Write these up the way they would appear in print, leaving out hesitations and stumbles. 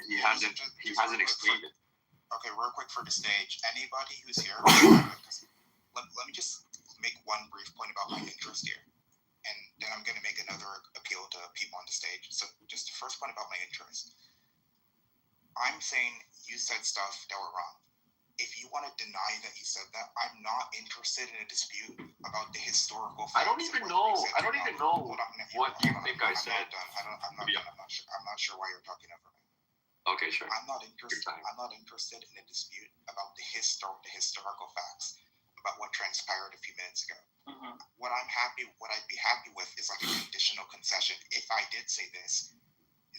he hasn't explained it. Okay, real quick for the stage. Anybody who's here, let me just make one brief point about my interest here. And then I'm going to make another appeal to people on the stage. So just the first point about my interest. I'm saying you said stuff that were wrong. If you want to deny that you said that, I'm not interested in a dispute about the historical facts. I don't even know what you think I said. I'm not sure why you're talking over me. Okay, sure. I'm not interested in a dispute about the historical facts about what transpired a few minutes ago. Mm-hmm. What I'd be happy with is like a conditional concession. If I did say this,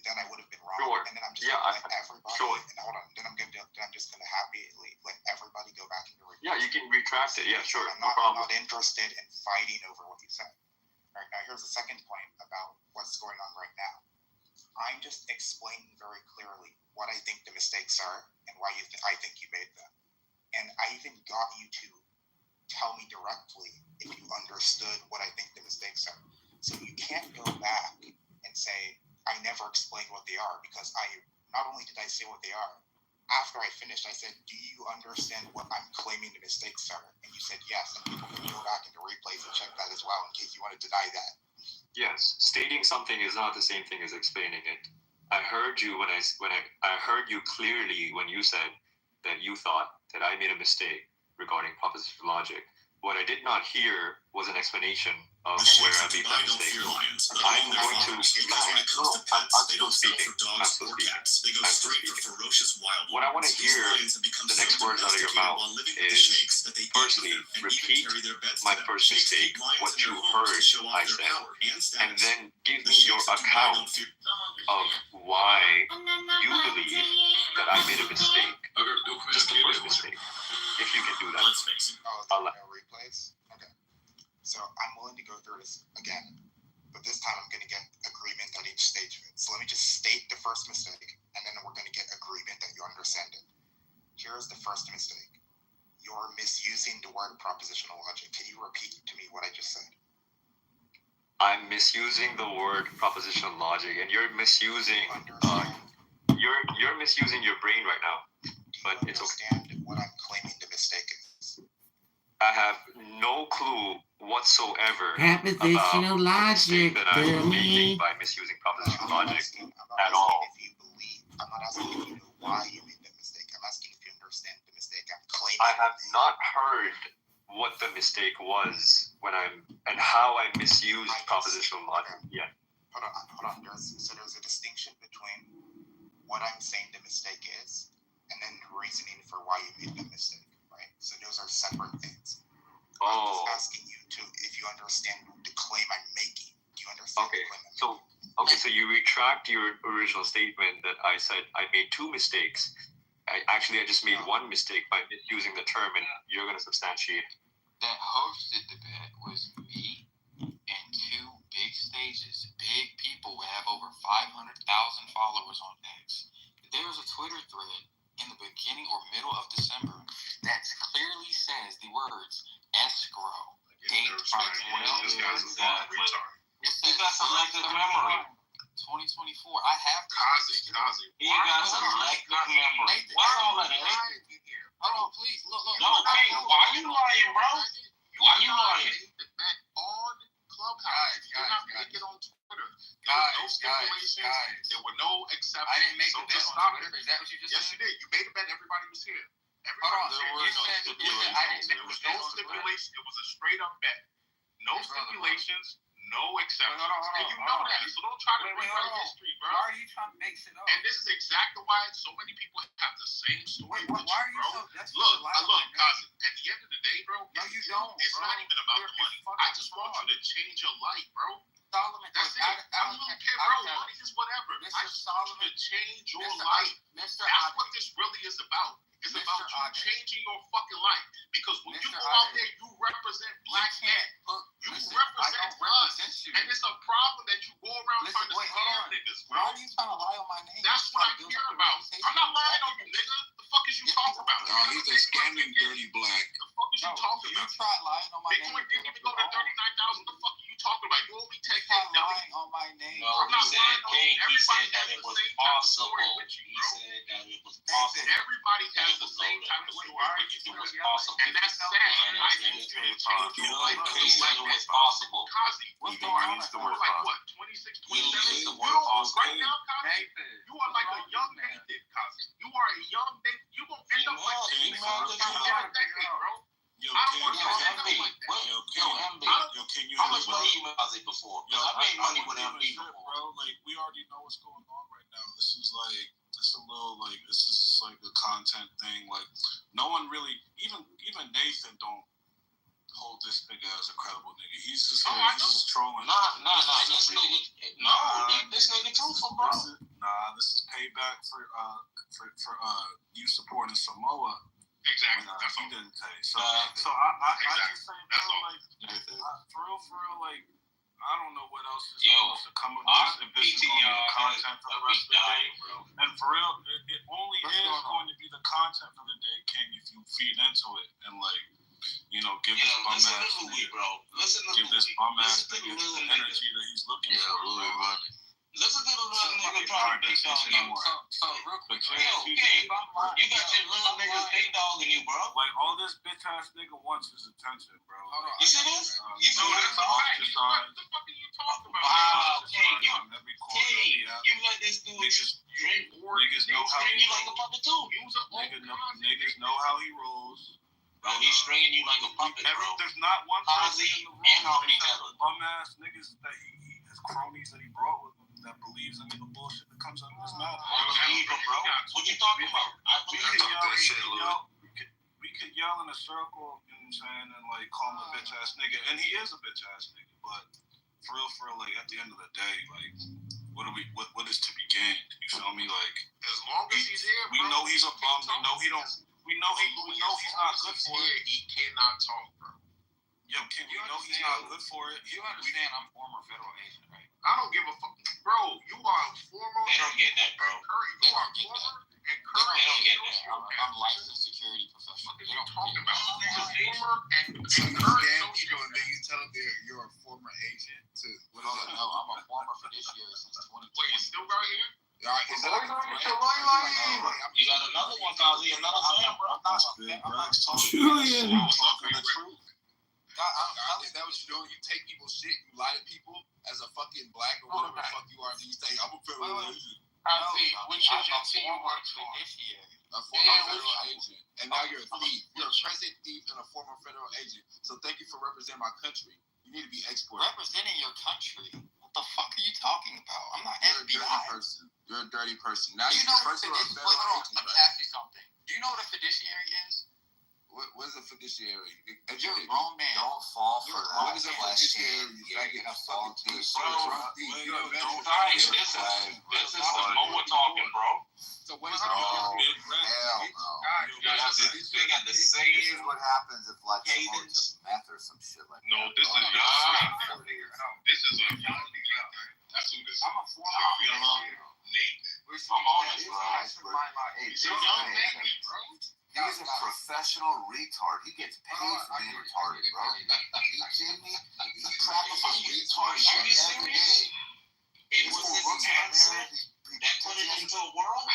then I would have been wrong. Sure. And then I'm just gonna let everybody. Sure. And hold on. Then I'm just gonna happily let everybody go back into replace. Yeah, you can retract it. Yeah, sure. I'm not interested in fighting over what you said. All right. Now here's the second point about what's going on right now. I'm just explaining very clearly what I think the mistakes are and why I think you made them. And I even got you to tell me directly if you understood what I think the mistakes are. So you can't go back and say, I never explained what they are, because not only did I say what they are, after I finished, I said, do you understand what I'm claiming the mistakes are? And you said yes, and people can go back into replays and check that as well in case you want to deny that. Yes, stating something is not the same thing as explaining it. I heard you I heard you clearly when you said that you thought that I made a mistake regarding propositional logic. What I did not hear was an explanation of where I made that mistake. I'm going to. I'm still speaking. What I want to hear, the next words out of your mouth is, firstly, repeat my first mistake, what you heard I said, and then give me your account of why you believe that I made a mistake. Just the first mistake. If you can do that. Replays? Okay. So I'm willing to go through this again, but this time I'm going to get agreement on each stage of it. So let me just state the first mistake, and then we're going to get agreement that you understand it. Here's the first mistake. You're misusing the word propositional logic. Can you repeat to me what I just said? I'm misusing the word propositional logic, and you're misusing you're misusing your brain right now. But it's okay. What I'm claiming the mistake is. I have no clue whatsoever propositional logic, that I'm making by misusing propositional logic at all. If you believe, I'm not asking if you know why you made that mistake. I'm asking if you understand the mistake I'm claiming. I have not heard what the mistake was and how I misused propositional logic. Yeah. Hold on. There's a distinction between what I'm saying the mistake is and then the reasoning for why you made the mistake, right? So those are separate things. I'm just asking you if you understand the claim I'm making. Do you understand the claim I'm making? So you retract your original statement that I said I made two mistakes. I just made one mistake by misusing the term, and you're going to substantiate. That hosted the bet was me and two big stages, big people who have over 500,000 followers on X. There was a Twitter thread in the beginning or middle of December that clearly says the words escrow date from 2024. I have Kazi. He got selective memory. Hold on, please. Look. No, hey, why you lying, bro? Why you lying? On Clubhouse. You're not making it on Twitter. Guys. There were no exceptions. I didn't make the bet on Twitter. Is that what you just said? Yes, you did. You made a bet. Everybody was here. Hold on. There was no stipulation. It was a straight up bet. No stipulations. No exceptions. And you know that. So don't try to rewrite history, bro. Why are you trying to make shit up? And this is exactly why so many people have the same story. Why are you so desperate? Look, cousin. At the end of the day, bro. No, you don't. It's not even about the money. I just want you to change your life, bro. Solomon, that's it. I don't even care, bro. Money is whatever. I just want you to change your life. That's what this really is about. It's about you changing your fucking life. Because when you go out there, you represent black men. You represent us. And it's a problem that you go around trying to scare niggas, bro. Why are you trying to lie on my name? That's what I care about. I'm not lying on you, nigga. The fuck is you talking about? No, he's a scamming dirty black. The fuck is you talking about? You try lying on my name. Bitcoin didn't even go to 39,000. The fuck are you talking about? You only take that lying on my name. No, he said that it was possible. with you, He bro. said that it was possible. Everybody has the same type of story, but you do it possible. And that's sad. I think it's going to change your life. He said it was possible. Kazi, He you are needs the word like possible. what, 26, He 27? needs the You word don't, possible. right now, Kazi, you are like a young Nathan, Kazi. You are a young Nathan. You gonna end up like this. He mad in a decade, bro. Yo, I don't want Yo, to MB, end up like that. MB, can you how hear much me, money bro? you made Ozzy before? Yo, Because I made money with wouldn't MB even trip, before. bro. Like, we already know what's going on right now. This is like, it's a little like, this is like a content thing. Like, no one really, even Nathan don't hold this nigga as a credible nigga. He's just, he's just trolling. This nigga truthful, bro. This is payback for you supporting Samoa. Exactly. That's he didn't pay. So Exactly. I just say, That's bro, all. like, for real, like, I don't know what else is Yo, supposed to come of this if this is going to be the content for the rest of the day. And for real, it only is going to be the content for the day, King, if you feed into it and, like, you know, give this bum listen ass to Louis, nigga, bro. Listen to give this Louis. bum ass Listen to nigga little the nigga. energy that he's looking for. Listen to the little nigga trying to big dog you. So real quick, Yo, King, you got your little niggas big dogging you, bro. Like, all this bitch ass nigga wants is attention, bro. You see this? You see No, this? that's a fact. What the fuck are you talking about? Wow, King, you King, let this dude drink niggas know how string he you like a puppet too. Use an old niggas know how he rolls. Bro, he's stringing you like a puppet, bro. There's not one person Ozzy in the room and Harvey Taylor. bum ass niggas that his cronies that he brought with him that believes in the bullshit that comes out of his mouth. I believe him, bro. What you talking about? I We believe him. could yell in a circle, you know what I'm saying, and like call him a bitch ass nigga, and he is a bitch ass nigga. But for real, like at the end of the day, like what is to be gained? You feel me? Like As long as he's here, we bro, know he's a bum. We know he don't. We know he's not good for it. He cannot talk, bro. Yo, King, we know he's not good for it. You understand I'm former federal agent, right? I don't give a fuck, bro. You are former. They don't get that, bro. Curry, you are former and They current. don't get that. I'm licensed security professional. What are you talking about? You're former and So you current scam people social. and then you tell them you're a former agent to what No, is that? I'm a former fiduciary since 2020. Wait, you still got here? Is that like a threat? You got another one, Kazi, another fan, bro. Julian. Talking the truth. Is that what you're doing? You take people's shit, you lie to people as a fucking black or whatever the fuck you are, and you say, I'm a federal agent. Which agency you work for? Fiduciary. A former federal agent. And now you're a thief. You're a present thief and a former federal agent. So thank you for representing my country. You need to be exported. Representing your country? What the fuck are you talking about? I'm not You're a dirty FBI. person. You're a dirty person. Now You you're know first of all a wait, federal hold on. agent, Let me right? ask you something. Do you know what a fiduciary is? What is a fiduciary? You're a grown man. Don't fall for You're that What is a question. fiduciary? You're gonna fall into a You're a Don't man. die. This is Samoa talking, bro. So what is Oh, hell no. They got the This same is what happens if like someone cadence. took meth or some shit like No, that. this is Bro. young. This is a young nigga. That's who this is. I'm a former Young Nathan. I'm honest, bro. Hey, You're a young Nathan, bro. he's a professional retard. He gets paid for being retarded, bro. You kidding me? He practices retard shit every day. It He was looks his at accent that put it into a world.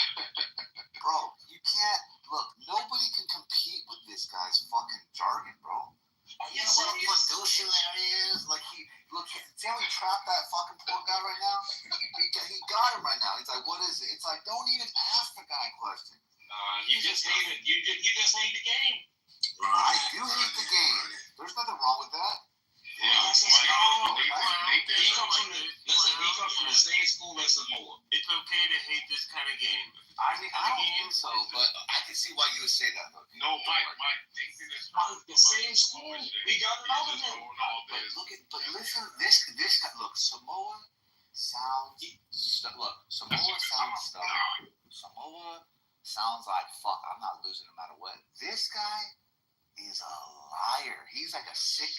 Bro, you can't look. Nobody can compete with this guy's fucking jargon, bro. You know what a fiduciary is? Like see how he trapped that fucking poor guy right now? He got him right now. He's like, what is it? It's like, don't even ask the guy questions. You just hate it. You just hate the game. I do hate the game. There's nothing wrong with that. He comes from the same school as Samoa. It's okay to hate this kind of game. I mean, I don't think so, but I can see why you would say that, though. No, Mike, Nathan is The same school. We got another one. But listen, this guy. Look, Samoa sounds stubborn. Samoa sounds like fuck. I'm not losing no matter what. This guy is a liar. He's like a sick,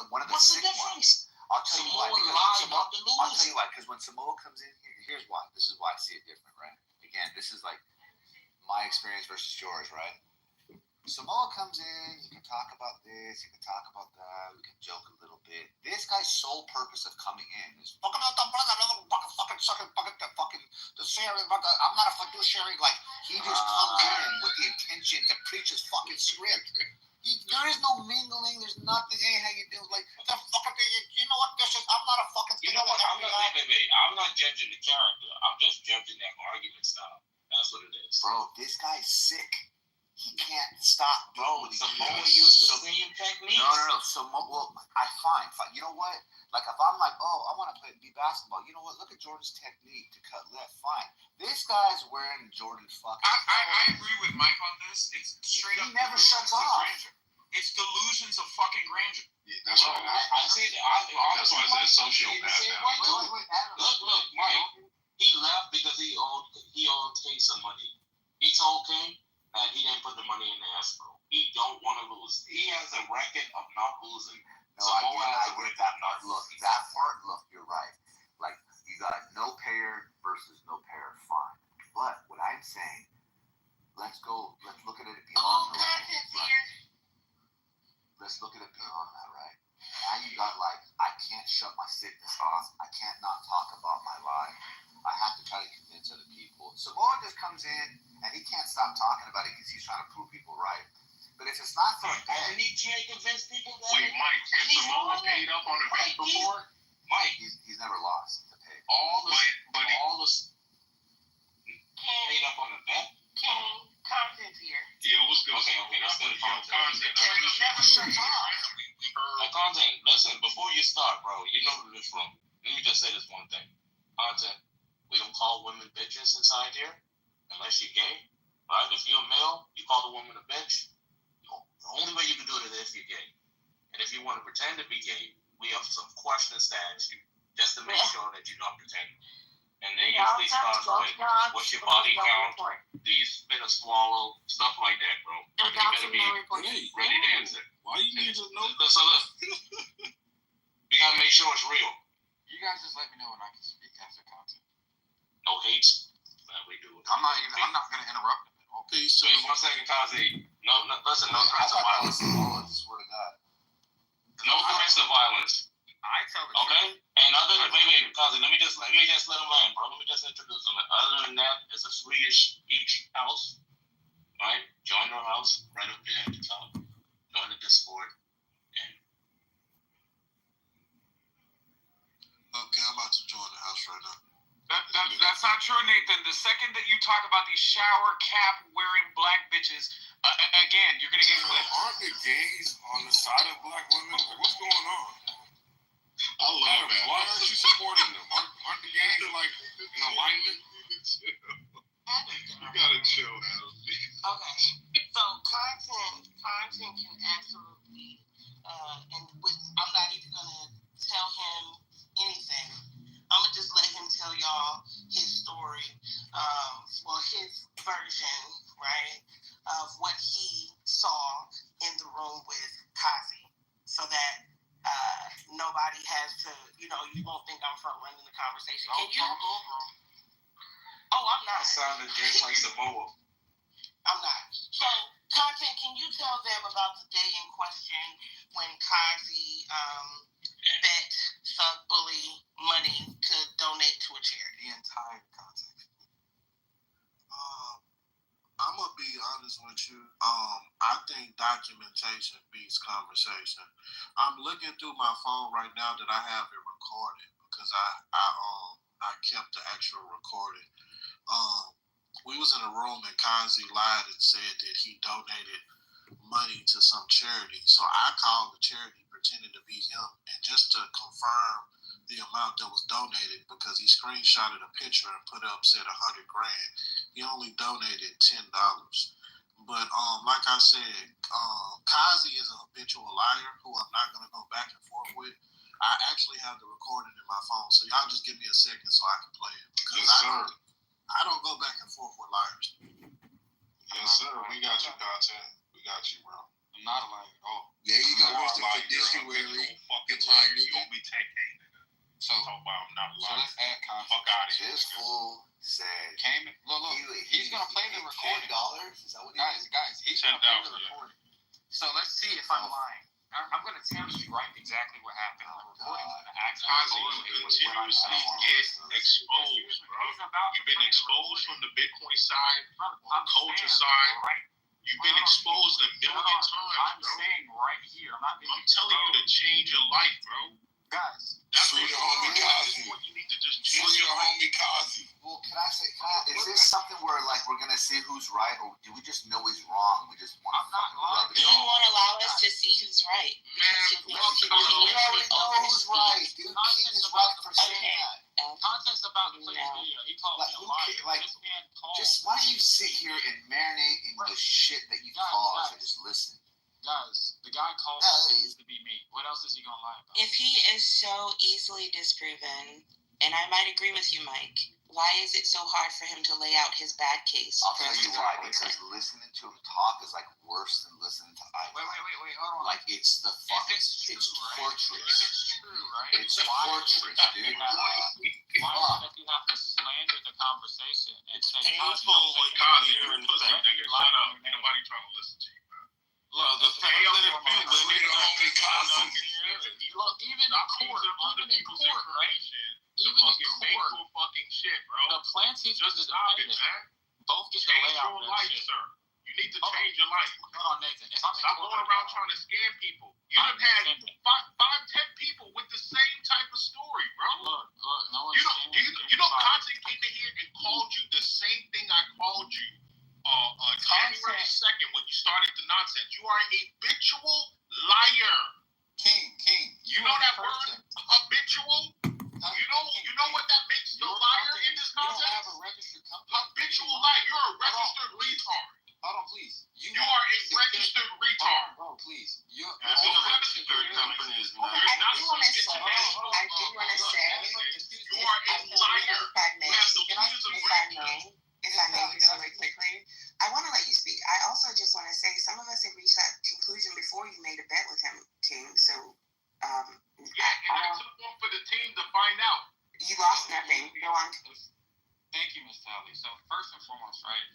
one of the What's the sick difference? ones. I'll tell you why. Samoa Because lied Samoa, about the I'll lose. tell you why. Because when Samoa comes in here, here's why. This is why I see it different, right? Again, this is like my experience versus yours, right? Samoa comes in, you can talk about this, you can talk about that, we can joke a little bit. This guy's sole purpose of coming in is I'm not a fiduciary. Like, he just comes in with the intention to preach his fucking script. There is no mingling, there's nothing, hey, how you doing? Like, the fucking thing, you know what, this is, I'm not a fucking You know what? I'm not judging the character. I'm just judging that argument style. That's what it is. Bro, this guy's sick. He can't stop doing what he's Samoa doing. used the same techniques. No. Samoa, well, fine. You know what? Like, if I'm like, oh, I want to be basketball. You know what? Look at Jordan's technique to cut left. Fine. This guy's wearing Jordan's fucking. I agree with Mike on this. It's straight up. He never shuts off. Grandeur. It's delusions of fucking grandeur. Yeah, that's Bro, what I say that. That's why I said sociopath now. Look, Mike. He left because he owed Kane some money. He told Kane that he didn't put the money in the escrow. He don't want to lose. He has a record of not losing. No, I get that part. Look, you're right. Like, you got no payer versus no payer, fine. But what I'm saying, let's look at it beyond that. Let's look at it beyond that, right? Now you got, like, I can't shut my sickness off. I can't not talk about my life. I have to try to convince other people. Samoa just comes in, and he can't stop talking about it because he's trying to prove people right. But if it's not for a bet, And he can't convince people that. Wait, Mike, has Samoa paid up on a bet before? Mike, he's never lost to pay. all the King, paid up on the bet. content here. Yeah, what's good? Okay, that's good. Content. Never shuts off. Content, listen, before you start, bro, you know this from. Let me just say this one thing. Content, we don't call women bitches inside here unless you're gay. Right? If you're a male, you call the woman a bitch. The only way you can do it is if you're gay. And if you want to pretend to be gay, we have some questions to ask you just to make sure that you're not pretending. And they usually start with, what's your body count? Do you spit or swallow? Stuff like that, bro. You better be ready to answer. Why you need to know? So look, we gotta make sure it's real. You guys just let me know when I can speak as a content. No hates. We do it. I'm not gonna interrupt him. Okay, so Wait 1 second, Kazi. No, listen, no threats of violence. I swear to God. No threats of violence. I tell the Okay? And other than wait, Kazi, let me just let him land, bro. Let me just introduce him. Other than that, it's a Swedish beach house. Right? Join our house right up there at the top. Join the Discord. okay, I'm about to join the house right now. That's not true, Nathan. The second that you talk about these shower cap wearing black bitches, again, you're gonna get clipped. Aren't the gays on the side of black women? Like, what's going on? I love that. Why aren't you supporting them? Aren't the gays like in alignment? You gotta chill, Adam. Okay, so content can absolutely, and I'm not even gonna tell him anything. I'm gonna just let him tell y'all his story, his version, right, of what he saw in the room with Kazi, so that nobody has to, you won't think I'm front running the conversation. Can you? Oh, I'm not. That sounded just like Samoa. I'm not. So, content, can you tell them about the day in question when Kazi bet Thug Bully money to donate to a charity? The entire context. I'm gonna be honest with you. I think documentation beats conversation. I'm looking through my phone right now that I have it recorded because I kept the actual recording. We was in a room and Kazi lied and said that he donated money to some charity. So I called the charity pretending to be him, and just to confirm the amount that was donated, because he screenshotted a picture and put up, said $100,000. He only donated $10. But like I said, Kazi is a habitual liar who I'm not gonna go back and forth with. I actually have the recording in my phone, so y'all just give me a second so I can play it. Because I don't go back and forth with liars. Yes, sir. We got you, content. We got you, bro. I'm not lying at all. There you go. Mr. Fiduciary. Fucking liar. You gonna be 10K, nigga. So, Talk about I'm not so lying. let's add context. Fuck out of here. This fool said Look, he's gonna play the recording. $10? Is that what he Guys, he's sent out. So let's see if I'm lying. I'm going to tell you exactly what happened. Continuously get exposed, bro. You've been exposed from the Bitcoin side, on the culture side. You've been exposed a million times, I'm bro. saying right here. I'm telling you to change your life, bro. Guys, That's Free your homie Kazi. what you need to just Free change your your life. homie Kazi. Well, is this something where like we're gonna see who's right, or do we just know he's wrong? We just want I'm not lying. You won't allow us to see who's right. We already know who's right, dude. Keith is right for saying that. Content's about to play the video. He called me a liar. This man called. Just why don't you sit here and marinate in the shit that you cause and just listen? Guys, the guy called me to be me. What else is he gonna lie about? If he is so easily disproven, and I might agree with you, Mike, why is it so hard for him to lay out his bad case? I'll tell you why. Because listening to him talk is like worse than listening to I. Wait, hold on. Like it's the fucking, If it's torturous. If it's true, right? It's torturous, dude. Why does he have to slander the conversation and say Painful with Kazi. You're a pussy, nigga. Shut up. Ain't nobody trying to listen to you, man. Look, the Pay up your bills. Free your homie Kazi. Look, even in court, right? Even in court, fucking shit, bro. the plaintiff and the Just stop it, defendant man. both get to Change lay out your their life, shit. sir. You need to Hold on. change your life. Hold on, Nathan. If I'm in Stop court going right around now, trying to scam people. You I'm done had defending. 10 people with the same type of story, bro. Look, no one's You know, scamming you know, anybody. Content came in here and called you the same thing I called you January 2nd when you started the nonsense. You are a habitual liar. King. You know that word, habitual? You know what that makes the liar in this You don't have context? a registered company. Habitual liar. You're a registered retard. Hold on, please. You are a registered retard. Bro, please. You're a registered company is not. You're not some international. I do want to say, You are a liar. You have the leaders of if I may very quickly, I want to let you speak. I also just want to say some of us have reached that conclusion before you made a bet with him, King. So, yeah, and I took one for the team to find out. You lost nothing. Go on. Thank you, Miss Talley. So first and foremost, right,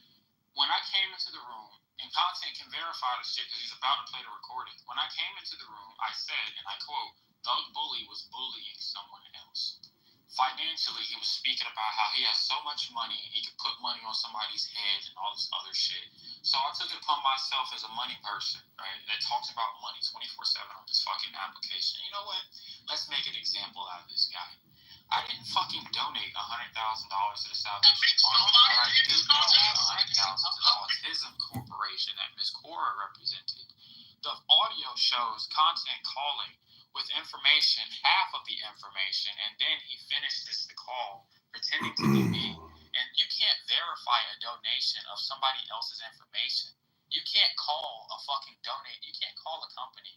when I came into the room, and Content can verify the shit because he's about to play the recording. When I came into the room, I said, and I quote, Doug Bully was bullying someone else. Financially, he was speaking about how he has so much money, he could put money on somebody's head and all this other shit. So I took it upon myself as a money person, right, that talks about money 24/7 on this fucking application. You know what? Let's make an example out of this guy. I didn't fucking donate $100,000 to the Salvation Army, but I did donate $100,000 to the Autism Corporation that Ms. Cora represented. The audio shows Content calling with information, half of the information, and then he finishes the call pretending to be me. And you can't verify a donation of somebody else's information. You can't call a fucking donate. You can't call a company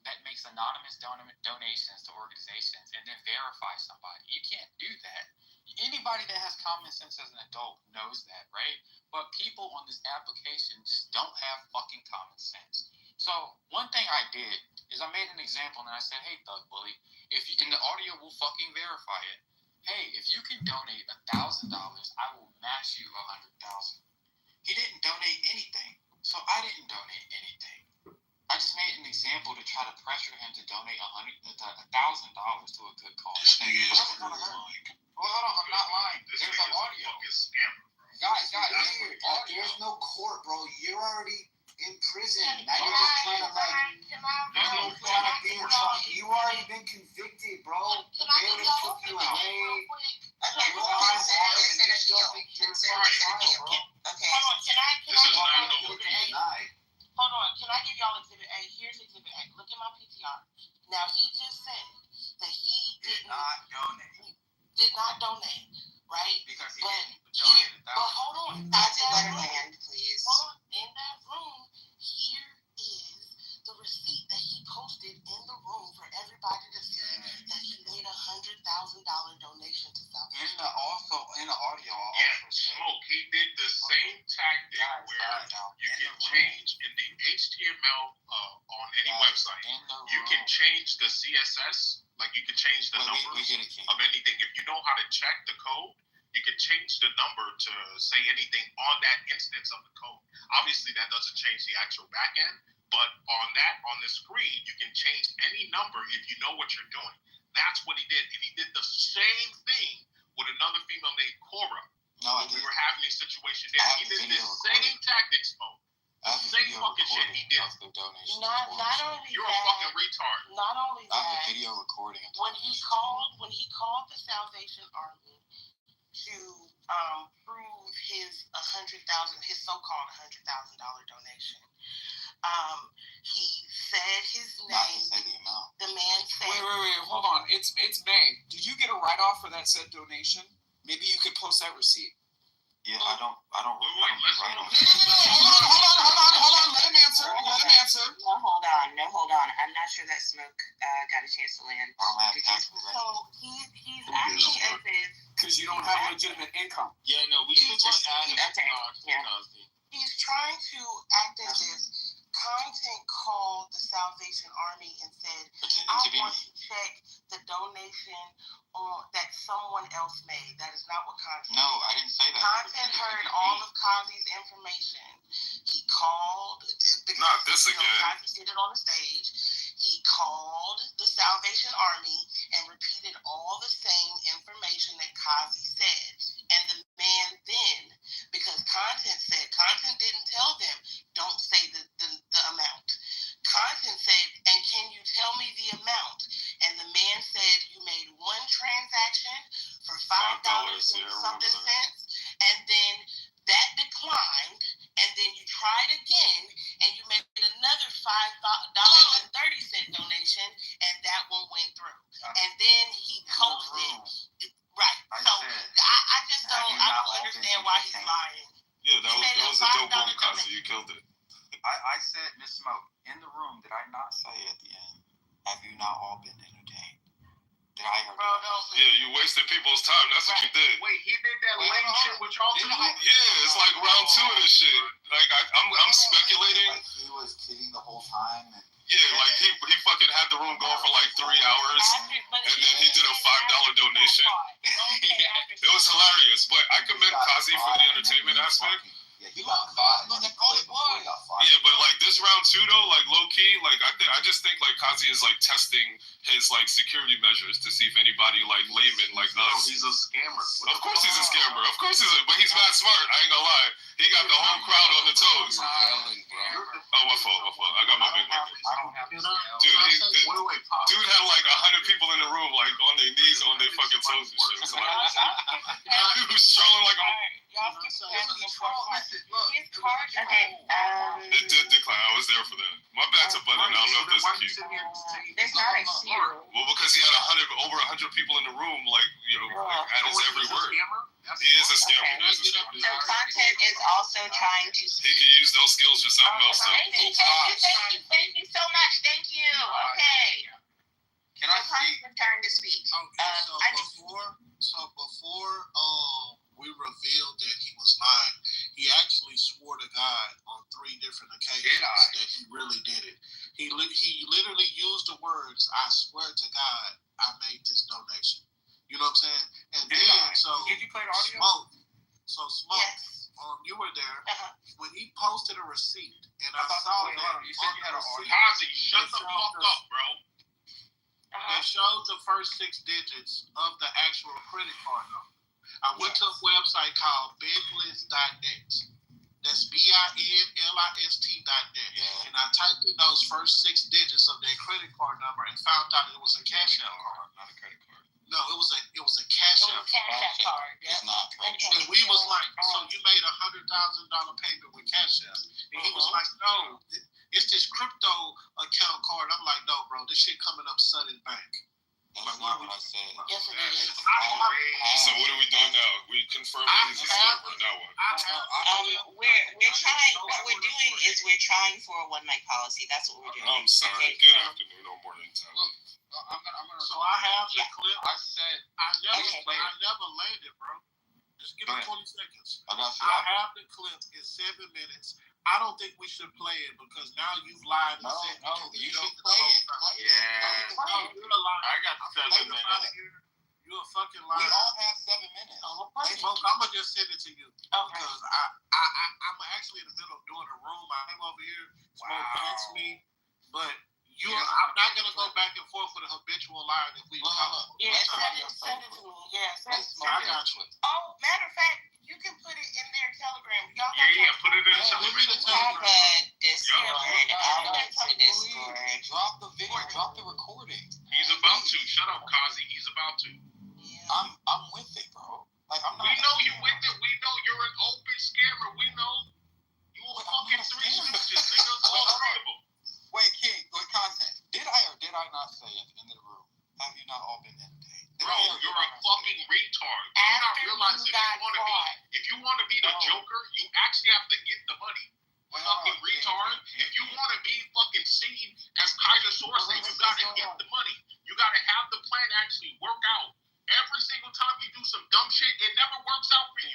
that makes anonymous donations to organizations and then verify somebody. You can't do that. Anybody that has common sense as an adult knows that, right? But people on this application just don't have fucking common sense. So one thing I did is I made an example and I said, hey, Doug Bully, if you, and the audio will fucking verify it. Hey, if you can donate $1,000, I will match you $100,000. He didn't donate anything, so I didn't donate anything. I just made an example to try to pressure him to donate $1,000 to a good cause. This nigga is Well, hold on, I'm not lying. This There's nigga an is a audio. fucking scammer, bro. Guys, There's no court, bro. You're already in prison. Now you're just trying to you already been convicted, bro. The bailiff took you away. Okay, hold on, can I give y'all exhibit A? Here's exhibit A. Look at my PTR. Now, he just said that he did not donate, right? Because he But didn't donate but hold on. That's a better hand, please. Hold on. In that room, here is the receipt that he posted in the room for everybody to see that he made $100,000 donation to Salvation. In the audio, Yeah, Smoke. He did the same tactic where you can change in the HTML on any website. You can change the CSS, like you can change the numbers of anything. If you know how to check the code, You can change the number to say anything on that instance of the code. Obviously, that doesn't change the actual back end, but on the screen, you can change any number if you know what you're doing. That's what he did, and he did the same thing with another female named Cora. No, we were having a situation there. He did the same tactics, Smoke. Same fucking shit he did. Not only You're that, a fucking retard. Not only I have that, the video recording. when he called the Salvation Army to prove his so-called $100,000 donation, he said his name. Not to say the amount. The man said. Wait, hold on. It's May. Did you get a write-off for that said donation? Maybe you could post that receipt. Yeah, I don't write off. Hold on. Let him answer. No, hold on. I'm not sure that Smoke got a chance to land. So he's acting as if. Because you don't have legitimate income. Yeah, no, we should just add it. He's trying to act as if content called the Salvation Army and said, I want to check the donation that someone else made. That is not what content. No, I didn't say that. Content heard all of Kazi's information. He called. Not this again. Kazi did it on the stage. He called the Salvation Army and repeated all the same information that Kazi said. And the man then, because content didn't tell them, don't say the amount. Content said, and can you tell me the amount? And the man said, you made one transaction for $5 and something cents, and then that declined, and then you tried again, and you made another $5.30 donation, and that one went through. And then he posted, right. So I just don't understand why he's lying. Yeah, that was a dope one, Kazi. You killed it. I said, Miss Smoke, in the room, did I not say at the end, have you not all been entertained? Did I hear that? Yeah, you wasted people's time. That's what you did. Wait, he did that lame shit with y'all too? Yeah, it's like round 2 of this shit. Like, I'm speculating. Like he was kidding the whole time. And yeah, like he fucking had the room going for like 3 hours, and then he did a $5 donation. It was hilarious, but I commend Kazi for the entertainment aspect. Yeah, he got fired. Yeah, but like this round 2 though, like low key, like I just think like Kazi is like testing his like security measures to see if anybody like layman like us. He's a scammer. Of course he's a scammer. Of course but he's not smart. I ain't gonna lie. He got the whole crowd on the toes. Oh, my fault. I got my big nigga. Dude had like 100 people in the room, like on their knees, on their fucking toes and shit. It's hilarious. He was strolling like a. It did decline. I was there for that. My bad to Button. I don't know if there's a queue. There's not a queue. Well, because he had over 100 people in the room, like, you know, like, at his every word. He is a scammer. So content is also trying to He can use those skills for something else, though. Thank you so much. Thank you. Okay. Can I speak? Turn to speak. Okay, so before we revealed that he was lying, he actually swore to God on 3 different occasions that he really did it. He literally used the words, I swear to God, I made this donation. You know what I'm saying? And then, so Did you play the audio? Smoke, Yes. you were there. When he posted a receipt, and I saw that you said you had a receipt, Kazi, shut the fuck up, bro. it showed the first 6 digits of the actual credit card number. I went to a website called Benlist.net. That's BINLIST.net. And I typed in those first 6 digits of their credit card number and found out it was a cash app card. Not a credit card. No, it was a cash app card. It's not credit And we was like, so you made $100,000 payment with Cash App. And he was like, no, it's this crypto account card. I'm like, no, bro, this shit coming up Sudden Bank. That's not what I said. Yes, it is. So what are we doing now? We confirmed that he's a scammer. Now what? What we're doing is we're trying for a one mic policy. That's what we're doing. I'm sorry. Good afternoon, no more than time. I'm gonna. So I have the clip. I said I never landed, bro. Just give me 20 seconds. I got you. I have the clip. It's 7 minutes. I don't think we should play it because now you've lied and said you should play it. Yeah. I got 7 minutes. You a fucking We liar. all have 7 minutes. Hey, Smoke, I'm gonna just send it to you because I'm actually in the middle of doing a room. I came over here. Smoke asked me, but I'm not gonna go back and forth with a habitual liar that we come. Yeah, send it to me. Yeah, send it. I got you. Oh, matter of fact, you can put it in their Telegram. Y'all Put it in the Give me the Have Telegram. a Discord. Yeah. Add it to Discord. Drop the video. Drop the recording. He's about to. Shut up, Kazi. He's about to. I'm with it, bro. Like I'm not. We know you with it. We know you're an open scammer. We know you a fucking 3 snitches, nigga. All 3 of them. Wait, King. Wait, content. Did I or did I not say at the end of the room? Have you not all been entertained? Bro, you're a fucking retard. You not After realize you got caught. if you want to be the Joker, you actually have to get the money. Fucking retard. If you want to be fucking seen as Kaiser Source, you gotta get the money. You gotta have the plan actually work out. Every single time you do some dumb shit, it never works out for you.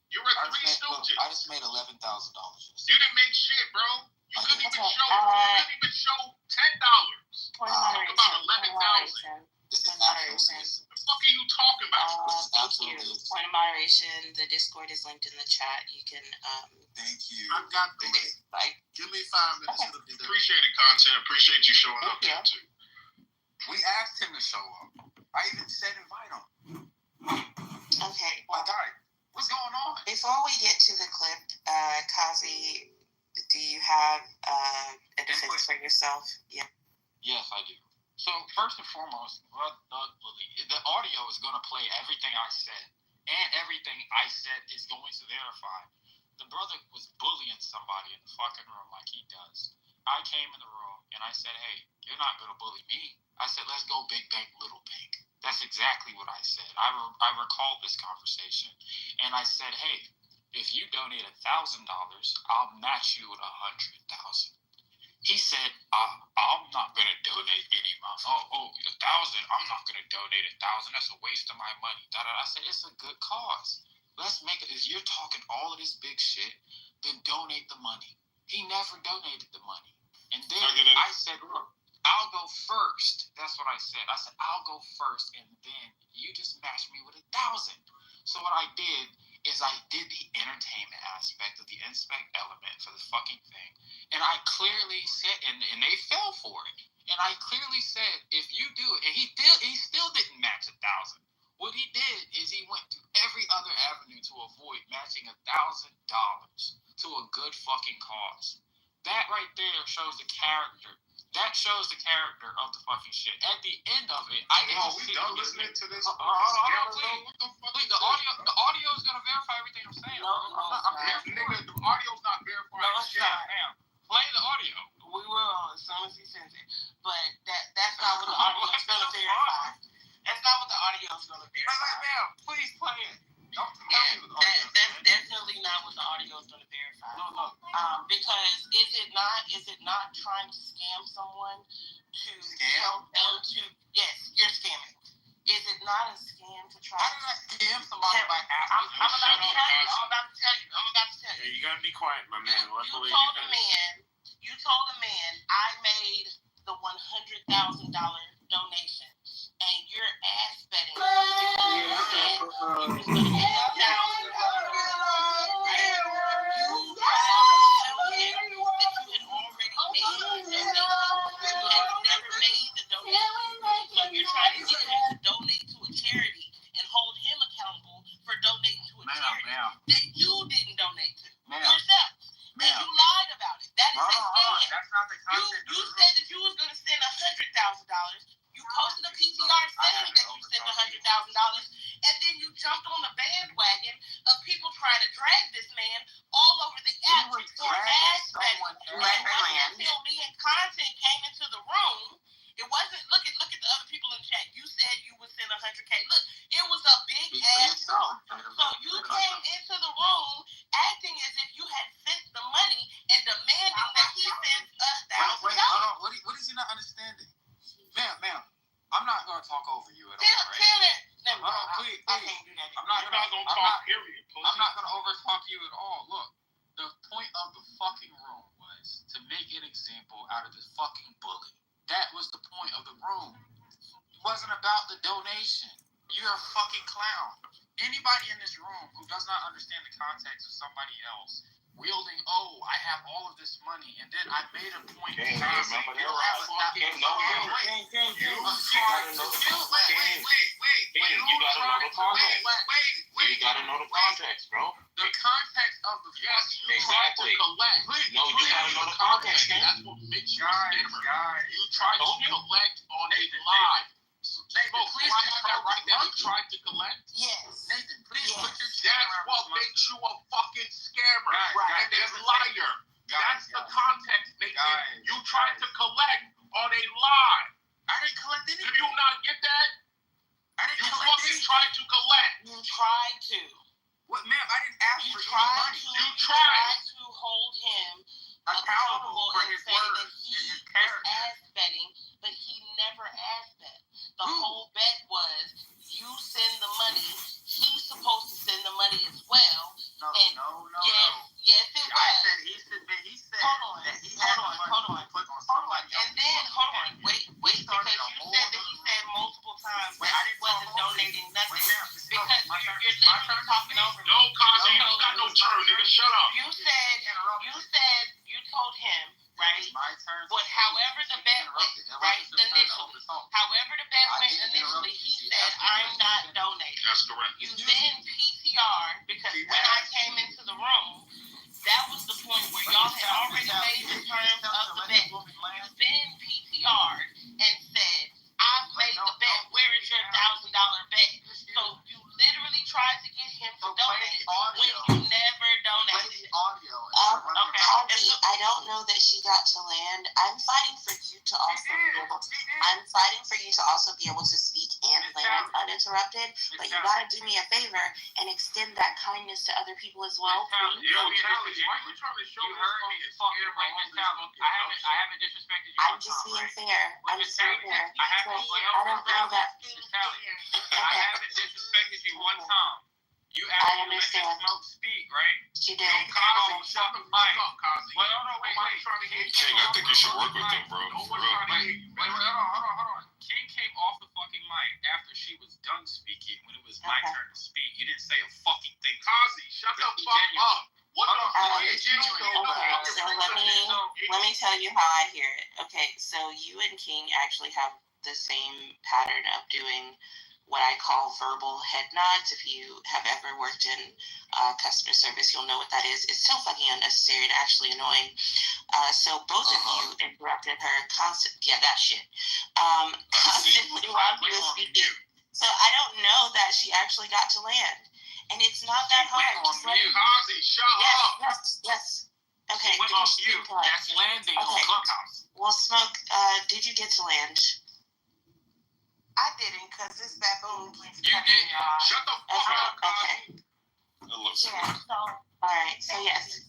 You're a 3 stooges. I just made $11,000. You didn't make shit, bro. You couldn't even show $10. Point of Talk about moderation. 11,000. This is Point of moderation. What the fuck are you talking about? Thank you. Point of moderation. The Discord is linked in the chat. You can Thank you. I got the way. like Give me 5 minutes. It'll be there. Appreciate it, content. Appreciate you showing up there too. We asked him to show up. I even said invite him. okay. My guy, what's going on? Before we get to the clip, Kazi, do you have a defense for yourself? Yeah. Yes, I do. So first and foremost, the audio is going to play everything I said, and everything I said is going to verify. The brother was bullying somebody in the fucking room like he does. I came in the room and I said, hey, you're not going to bully me. I said, let's go big bank, little bank. That's exactly what I said. I recalled this conversation, and I said, hey, if you donate $1,000, I'll match you with 100,000. He said, I'm not going to donate any money. 1,000, I'm not going to donate 1,000. That's a waste of my money. I said, it's a good cause. Let's make it. If you're talking all of this big shit, then donate the money. He never donated the money. And then I said, look, I'll go first. That's what I said. I said, I'll go first, and then you just match me with 1,000. So what I did is I did the entertainment aspect of the inspect element for the fucking thing. And I clearly said, and they fell for it. And I clearly said, if you do it, and he still didn't match 1,000. What he did is he went to every other avenue to avoid matching $1,000 to a good fucking cause. That right there shows the character. That shows the character of the fucking shit. At the end of it, I didn't see. We done listening to this. What the fuck? Wait, the audio is gonna verify everything I'm saying. Nigga, the audio's not verified. No, it's not. Play the audio. We will as soon as he sends it. But that's not what the audio is going to verify. That's not what the audio is going to verify. Ma'am, please play it. Don't tell me the audio. That's definitely not what the audio is going to verify. No. Because is it not trying to scam someone to help them to? Yes, you're scamming. Is it not a scam to try? How did I scam somebody by asking? I'm about to tell you. Hey, you gotta be quiet, my man. You told a man I made the $100,000 donation, and you're ass betting. You're trying to get him to donate to a charity and hold him accountable for donating to a charity that you didn't donate to yourself. And you lied about it. That is a scam. That's not the content. You said that you was going to send $100,000. You posted a PTR saying that you sent $100,000, and then you jumped on the bandwagon of people trying to drag this man all over the app for ass betting. Until me and content came into the room. It wasn't. Look at the other people in the chat. You said you would send 100K. Look, it was a big ass room. So you came into the room acting as if you had sent the money and demanding that he send $1,000. Wait, hold on. What is he not understanding? Ma'am, I'm not going to talk over you at all, right? Tell it. Hold on, please. I can't do that. I'm not going to talk, period. I'm not going to overtalk you at all. Look, the point of the fucking room was to make an example out of this fucking bully. That was the point of the room. It wasn't about the donation. You're a fucking clown. Anybody in this room who does not understand the context of somebody else wielding, oh, I have all of this money, and then I made a point. King, you gotta know the context. King, you gotta know the context, bro. The context of the exactly. No, you gotta know the context. That's what makes you a scammer. You tried to collect on a lie. Nathan, please have that right that you tried to collect? Yes. Nathan, please put your chin That's around what this makes you a fucking scammer. Right. And a liar. That's the context, Nathan. You tried to collect on a lie. I didn't collect anything. Did you not get that? I didn't You collect fucking anything. tried to collect. You tried to. What, ma'am? I didn't ask You for any tried money. to. You You tried. tried to hold him Accountable for and his say that words he and his was character. ass betting, but he never asked that. The Who? whole bet was you send the money. He's supposed to send the money as well. No. Yes, it was. I said he said Hold on, that he had the money to put on somebody else. And then, hold on, wait, because you said that he said multiple times that he wasn't donating nothing. Because you're literally talking over me. No, Kazi, you don't got no turn, nigga. Shut up. You told him, right? It's my turn. But however the bet went, right, initially, he said, I'm not donating. That's correct. You then PTR, because when I came into the room, that was the point where y'all had already made the terms of the bet. You then PTR'd and said, I've made the bet. Where is your $1,000 bet? So you literally tried to get him to donate when you never donated. Kazi, I don't know that she got to land. I'm fighting for you to also be able to speak and land uninterrupted. But you gotta do me a favor and extend that kindness to other people as well. Why you trying to show me I haven't disrespected you. I'm just being fair. I don't know that. I haven't disrespected you one time. You asked me to let Smoke speak, right? She did. Shut the mic. Kazi. Wait, Trying to get King, I think you should work with them, bro. For real. Hold on. King came off the fucking mic after she was done speaking when it was my turn to speak. You didn't say a fucking thing. Kazi, shut the fuck up. What the fuck is So let me tell you how I hear it. Okay, so you and King actually have the same pattern of doing what I call verbal head nods. If you have ever worked in customer service, you'll know what that is. It's so fucking unnecessary and actually annoying. So both of you interrupted her constantly while she was speaking. So I don't know that she actually got to land. And it's not that hard. Kazi, shut up. Yes. Okay. Went off you. That's landing on Clubhouse. Well, Smoke, did you get to land? I didn't, because this baboon keeps You did. Shut the fuck up, Okay. I love Yeah, Smoke. so Alright, so yes.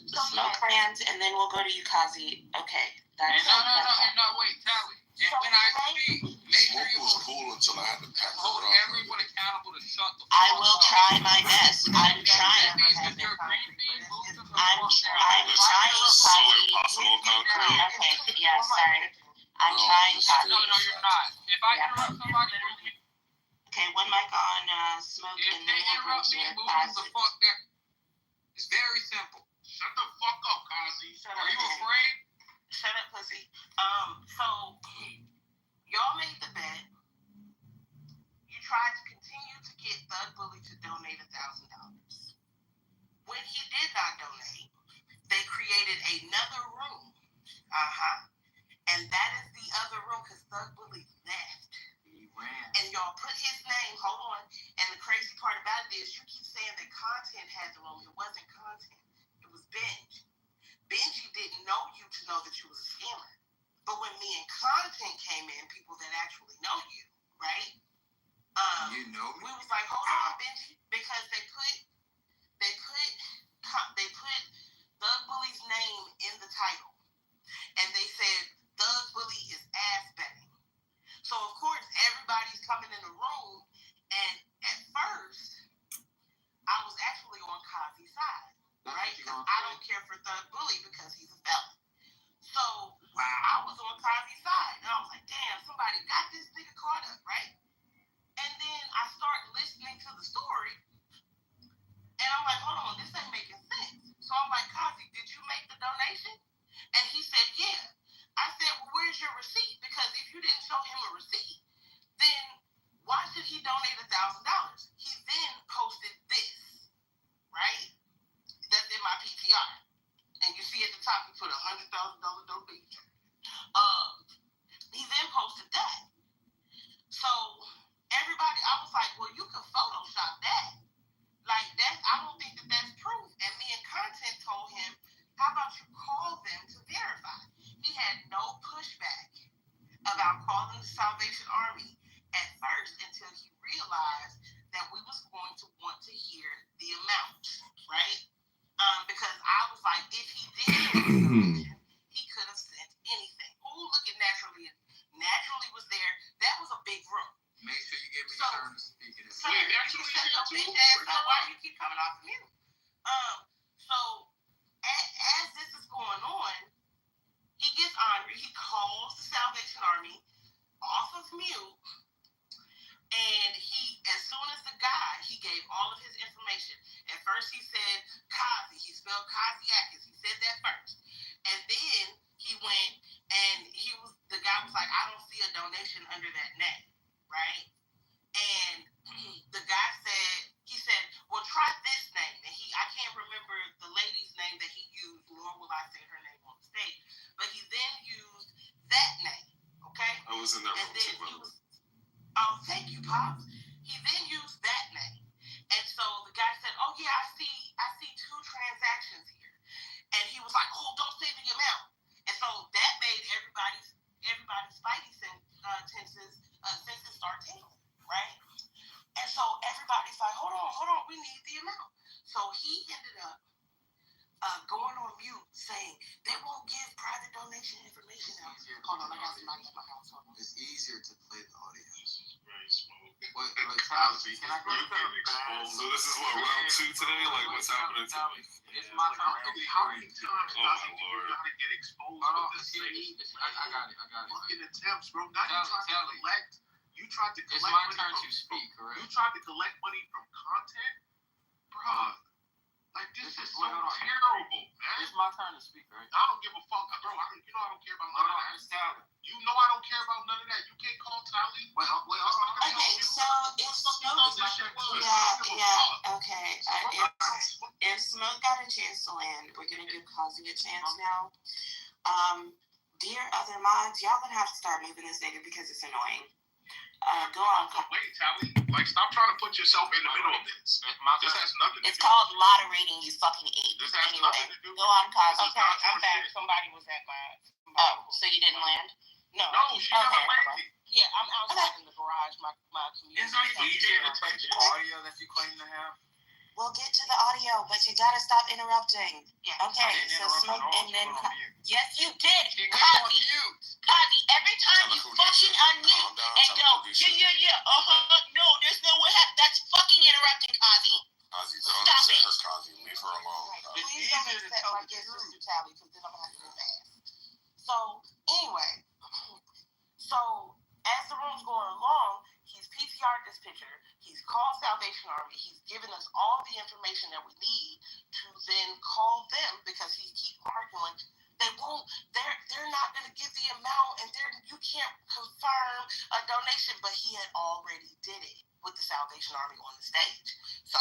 Smoke lands, and then we'll go to you, Kazi. Okay. That's No, wait, Tally. And when I speak, make sure you was cool until I had to pack hold her up. everyone accountable to shut the fuck I will up. try my best. I'm trying. That means if your green bean moves to the I'm fuck trying, So Kazi. impossible concrete. Okay, yeah, sorry. I'm trying, Kazi. No, you're not. If I interrupt somebody, Okay, one mic on Smoke, if and they then we'll interrupt go me to and move to the Kazi. fuck there, it's very simple. Shut the fuck up, Kazi. Are you afraid? shut up, pussy. So y'all made the bet. You tried to continue to get Thug Bully to donate $1,000. When he did not donate, they created another room. And that is the other room because Thug Bully left. He ran. And y'all put his name, hold on. And the crazy part about it is you keep saying that Content had the room. It wasn't Content. It was Benji. Benji didn't know you to know that you was a scammer. But when me and Content came in, people that actually know you, right? You know me? We was like, hold on, Benji, because they put Thug Bully's name in the title. And they said Thug Bully is ass betting. So of course everybody's coming in the room, and at first I was actually on Kazi's side, right? Because I don't care for Thug Bully because he's a felon. So I was on Kazi's side, and I was like, damn, somebody got this nigga caught up, right? And then I start listening to the story, and I'm like, hold on, this ain't making sense. So I'm like, Kazi, did you make the donation? And he said, yeah. I said, well, where's your receipt? Because if you didn't show him a receipt, then why should he donate $1,000? He then posted this, right? That's in my PTR. And you see at the top, he put $100,000 donation. He then posted that. So everybody, I was like, well, you can Photoshop that. Like that, I don't think that that's proof. And me and Content told him, how about you call them to verify? He had no pushback about calling the Salvation Army at first until he realized that we was going to want to hear the amount, right? Because I was like, if he did he could have sent anything. Who looking naturally was there. That was a big room. Make sure you give me your turn to speak. So you why do you keep coming off mute? So as this is going on, he gets angry. He calls the Salvation Army off of mute, and as soon as the guy, he gave all of his information. At first he said Kazi. He spelled Kaziakis. He said that first, and then he went and the guy was like, I don't see a donation under that name, right? And the guy he said, well, try this name. And I can't remember the lady's name that he used, nor will I say her name on the stage. But he then used that name, okay? I was in that room too, by the way. Oh, thank you, Pops. He then used that name. And so the guy said, oh, yeah, I see 2 transactions here. And he was like, oh, don't say the amount. And so that made everybody's spidey senses start tingling, right? And so everybody's like, hold on, we need the amount. So he ended up going on mute saying, they won't give private donation information out. Hold on, I got somebody at my house. Hold on. It's easier to play the audio. Very smooth. Can I go to the back? So this is what, round 2 today? Like, what's happening to me? It's my turn. How many times Oh, my Lord. you gotta get exposed Hold on, with this thing? I got it. Fucking attempts, bro. Now you tried to collect It's my money turn from, to speak, You correct? tried to collect money from content, bruh. Like this is so hold on. terrible, man. It's my turn to speak, right? I don't give a fuck, bro. I don't care about none of that. It's Tally. You know I don't care about none of that. You can't call Tally. Wait, hold on. Okay, so if Smoke, okay. If Smoke got a chance to land, we're gonna give Kazi a chance now. Dear other mods, y'all gonna have to start moving this nigga because it's annoying. Go on. Wait, Tally. Like, stop trying to put yourself in the middle of this. This has nothing to It's do. called moderating, you fucking ape. This has Anyway, nothing to do. go on, Kazi. Okay, I'm back. Somebody was at my... Oh, so you didn't land? No, she never Okay. landed. yeah, I'm outside in the garage. My community. Is it easier to take the audio that you claim to have? We'll get to the audio, but you gotta stop interrupting. Yeah. Okay, so Smoke and then... Yes, you did. She went on Kazi, mute. Kazi, every time you fucking unmute and go, yeah, no, there's no way. That's fucking interrupting, Kazi. Stop it. Leave her alone. Please don't accept my guest, Mr. Tally, because then I'm gonna have to go fast. So, anyway, as the room's going along, he's PTR'd this picture, he's called Salvation Army, he's given us all the information that we need to then call them because he keeps arguing. They're not going to give the amount, and you can't confirm a donation, but he had already did it with the Salvation Army on the stage. So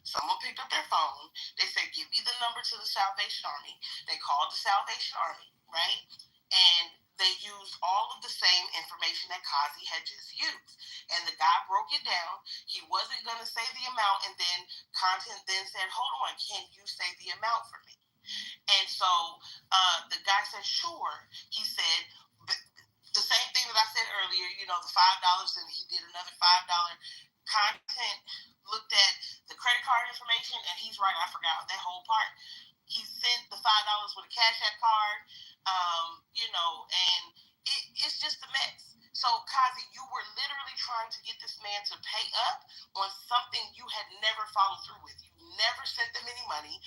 someone picked up their phone, they said, give me the number to the Salvation Army. They called the Salvation Army, right? And they used all of the same information that Kazi had just used. And the guy broke it down. He wasn't going to say the amount, and then Content then said, hold on, can you say the amount for me? And so the guy said, sure. He said, the same thing that I said earlier, the $5, and he did another $5. Content looked at the credit card information, and he's right, I forgot that whole part. He sent the $5 with a Cash App card, and it's just a mess. So, Kazi, you were literally trying to get this man to pay up on something you had never followed through with. You never sent them any money.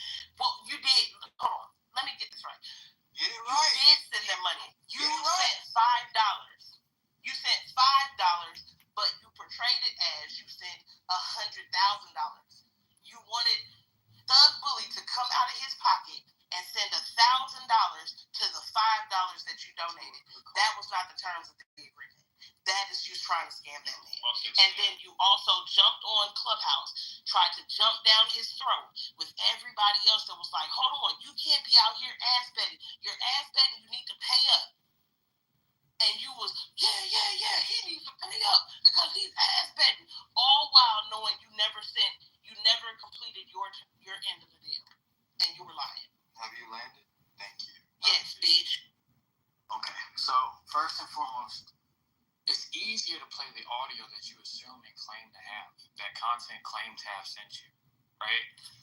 Well, you did. Hold on. Let me get this right. Get it right. You did send them money. You Get it sent $5. You sent $5, but you portrayed it as you sent that you donated. That was not the terms of the agreement. That is you trying to scam that man. And then you also jumped on Clubhouse, tried to jump down his throat with everybody else that was like, hold on, you can't be out here ass betting. You're ass betting, you need to pay up. And you was, yeah, he needs to pay up because he's ass betting. All while knowing you never completed your end of the deal. And you were lying. Have you landed? Thank you. Yes, bitch. Okay, so first and foremost, it's easier to play the audio that you assume and claim to have, that content claimed to have sent you, right?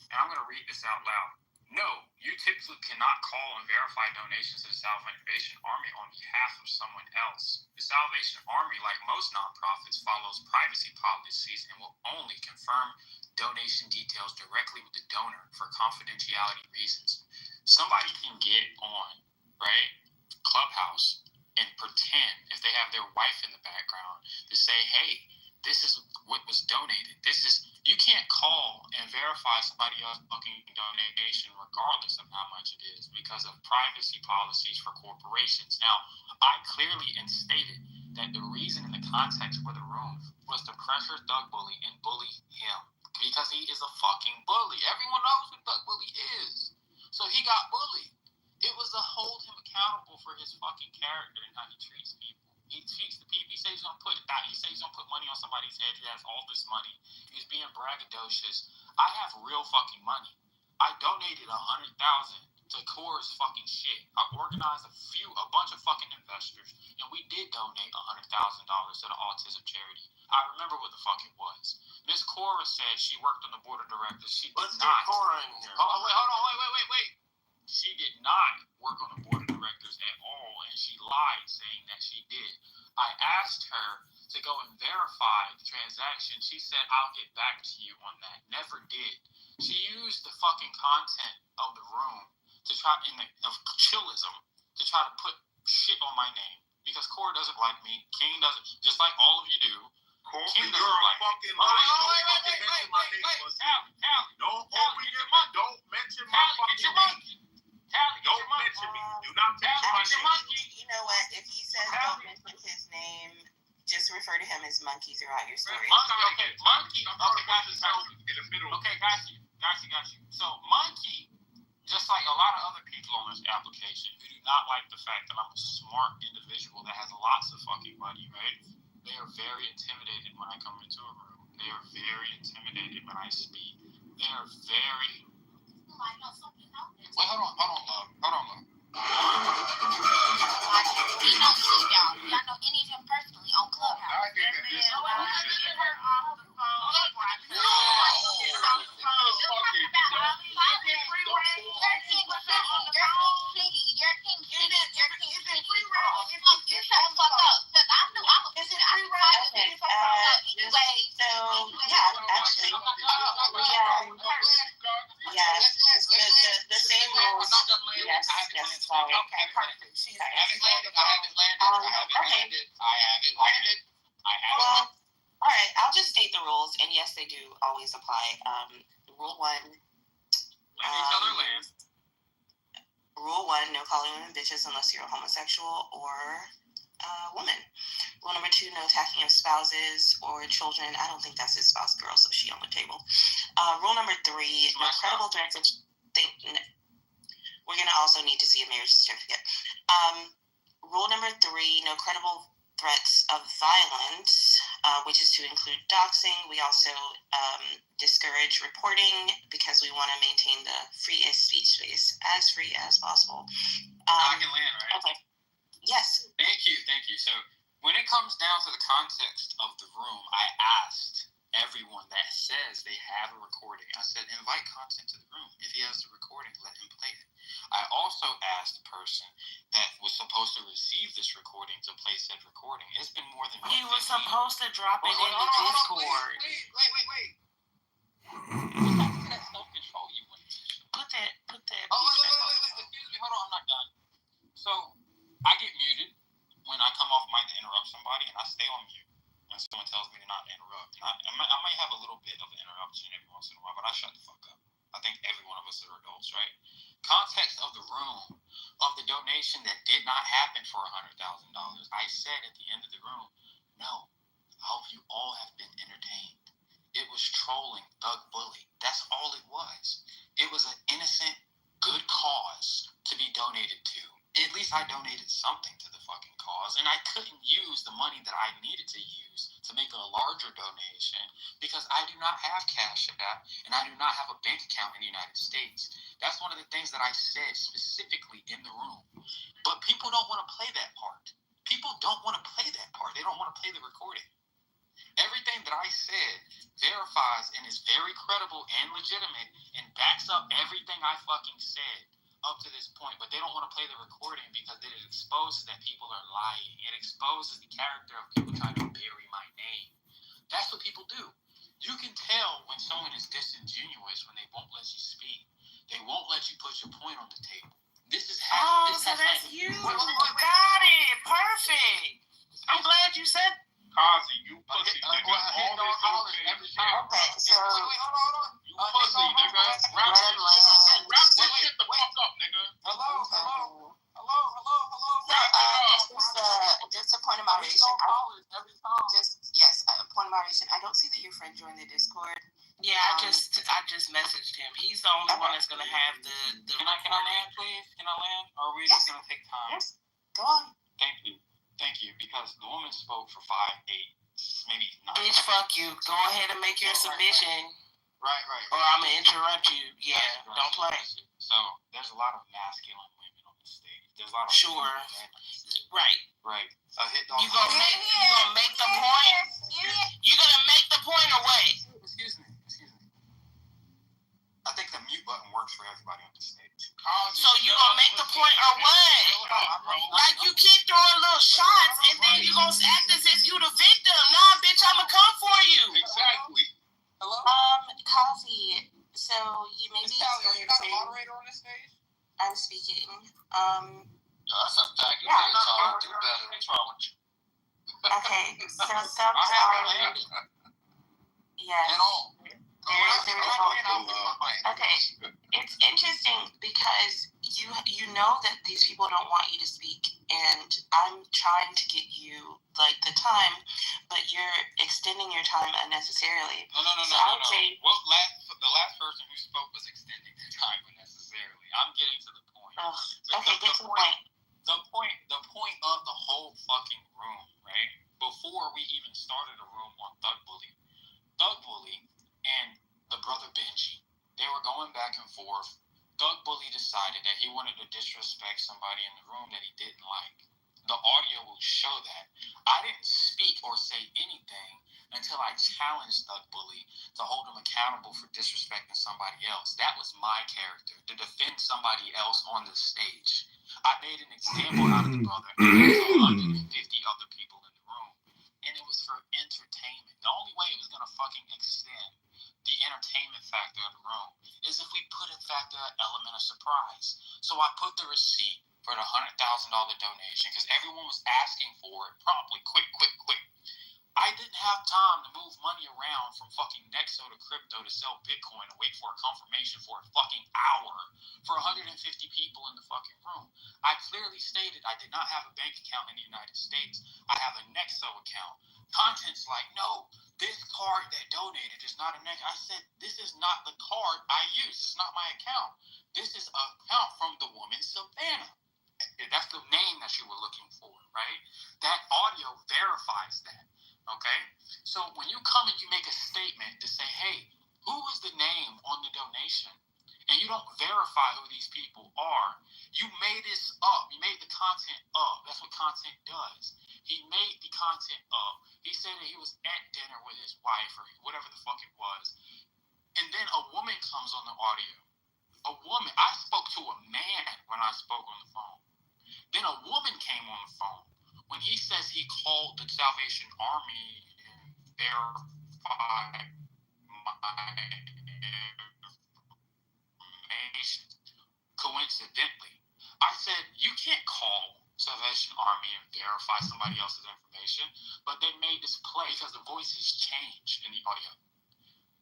And I'm going to read this out loud. No, you typically cannot call and verify donations to the Salvation Army on behalf of someone else. The Salvation Army, like most nonprofits, follows privacy policies and will only confirm donation details directly with the donor for confidentiality reasons. Somebody can get on, right, Clubhouse and pretend, if they have their wife in the background, to say, hey, this is what was donated. You can't call and verify somebody else's fucking donation regardless of how much it is because of privacy policies for corporations. Now, I clearly instated that the reason in the context for the room was to pressure Thug Bully and bully him because he is a fucking bully. Everyone knows who Thug Bully is. So he got bullied. It was to hold him accountable for his fucking character and how he treats people. He treats the people. He says he's gonna put money on somebody's head. He has all this money. He's being braggadocious. I have real fucking money. I donated $100,000 to Core's fucking shit. I organized a bunch of fucking investors, and we did donate $100,000 to the autism charity. I remember what the fuck it was. Miss Cora said she worked on the board of directors. She did not. Cora in here. Hold on, wait. She did not work on the board of directors at all, and she lied saying that she did. I asked her to go and verify the transaction. She said, I'll get back to you on that. Never did. She used the fucking content of the room to try, of chillism, to try to put shit on my name. Because Cora doesn't like me. King doesn't, just like all of you do. King doesn't like me. Don't mention my fucking name. Don't mention me. Do not mention my name. You know what? If he says don't mention his name, just refer to him as Monkey throughout your story. Monkey. In the middle. Okay, got you. So Monkey, just like a lot of other people on this application who do not like the fact that I'm a smart individual that has lots of fucking money, right? They are very intimidated when I come into a room. They are very intimidated when I speak. They are very... Wait, hold on, love. We know y'all. Y'all know any of him personally on Clubhouse. I think that this is bullshit. The same rules. Yes, sorry. Okay, perfect. Sorry. I haven't landed. Well, all right. I'll just state the rules, and yes, they do always apply. Rule 1. Let each other land. Rule 1: no calling women bitches unless you're a homosexual or woman. Rule number 2: no attacking of spouses or children. I don't think that's his spouse, girl, so she on the table. Rule number 3: no credible threats of we're going to also need to see a marriage certificate. Rule number 3: no credible threats of violence, which is to include doxing. We also discourage reporting because we want to maintain the free speech space as free as possible. I can land, right? Okay. Yes. Thank you. So when it comes down to the context of the room, I asked everyone that says they have a recording. I said, invite content to the room. If he has the recording, let him play it. I also asked the person that was supposed to receive this recording to play said recording. It's been more than He was supposed to drop it in the Discord. Wait. That's self-control. You went. Put that. Wait. Excuse me. Hold on. I'm not done. So I get muted when I come off mic to interrupt somebody, and I stay on mute when someone tells me to not interrupt. And I might have a little bit of an interruption every once in a while, but I shut the fuck up. I think every one of us are adults, right? Context of the room of the donation that did not happen for $100,000, I said at the end of the room, no, I hope you all have been entertained. It was trolling, thug bully. That's all it was. It was an innocent, good cause to be donated to. At least I donated something to the fucking cause, and I couldn't use the money that I needed to use to make a larger donation because I do not have Cash App and I do not have a bank account in the United States. That's one of the things that I said specifically in the room. But people don't want to play that part. People don't want to play that part. They don't want to play the recording. Everything that I said verifies and is very credible and legitimate and backs up everything I fucking said up to this point, but they don't want to play the recording because it exposes that people are lying. It exposes the character of people trying to bury my name. That's what people do. You can tell when someone is disingenuous when they won't let you speak. They won't let you put your point on the table. This is how. So that's you. Got it. Perfect. I'm glad you said. Kazi, you pussy, nigga. All this every shit. Okay, so. Wait, hold on. You pussy, nigga. Wrap this shit the fuck up, nigga. Hello. Just a point of moderation. Yes, a point of moderation. I don't see that your friend joined the Discord. Yeah, I just messaged him. He's the only one that's gonna have the. Can I land, please? Can I land? Or are we just gonna take time? Yes. Go on. Thank you, because the woman spoke for 5, 8, maybe 9. Bitch, fuck you. Go ahead and make your submission. Right. Or I'm gonna interrupt you. Yeah, don't play. So there's a lot of masculine women on the stage. There's a lot of sure. Right. Hit dog. You gonna make the point? You gonna make the point or what? Excuse me. I think the mute button works for everybody on the stage. So you gonna make the point or what? Like you keep throwing little shots and then you gonna act as if you the victim. Nah, bitch, I'ma come for you. Exactly. Hello? Kazi, so you may be Are you not a moderator on this stage? I'm speaking. That's a fact. You can't talk too better. What's wrong with you? Okay, so sometimes yes. Okay, it's interesting because you know that these people don't want you to speak, and I'm trying to get you like the time, but you're extending your time unnecessarily. No. Say, The last person who spoke was extending their time unnecessarily. I'm getting to the point. Okay, get to the point. The point of the whole fucking room, right? Before we even started a room on Thug Bully and the brother Benji, they were going back and forth. Thug Bully decided that he wanted to disrespect somebody in the room that he didn't like. The audio will show that. I didn't speak or say anything until I challenged Thug Bully to hold him accountable for disrespecting somebody else. That was my character, to defend somebody else on the stage. I made an example out of the brother, and there was 150 other people in the room, and it was for entertainment. The only way it was going to fucking extend the entertainment factor of the room is if we put a factor, element of surprise. So I put the receipt for the $100,000 donation because everyone was asking for it promptly, quick. I didn't have time to move money around from fucking Nexo to crypto to sell Bitcoin and wait for a confirmation for a fucking hour for 150 people in the fucking room. I clearly stated I did not have a bank account in the United States. I have a Nexo account. Content's like, no, this card that donated is not a Nexo. I said, this is not the card I use. It's not my account. This is an account from the woman Savannah. That's the name that you were looking for, right? That audio verifies that. Okay, so when you come and you make a statement to say, hey, who is the name on the donation, and you don't verify who these people are, you made this up. You made the content up. That's what content does. He made the content up. He said that he was at dinner with his wife or whatever the fuck it was. And then a woman comes on the audio. A woman. I spoke to a man when I spoke on the phone. Then a woman came on the phone. When he says he called the Salvation Army and verified my information, coincidentally, I said, you can't call Salvation Army and verify somebody else's information, but they made this play because the voices changed in the audio.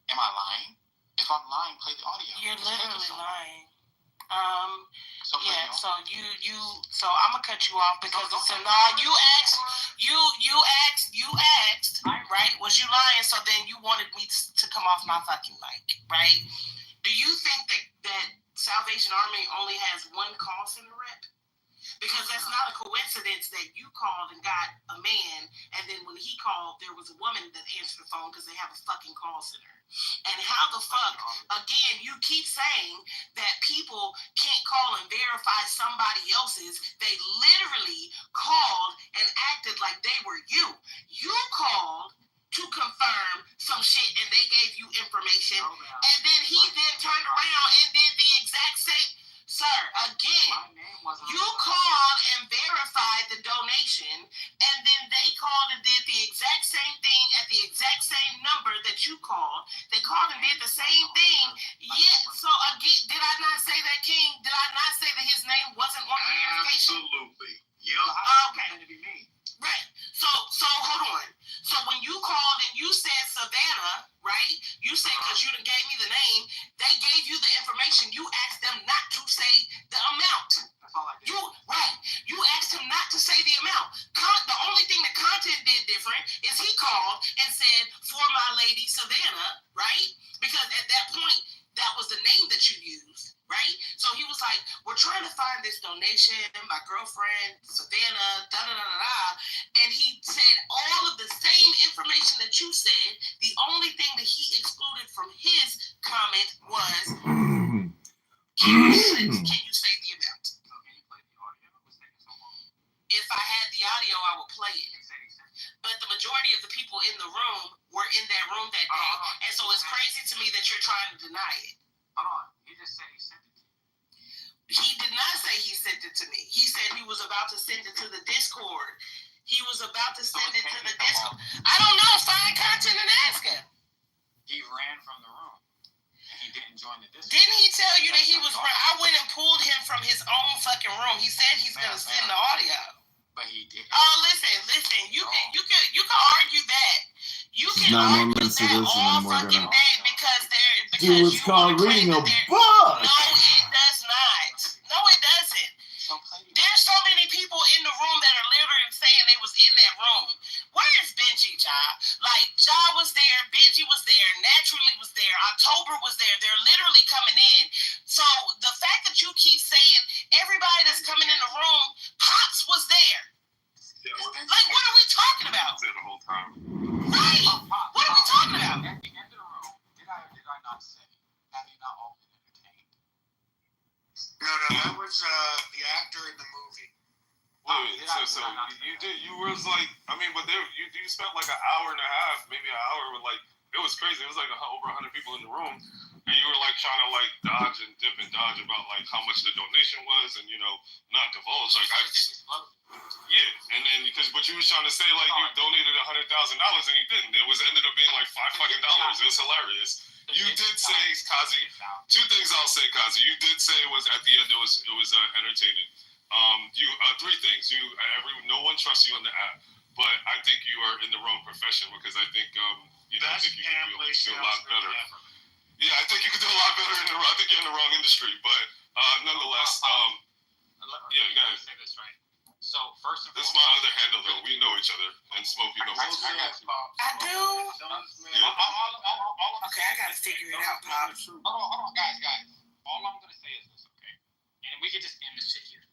Am I lying? If I'm lying, play the audio. You're literally lying. So yeah. So so I'm gonna cut you off because so now you asked, right? Was you lying? So then you wanted me to come off my fucking mic, right? Do you think that Salvation Army only has one call center rep? Because that's not a coincidence that you called and got a man, and then when he called, there was a woman that answered the phone because they have a fucking call center. And how the fuck, again, you keep saying that people can't call and verify somebody else's. They literally called and acted like they were you. You called to confirm some shit and they gave you information, and then he then turned around and did the exact same. Sir, again, you called and verified the donation, and then they called and did the exact same thing at the exact same number that you called. They called and did the same thing. Yeah, so again, did I not say that, King? Did I not say that his name wasn't on the verification? Absolutely. Yep. Okay. Right. So hold on. So when you called and you said Savannah, right? You said because you done gave me the name, they gave you the information. You asked them not to say the amount. That's all I did. You asked him not to say the amount. The only thing that content did different is he called and said, for my lady Savannah, right? Because at that point, that was the name that you used. Right? So he was like, we're trying to find this donation, my girlfriend, Savannah, da-da-da-da-da. And he said all of the same information that you said. The only thing that he excluded from his comment was, can you say the amount? So can you play the audio? What's taking so long? If I had the audio, I would play it. But the majority of the people in the room were in that room that day. And so it's crazy to me that you're trying to deny it. Hold on. He just said he sent it to you. He did not say he sent it to me. He said he was about to send it to the Discord. He was about to send it to the Discord. I don't know. Find content and ask him. He ran from the room. And he didn't join the Discord. Didn't he tell you that he was? I went and pulled him from his own fucking room. He said he's gonna send the audio. But he didn't. Oh, listen. You can argue that. You can argue that all fucking day because Dude, it's called reading a book. No, it does not. No, it doesn't. There's so many people in the room that are literally saying they was in that room. Where is Benji, Ja? Like, Ja was there, Benji was there, Naturally was there, October was there. They're literally coming in. So the fact that you keep saying everybody that's coming in the room, Pops was there. Like, what are we talking about? The whole time. Right. What are we talking about? At the end of the room, did I not say, have you not all been entertained? No, that was the actor in the movie. Wait, so you was like, I mean, but you spent like an hour and a half, maybe an hour with like, it was crazy. It was like over 100 people in the room, and you were like trying to like dodge and dip and dodge about like how much the donation was, and not divulge. Like yeah, and then but you was trying to say like you donated $100,000 and you didn't. It ended up being like $5 fucking. It was hilarious. You did say, Kazi, two things I'll say, Kazi. You did say it was at the end. It was entertaining. Three things. No one trusts you on the app, but I think you are in the wrong profession because I think I think you can do a lot better. Yeah, I think you could do a lot better I think you're in the wrong industry, but nonetheless, yeah, you gotta say this right. So first of all, this is my other handle though. We know each other, and Smokey knows us. I do. Yeah. Okay, I gotta figure it out, Pop. Hold on, guys. All I'm gonna say is this, okay? And we could just end this shit here.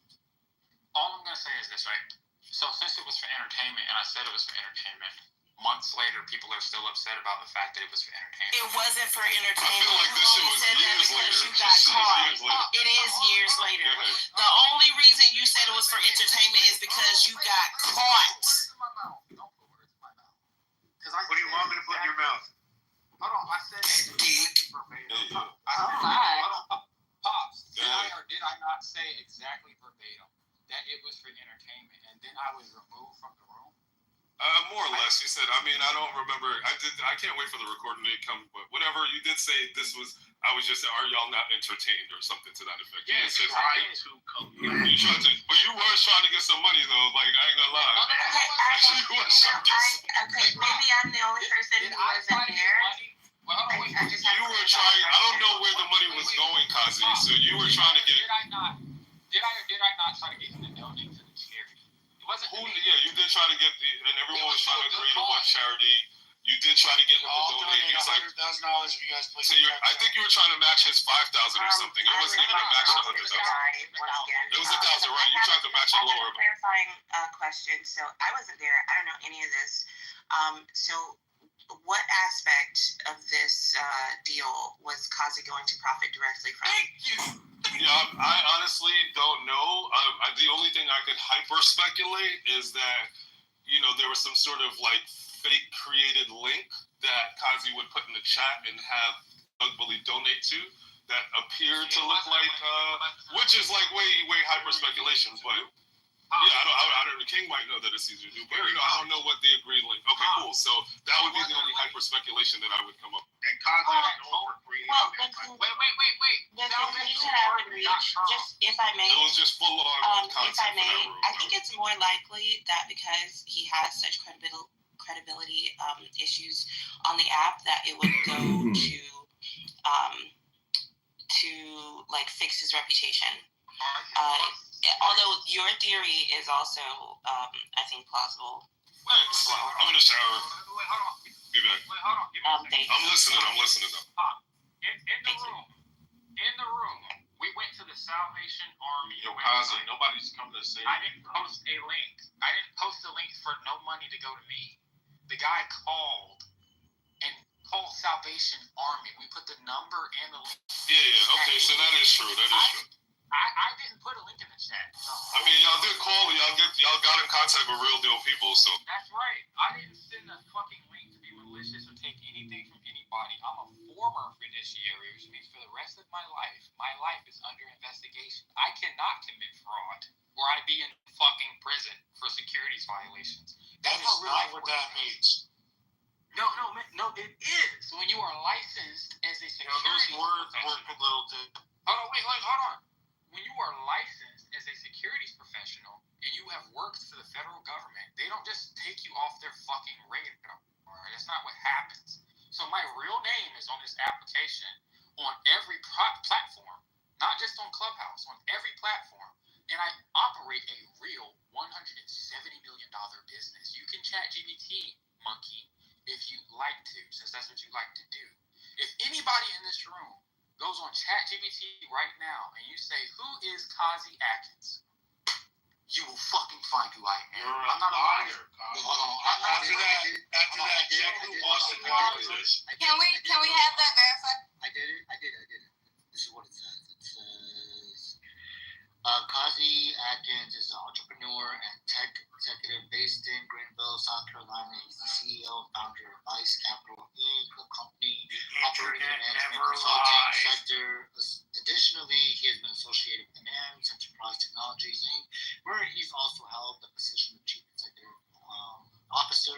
All I'm gonna say is this, right? So since it was for entertainment, and I said it was for entertainment, months later, people are still upset about the fact that it was for entertainment. It wasn't for entertainment. I feel like this shit was years later. You got caught. It is years later. The only reason you said it was for entertainment is because you got caught. Don't put words in my mouth. What do you want me to put in your mouth? Hold on, I said verbatim. Pops, did I not say exactly verbatim that it was for entertainment, and then I was removed from the room? More or less. You said, I mean, I don't remember. I can't wait for the recording to come, but whatever. You did say this was, I was just saying, are y'all not entertained or something to that effect? Yeah, you tried to come. You tried to, but you were trying to get some money though. Like, I ain't gonna lie. Okay, maybe I'm the only person who wasn't there. You were trying. I don't know where the money was going, Kazi. So you were trying to get. Did I or did did try to get and everyone was trying to agree to what charity. You did try to get him to donate. He was like, $100,000 if you guys play. so I think you were trying to match his 5,000 or something. It wasn't even a match of 100,000. It was 1,000, right? You tried to match it I have lower. a clarifying question. So I wasn't there. I don't know any of this. So what aspect of this deal was Kazi going to profit directly from? Yeah, I honestly don't know. The only thing I could hyper speculate is that, you know, there was some sort of like fake created link that Kazi would put in the chat and have Doug Bully donate to that appeared to look like, which is like way hyper speculation, but yeah, I don't know. King might know that it's easier to do, but you know, I don't know what the agreed link. Okay, cool. So that would be the only hyper speculation that I would come up with. And Kazi is known for creating. Wait. The conclusion I would reach, just if I may, It was just full on if I content for may, that room. I think it's more likely that because he has such credibility issues on the app that it would go to like fix his reputation. Although your theory is also, I think, plausible. Thanks. I'm in the shower. Wait, hold on. Be back. Wait, hold on. Thanks. I'm listening though. In the room, we went to the Salvation Army. Yo, Kazi, nobody's come to say. I didn't post a link. I didn't post a link for no money to go to me. The guy called Salvation Army. We put the number and the link. Yeah. Okay, so that is true. I didn't put a link in the chat. No. I mean, y'all did call and y'all got in contact with real deal people, so. That's right. I didn't send a fucking link to be malicious or take anything from anybody. I'm a former fiduciary, which means for the rest of my life is under investigation. I cannot commit fraud or I'd be in fucking prison for securities violations. That is not what that means. No, it is. When you are licensed as a security Those words work a little different. Hold on. When you are licensed as a securities professional and you have worked for the federal government, they don't just take you off their fucking radar. That's not what happens. So my real name is on this application on every platform, not just on Clubhouse, on every platform. And I operate a real $170 million business. You can chat GBT, monkey, if you like to, since that's what you like to do. If anybody in this room goes on ChatGPT right now and you say, who is Kazi Atkins? You will fucking find who I am. You're I'm not a liar. Hold on. After that, Jim, who wants to conversation? Can we have that verified? I did it. This is what it says. It says, Kazi Atkins is an entrepreneur and tech executive based in Greenville, South Carolina. He's the CEO and founder of Vice Capital Inc., a company operating in the management consulting sector. Additionally, he has been associated with NAMS Enterprise Technologies Inc., where he's also held the position of Chief Executive Officer.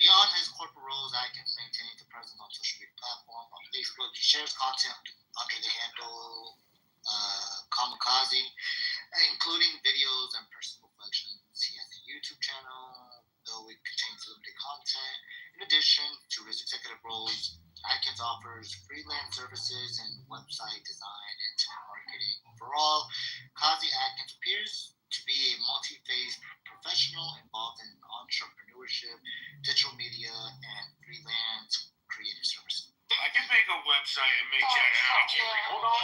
Beyond his corporate roles, Atkins maintains a presence on social media platforms. On Facebook, he shares content under the handle Kamikaze, including videos and personal reflections. He has a YouTube channel, though it contains limited content. In addition to his executive roles, Atkins offers freelance services in website design and internet marketing. Overall, Kazi Atkins appears to be a multi-phase professional involved in entrepreneurship, digital media, and freelance creative services. I can make a website and make that happen. Hold on.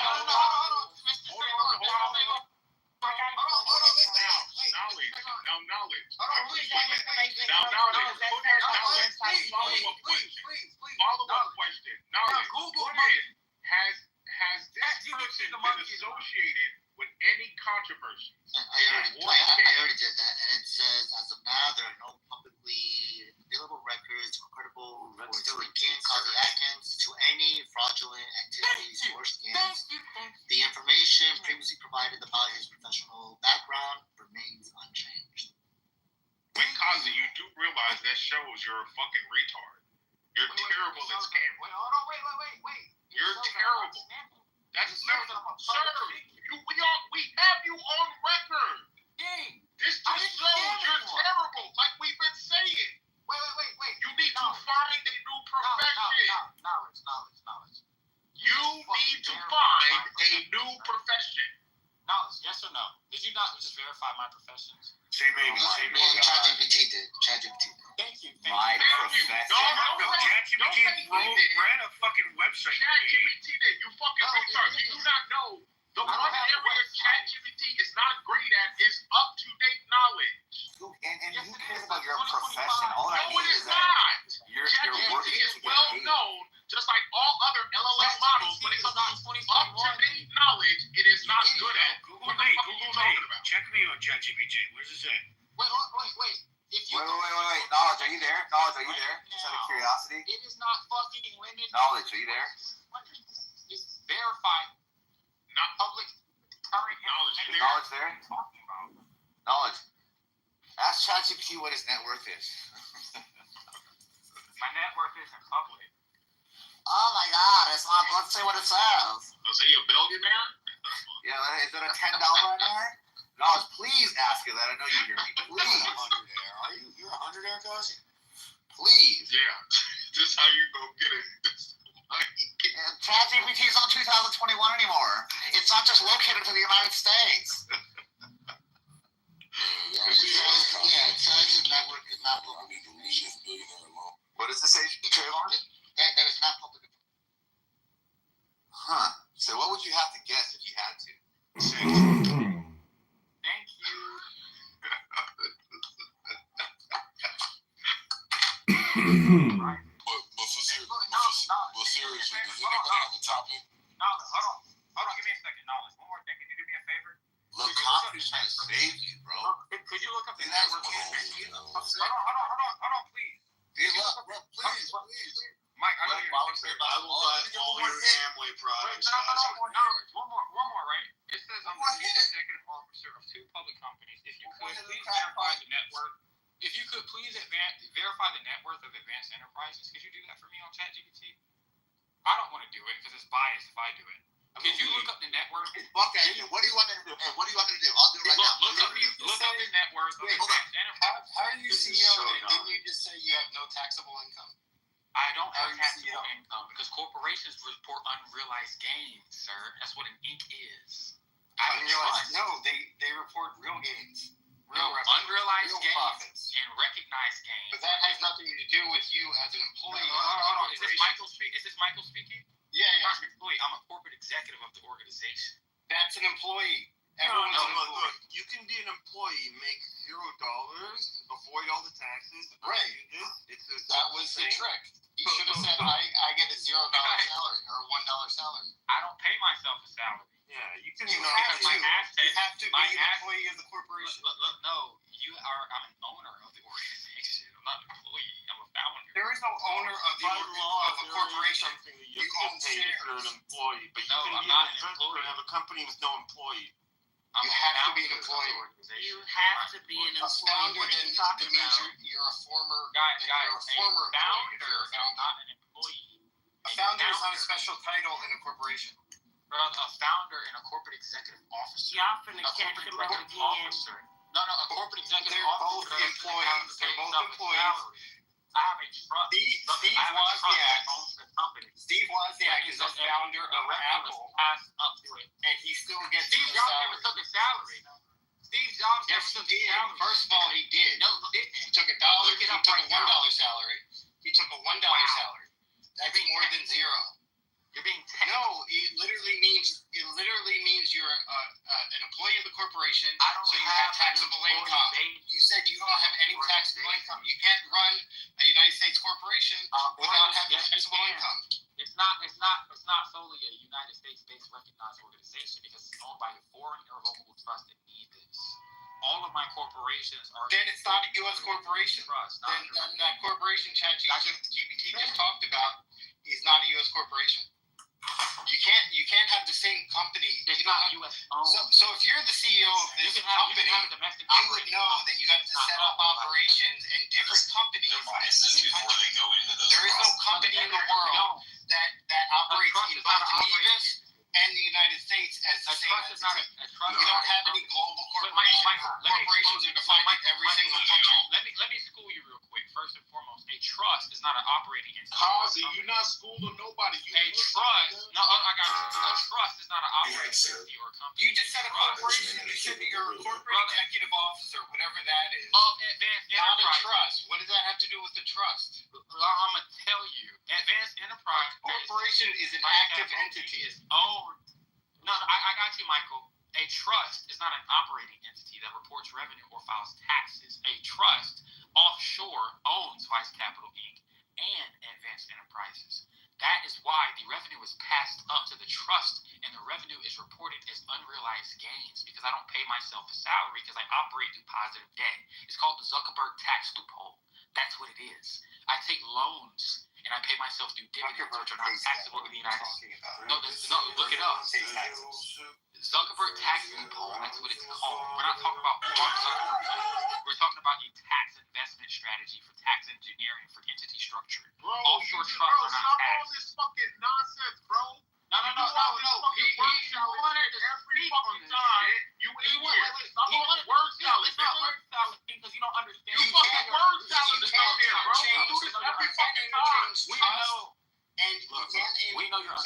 Follow-up question. Knowledge. Google has this person been associated with any controversy? I already did that, and it says, as of now, there are no publicly available records or credible reports linking Kazi Atkins to any fraudulent activities or scams. The information previously provided about his professional background remains unchanged. Wait, Kazi, you do realize that shows you're a fucking retard. You're terrible at scamming. Wait. You're terrible. That's absurd. We have you on record. This just shows you're terrible, like we've been saying. Wait. You need to find a new profession. Knowledge. You need to find a new profession. Knowledge, yes or no? Did you not just verify my professions? Say maybe. ChatGPT did. ChatGPT did. Thank you. My profession. ChatGPT ran a fucking website. ChatGPT did. You fucking retard. You do not know. The one area ChatGPT is not great at is up-to-date knowledge. And who cares about your profession? All that No, it means is is that not. you're ChatGPT working is to get well paid. known, just like all other LLM models, when it comes to up-to-date knowledge, it is not good at. Google me. Check me on ChatGPT. Where's it say? Wait. If you Wait. Knowledge, are you there? Knowledge, are you there? Just out of curiosity. It is not fucking limited. Knowledge, are you there? It's verified. Not public current knowledge. Knowledge there? Knowledge. Ask ChatGPT what his net worth is. My net worth isn't public. Oh my god, it's not, let's see what it says. Is he a billionaire? Yeah, is it a $10 on there? Knowledge, please ask her that. I know you hear me. Please. You're 100 there, guys? Please. Yeah. This is how you go get it. ChatGPT is not 2021 anymore. It's not just located for the United States. Intelligent network is not public. What does it say, Trayvon? That is not public. Huh. So what would you have to guess if you had to? Thank you. But seriously, does anybody have a topic? Hold on, give me a second. Knowledge. One more thing. Could you do me a favor? Look, Congressman trying to save you, bro. Could you look up the And that's network? what Hold on, please. please. Mike, I know you're. I will buy all your Amway products. One more, right? It says I'm the chief executive officer of 2 public companies. If you could please verify the network. If you could please verify the net worth of Advanced Enterprises, could you do that for me on ChatGPT? I don't want to do it because it's biased if I do it. Could you look up the net worth? Fuck that. What do you want me to do? Hey, what do you want me to do? I'll do it right now. Look up the net worth of Advanced Enterprises. How are you CEO? Didn't you just say you have no taxable income? I don't have taxable income because corporations report unrealized gains, sir. That's what an Inc. is. No, they report real gains. Unrealized real gains profits. and recognized gains. But that has nothing to do with you as an employee. Hold on. Is this Michael speaking? Yeah. I'm not an employee. I'm a corporate executive of the organization. That's an employee. Look, you can be an employee, make $0, avoid all the taxes. Right. That was the trick. You should have said, I get a $0 salary or a $1 salary. I don't pay myself a salary. Yeah, you can. You Because my assets. You have to be an employee of the corporation. Look, no, I'm an owner of the organization. I'm not an employee. I'm a founder. There is no owner of a corporation. You can pay if you're an employee, but you No, can I'm be not an an investor employee. and have a company with no employee. You have to be an employee. You have to be an A employee. founder What are you then talking means about? you're a former Guys, you're a former a employee if founder you're a is founder. not an employee. A founder is not a special title in a corporation. A founder and a corporate executive officer. Y'all finna A catch corporate him up executive again. officer. No, a corporate executive They're both officer. employees. They're both employees. I have a trust. Steve I have a trust Wozniak. that owns the company. Steve Wozniak is a founder of Apple, Passed up to it. and he still gets Steve the Jobs never salary. took a salary. Steve Jobs Yes, never he took a did. salary. First of all, he did. No, He took $1. Look He it up took a right now. $1 salary. He took a $1 Wow. salary. That's more than zero. You're being taxed. No, it literally means you're an employee of the corporation. I don't so you have have taxable an employee income. base. You said you don't have any taxable income. You can't run a United States corporation without having taxable income. It's not solely a United States-based recognized organization because it's owned by a foreign irrevocable trust that need this. All of my corporations are. Then it's not a U.S. corporation. Trust. Then that corporation ChatGPT just talked about is not a U.S. corporation. You can't have the same company. It's not U.S. owned. So if you're the CEO of this company, you would know that you have to set up operations in different companies. There is no company in the world that operates in both Nevis and the United States as the same entity. You don't have any global corporations. Corporations are defined in every single country. Let me school you real quick. First and foremost, a trust is not not an operating entity. Kazi, you're not schooling nobody. You A trust, no, I got you. A trust is not an operating entity or a company. You just said a corporation. You should be your corporate executive officer, whatever that is. Oh, Advanced Not a Enterprise. trust. What does that have to do with the trust? I'm gonna tell you, Advanced Enterprise. Corporation is an active entity. No, I got you, Michael. A trust is not an operating entity that reports revenue or files taxes. A trust offshore owns Vice Capital Inc. and Advanced Enterprises. That is why the revenue is passed up to the trust, and the revenue is reported as unrealized gains because I don't pay myself a salary because I operate through positive debt. It's called the Zuckerberg tax loophole. That's what it is. I take loans and I pay myself through dividends, which are not taxable in the United States. No, look it up. Zuckerberg tax loophole, that's what it's called. We're not talking about Mark Zuckerberg. We're talking about a tax investment strategy for tax engineering for entity structure. Bro, offshore trusts are not stop all taxed. this fucking nonsense, bro. No. He wanted to every fucking time. You idiot. Stop all the word salad, It's not word salad because you don't understand. You fucking word salad is out here, bro. You do this every fucking time. We know. And We know you're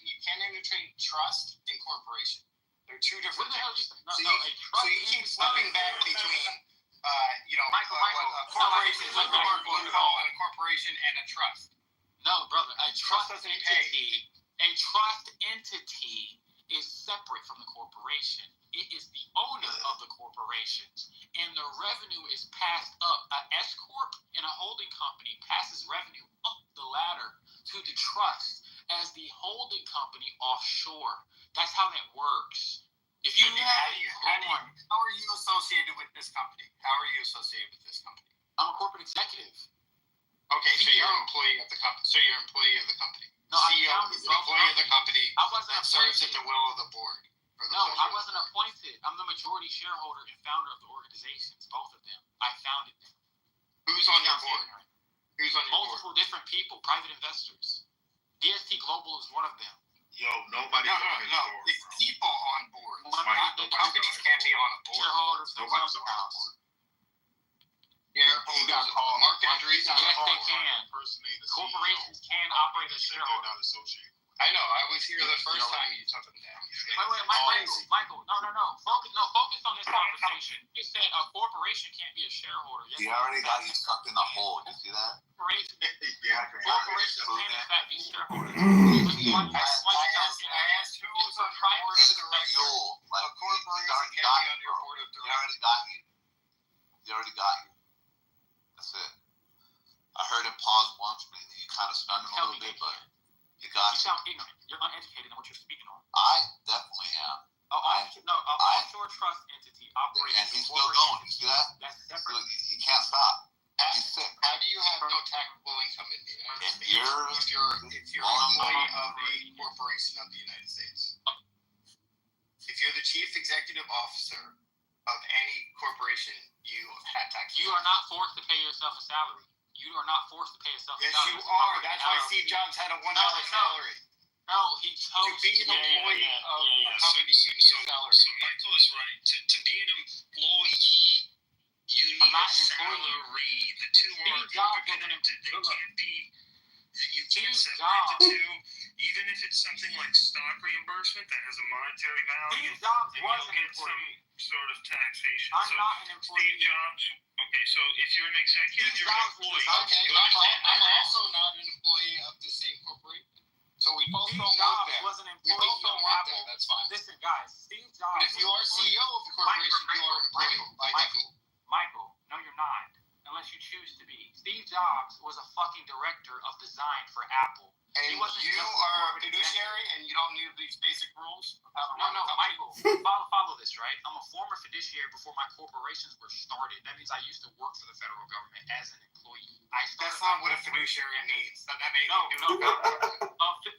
you can't interchange trust and corporation. They're two different things. So you keep flipping back between a corporation is like a corporation and a trust. No, brother, a trust doesn't entity. A trust entity is separate from the corporation. It is the owner of the corporations, and the revenue is passed up. An S corp and a holding company passes revenue up the ladder to the trust as the holding company offshore. That's how that works. If you How are you associated with this company? I'm a corporate executive. Okay, so you're an employee of the company. No, CEO is an employee of the company I wasn't that serves at the will of the board. I wasn't appointed. I'm the majority shareholder and founder of the organizations, both of them. I founded them. Who's on your board? Multiple different people, private investors. DST Global is one of them. Yo, nobody's on his board. It's people on board. Nobody's Companies can't be on a board. Shareholders, Nobody's on his board. He got called. Mark Andrews got Yes, called. they can. Corporations can operate as shareholders. I know. I was here the first time you took him down. Wait, Michael. No. Focus on this conversation. You said a corporation can't be a shareholder. Yes, He already got you stuck in the hole. You see that? Corporations Yeah, can in fact be shareholders. I asked who was on your board of directors. Like, A corporation he can't be on your board of already directors. got you. He already got you. That's it. I heard him pause once, but you kind of stunned him a little bit, but you got You you. sound ignorant. You're uneducated in what you're speaking on. I definitely am. An offshore trust entity operates And he's still going. You see that? That's So separate. he can't stop. He's sick. How do you have no taxable income in the United And States you're if you're an employee of a corporation of the United States? If you're the chief executive officer of any corporation, you have tax. You are not forced to pay yourself a salary. You are not forced to pay yourself a Yes, salary. you are. That's why Steve Jobs had a $1 salary. No, he chose To be an employee of a company, you need a salary. So Michael is right. To be an employee, you need I'm not a an employee. salary. The two are Steve Jobs was an interconnected. They employee. can't be. You can't Steve separate the Jobs. two. Even if it's something like stock reimbursement that has a monetary value, Steve Jobs then was you'll an get employee. some sort of taxation. I'm So not an employee. Steve Jobs. Okay, so if you're an executive, Steve you're an Jobs was employee. a- Okay, I'm also not an employee of the same corporation. So we both Steve don't work Jobs there. was an We employee both don't of work Apple. there. That's fine. Listen, guys, Steve Jobs. But if you are CEO of the corporation, you are an employee. By definition. Michael, no, you're not. Unless you choose to be. Steve Jobs was a fucking director of design for Apple. And He wasn't you just a are a corporate fiduciary, and you don't need these basic rules of how to No, run a company. Michael, follow this, right? I'm a former fiduciary before my corporations were started. That means I used to work for the federal government as an employee. That's not what a fiduciary means. That ain't No.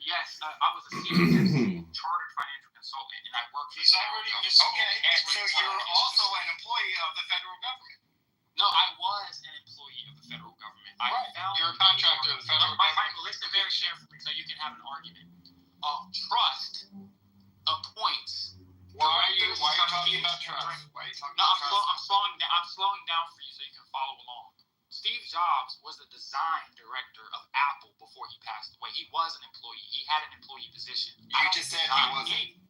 Yes, I was a CFC, chartered financial consultant, and I worked for He's the federal already government. misspoken. Okay, so you're also an employee of the federal government. No, I was an employee of the federal government. You're a contractor of the federal government. Michael, listen very carefully so you can have an argument. Trust appoints. Why are you talking about trust? Why are you talking No, about trust? I'm slowing down for you so you can follow along. Steve Jobs was the design director of Apple before he passed away. He was an employee. He had an employee position. You just said he wasn't.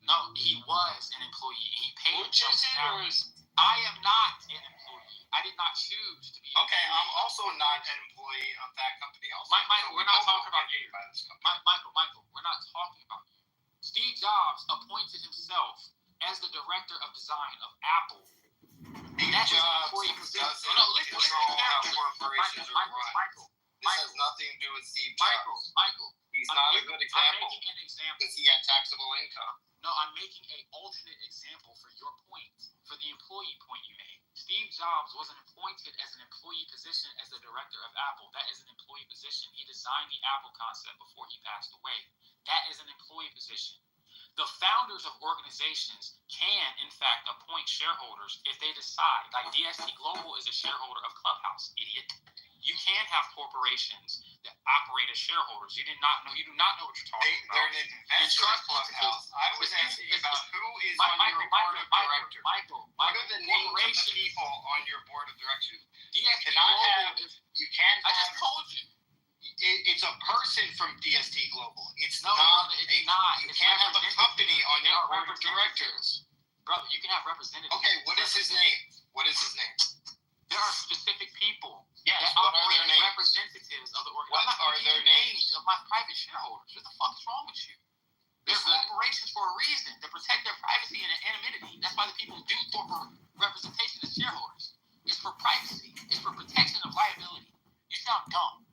No, he was an employee. He paid Which is himself. I am not an employee. I did not choose to be. Okay, I'm also not an employee of that company. Also, Michael, we're not talking about you. Michael, we're not talking about you. Steve Jobs appointed himself as the director of design of Apple. That is an employee position. No, listen carefully. Michael. This has nothing to do with Steve Jobs. Michael. He's not a good example. I'm making an example. Because he had taxable income. No, I'm making an alternate example for your point, for the employee point you made. Steve Jobs wasn't appointed as an employee position as the director of Apple. That is an employee position. He designed the Apple concept before he passed away. That is an employee position. The founders of organizations can, in fact, appoint shareholders if they decide. Like DST Global is a shareholder of Clubhouse, idiot. You can have corporations that operate as shareholders. You do not know what you're talking about. They're an investor in Clubhouse. I was asking about who is on your board of directors. What are the names of the people on your board of directors? You can't I just told you. It's a person from DST Global. It's not. You It's can't have a company on your board of directors. Brother, you can have representatives. Okay, what is his name? There are specific people Yes, that what are operate their as names? representatives of the organization. What are their names? Of my private shareholders. What the fuck is wrong with you? They're corporations for a reason, to protect their privacy and anonymity. That's why the people do corporate representation as shareholders. It's for privacy. It's for protection of liability. You sound dumb.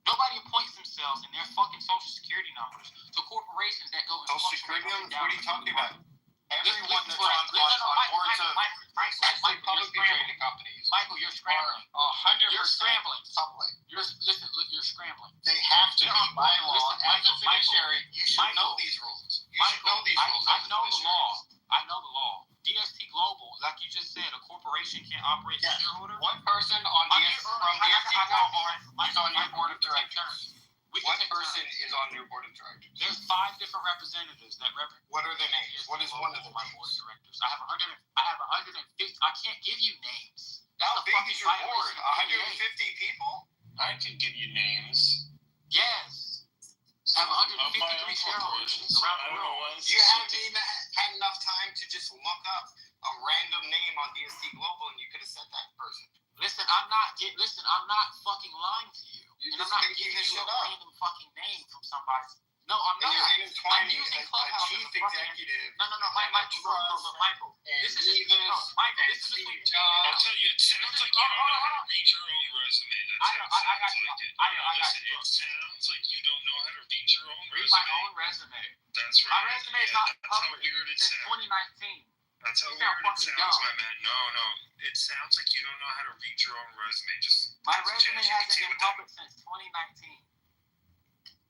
Nobody appoints themselves and their fucking social security numbers to corporations that go and Social security numbers? What are you talking about? Everyone that's on boards of publicly traded companies. Michael, you're scrambling. 100% You're scrambling. public. You're scrambling. They have to be by law. Listen, As a Michael, fiduciary, you should Michael, know these rules. You should know these rules. I know the law. I know the law. DST Global, like you just said, a corporation can't operate as a shareholder. One person on DST Global is on your board of directors. What person is on your board of directors? There's 5 different representatives that represent. What are their names? What is one of them? My board of directors. I have 150. I can't give you names. How big is your board? 150 people? I can give you names. Yes. I have 153 shareholders around the world. You haven't even had enough time to just look up a random name on DST Global, and you could have said that person. Listen, I'm not fucking lying to you. You're And I'm just not making giving this you shit a up. random fucking name from somebody. No, I'm And not. you're intertwining I'm using a Clubhouse chief as a fucking- executive. No, Michael. And This is Steve Michael. This is I'll between tell you, it sounds like you don't know how to read your own resume. That's how it sounds like it. It sounds like you don't know how to read your own read resume. my own resume. That's right. My resume is not That's how public weird it since sounds. 2019. That's how You sound weird it fucking sounds, dumb. my man. No. It sounds like you don't know how to read your own resume. Just My text resume ChatGPT hasn't been with that. public since 2019.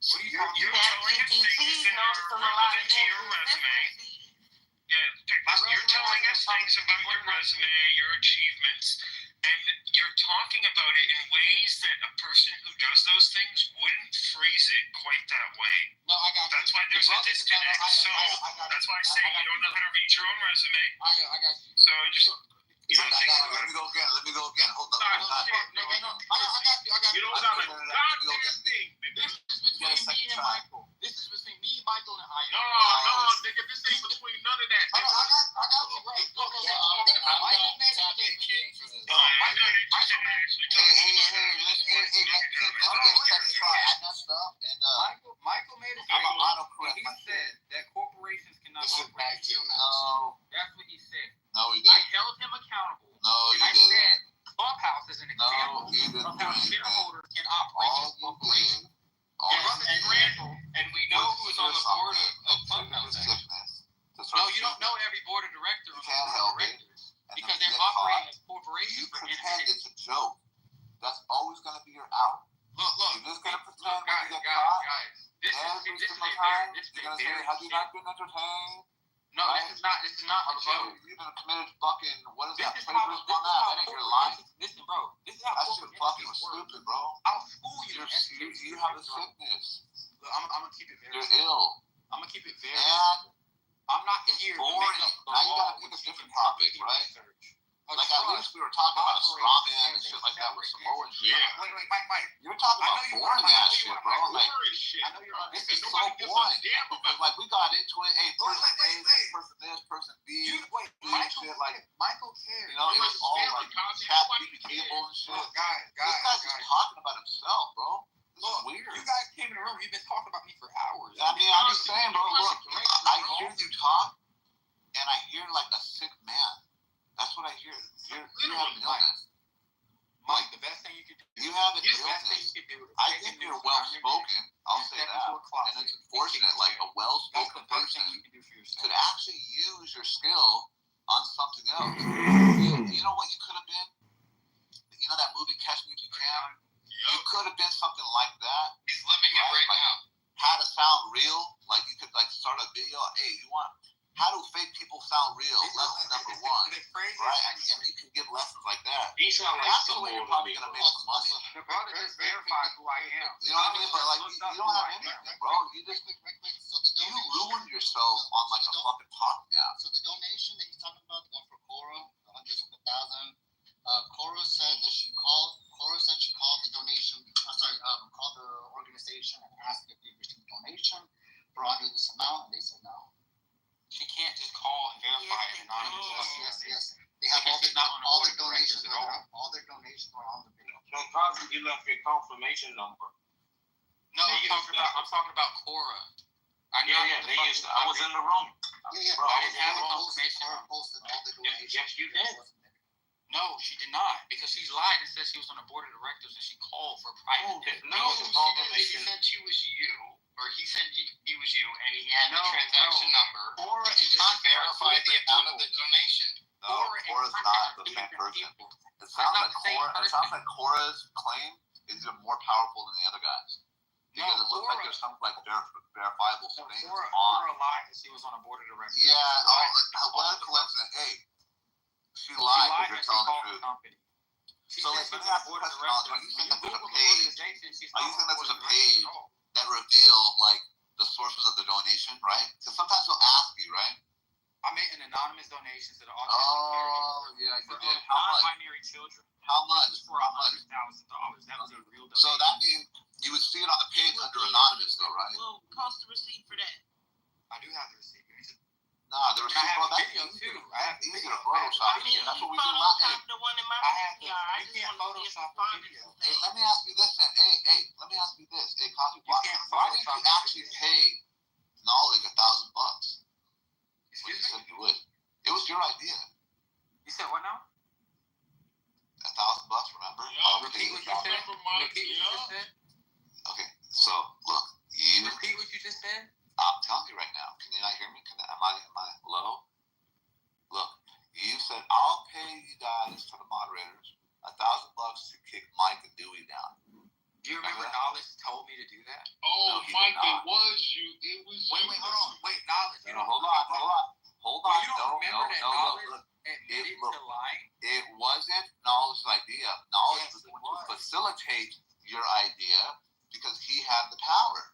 What are you talking You're about? telling us things that are relevant to your resume. Yeah, you're telling us things about your resume, your achievements, and you're talking about it in ways that a person who does those things wouldn't phrase it quite that way. No, I got you. That's why there's a disconnect. So that's why I say you don't know how to read your own resume. I got you. So just you don't think Let me go again. Hold up. I got you. You don't got a goddamn thing, nigga. This is between me and Michael. This is between me, Michael, and I. No, nigga, this ain't between none of that. I got you. Right. Look, I'm gonna tap in King for this. I'm not interested in actually talking Let me get a second try. I messed up, and Michael made a I'm statement. autocorrect. He said that corporations cannot This is operate. back to you. No, That's what he said. he I didn't. held him accountable. No, And I you didn't. said Clubhouse is an No, example you didn't of do how anything. shareholders can operate as All you corporations. did, all you And we know who's on the board of Clubhouse. No, you don't know every board of directors You on can't the help board of it. directors And because then they're you get operating caught. as corporations You for pretend entities. it's a joke. That's always going to be your out. Look, You're just going to pretend when guys, you get caught. This Every is single a time, very, this is you're a going to say, very, have you not been entertained? no, this is not a joke. You've been committed fucking, what is This that, is how, plagiarism on that? That ain't your life. listen, bro, this is how That shit corporate fucking entities was work. stupid, bro. I'll school you. You have a sickness. Look, I'm gonna keep it very You're simple. ill. I'm gonna keep it very And simple. I'm not it's here to boring. make up Now you law gotta pick a with different you can topic, do right? research. Like at least we were talking about a straw man and shit like that with Samoan shit. Yeah. Wait, Mike. You're talking I about know you boring wanna- I know ass you shit, wanna- bro. Like, Boring shit. I know you're on. this is so Nobody gives a boring. damn about Because, like, we got into it. Hey, person Wait. A, person this, person B. Wait, shit, like, Michael cares. you know, it was all like chat people and shit. Look, guys. This guy's just talking about himself, bro. This is Look, weird. you guys came in the room. You've been talking about me for hours. I mean, I'm just saying, bro. Look, I hear you talk, and I hear like a sick man. That's what I hear. You have an illness. Mike, the best thing you could do. You have an The best thing illness. you could do. I think you're well spoken. I'll say that. And it's unfortunate, like a well That's spoken the first thing person you can do for yourself. could actually use your skill on something else. You know what you could have been? You know that movie Catch Me If You Can? You could have been something like that. He's living it right like, now. How to sound real? Like you could like start a video. Hey, you want how do fake people sound real? Lesson number one, right? And you can give lessons like that. He sound like That's the some way you're old probably me. gonna make some money. The brother just verified who I am. You know what I mean? But like you don't have anything, bro. You just So the you donation, ruin yourself on like a fucking talking app. So the donation that he's talking about, the one for Cora, the 100,000. Cora said that she called. Cora said she called the donation. Called the organization and asked if they received a donation for under this amount, and they said no. She can't just call and verify it anonymously. Yes. They have Because it's not on the all board their of donations directors at all. all their donations are on the page. So Cosby, you left your confirmation number. No, I'm talking about Cora. I was in the room. Yeah. Bro, I didn't have a confirmation. Cora posted all the donations. Yes, you did. No, she did not, because she's lied and said she was on the board of directors and she called for private. She said she was you, or he said he was you, and he had the transaction number. Cora She just verified the amount of the donation. No, Cora's not the same person. It sounds like Cora's claim is even more powerful than the other guys. Because it looks like there's some like verifiable things on. Cora lied that she was on a board of directors. Yeah, what a coincidence. Hey, she lied because you're telling the truth. So like, let me ask you a question. Are you saying that there's a page? Are you saying that there's a page that reveal like the sources of the donation, right? Because sometimes they'll ask you, right? I made an anonymous donation to the autistic yeah, you for did. How much? non-binary children. How much? It was for $100,000. That was a real donation. So that means you would see it on the page under anonymous, though, right? Well, cost the receipt for that. I do have the receipt. Nah, the receipt, bro. That's video easy. too. I have Easy video. to Photoshop. That's what we do. The one in my I have PCR. I you just can't want to see if Photoshop I find a video. Hey, let me ask you this then. Hey, let me ask you this. Hey, Cosby, why didn't you actually pay Knowledge $1,000? Excuse You me? said you would. It was your idea. You said what now? $1,000, remember? Repeat what you said. Repeat what you just said. Okay, so look, Repeat what you just said. I'm telling you right now. Can you not hear me? Am I low? Look, you said I'll pay you guys for the moderators $1,000 to kick Mike and Dewey down. Do you remember Knowledge told me to do that? Oh, No, Mike, it was you. Wait, hold on. Wait, Knowledge. You know, hold on. Well, you don't remember that Knowledge Look. admitted Look. to lying? It wasn't Knowledge's idea. Knowledge was going to facilitate your idea because he had the power.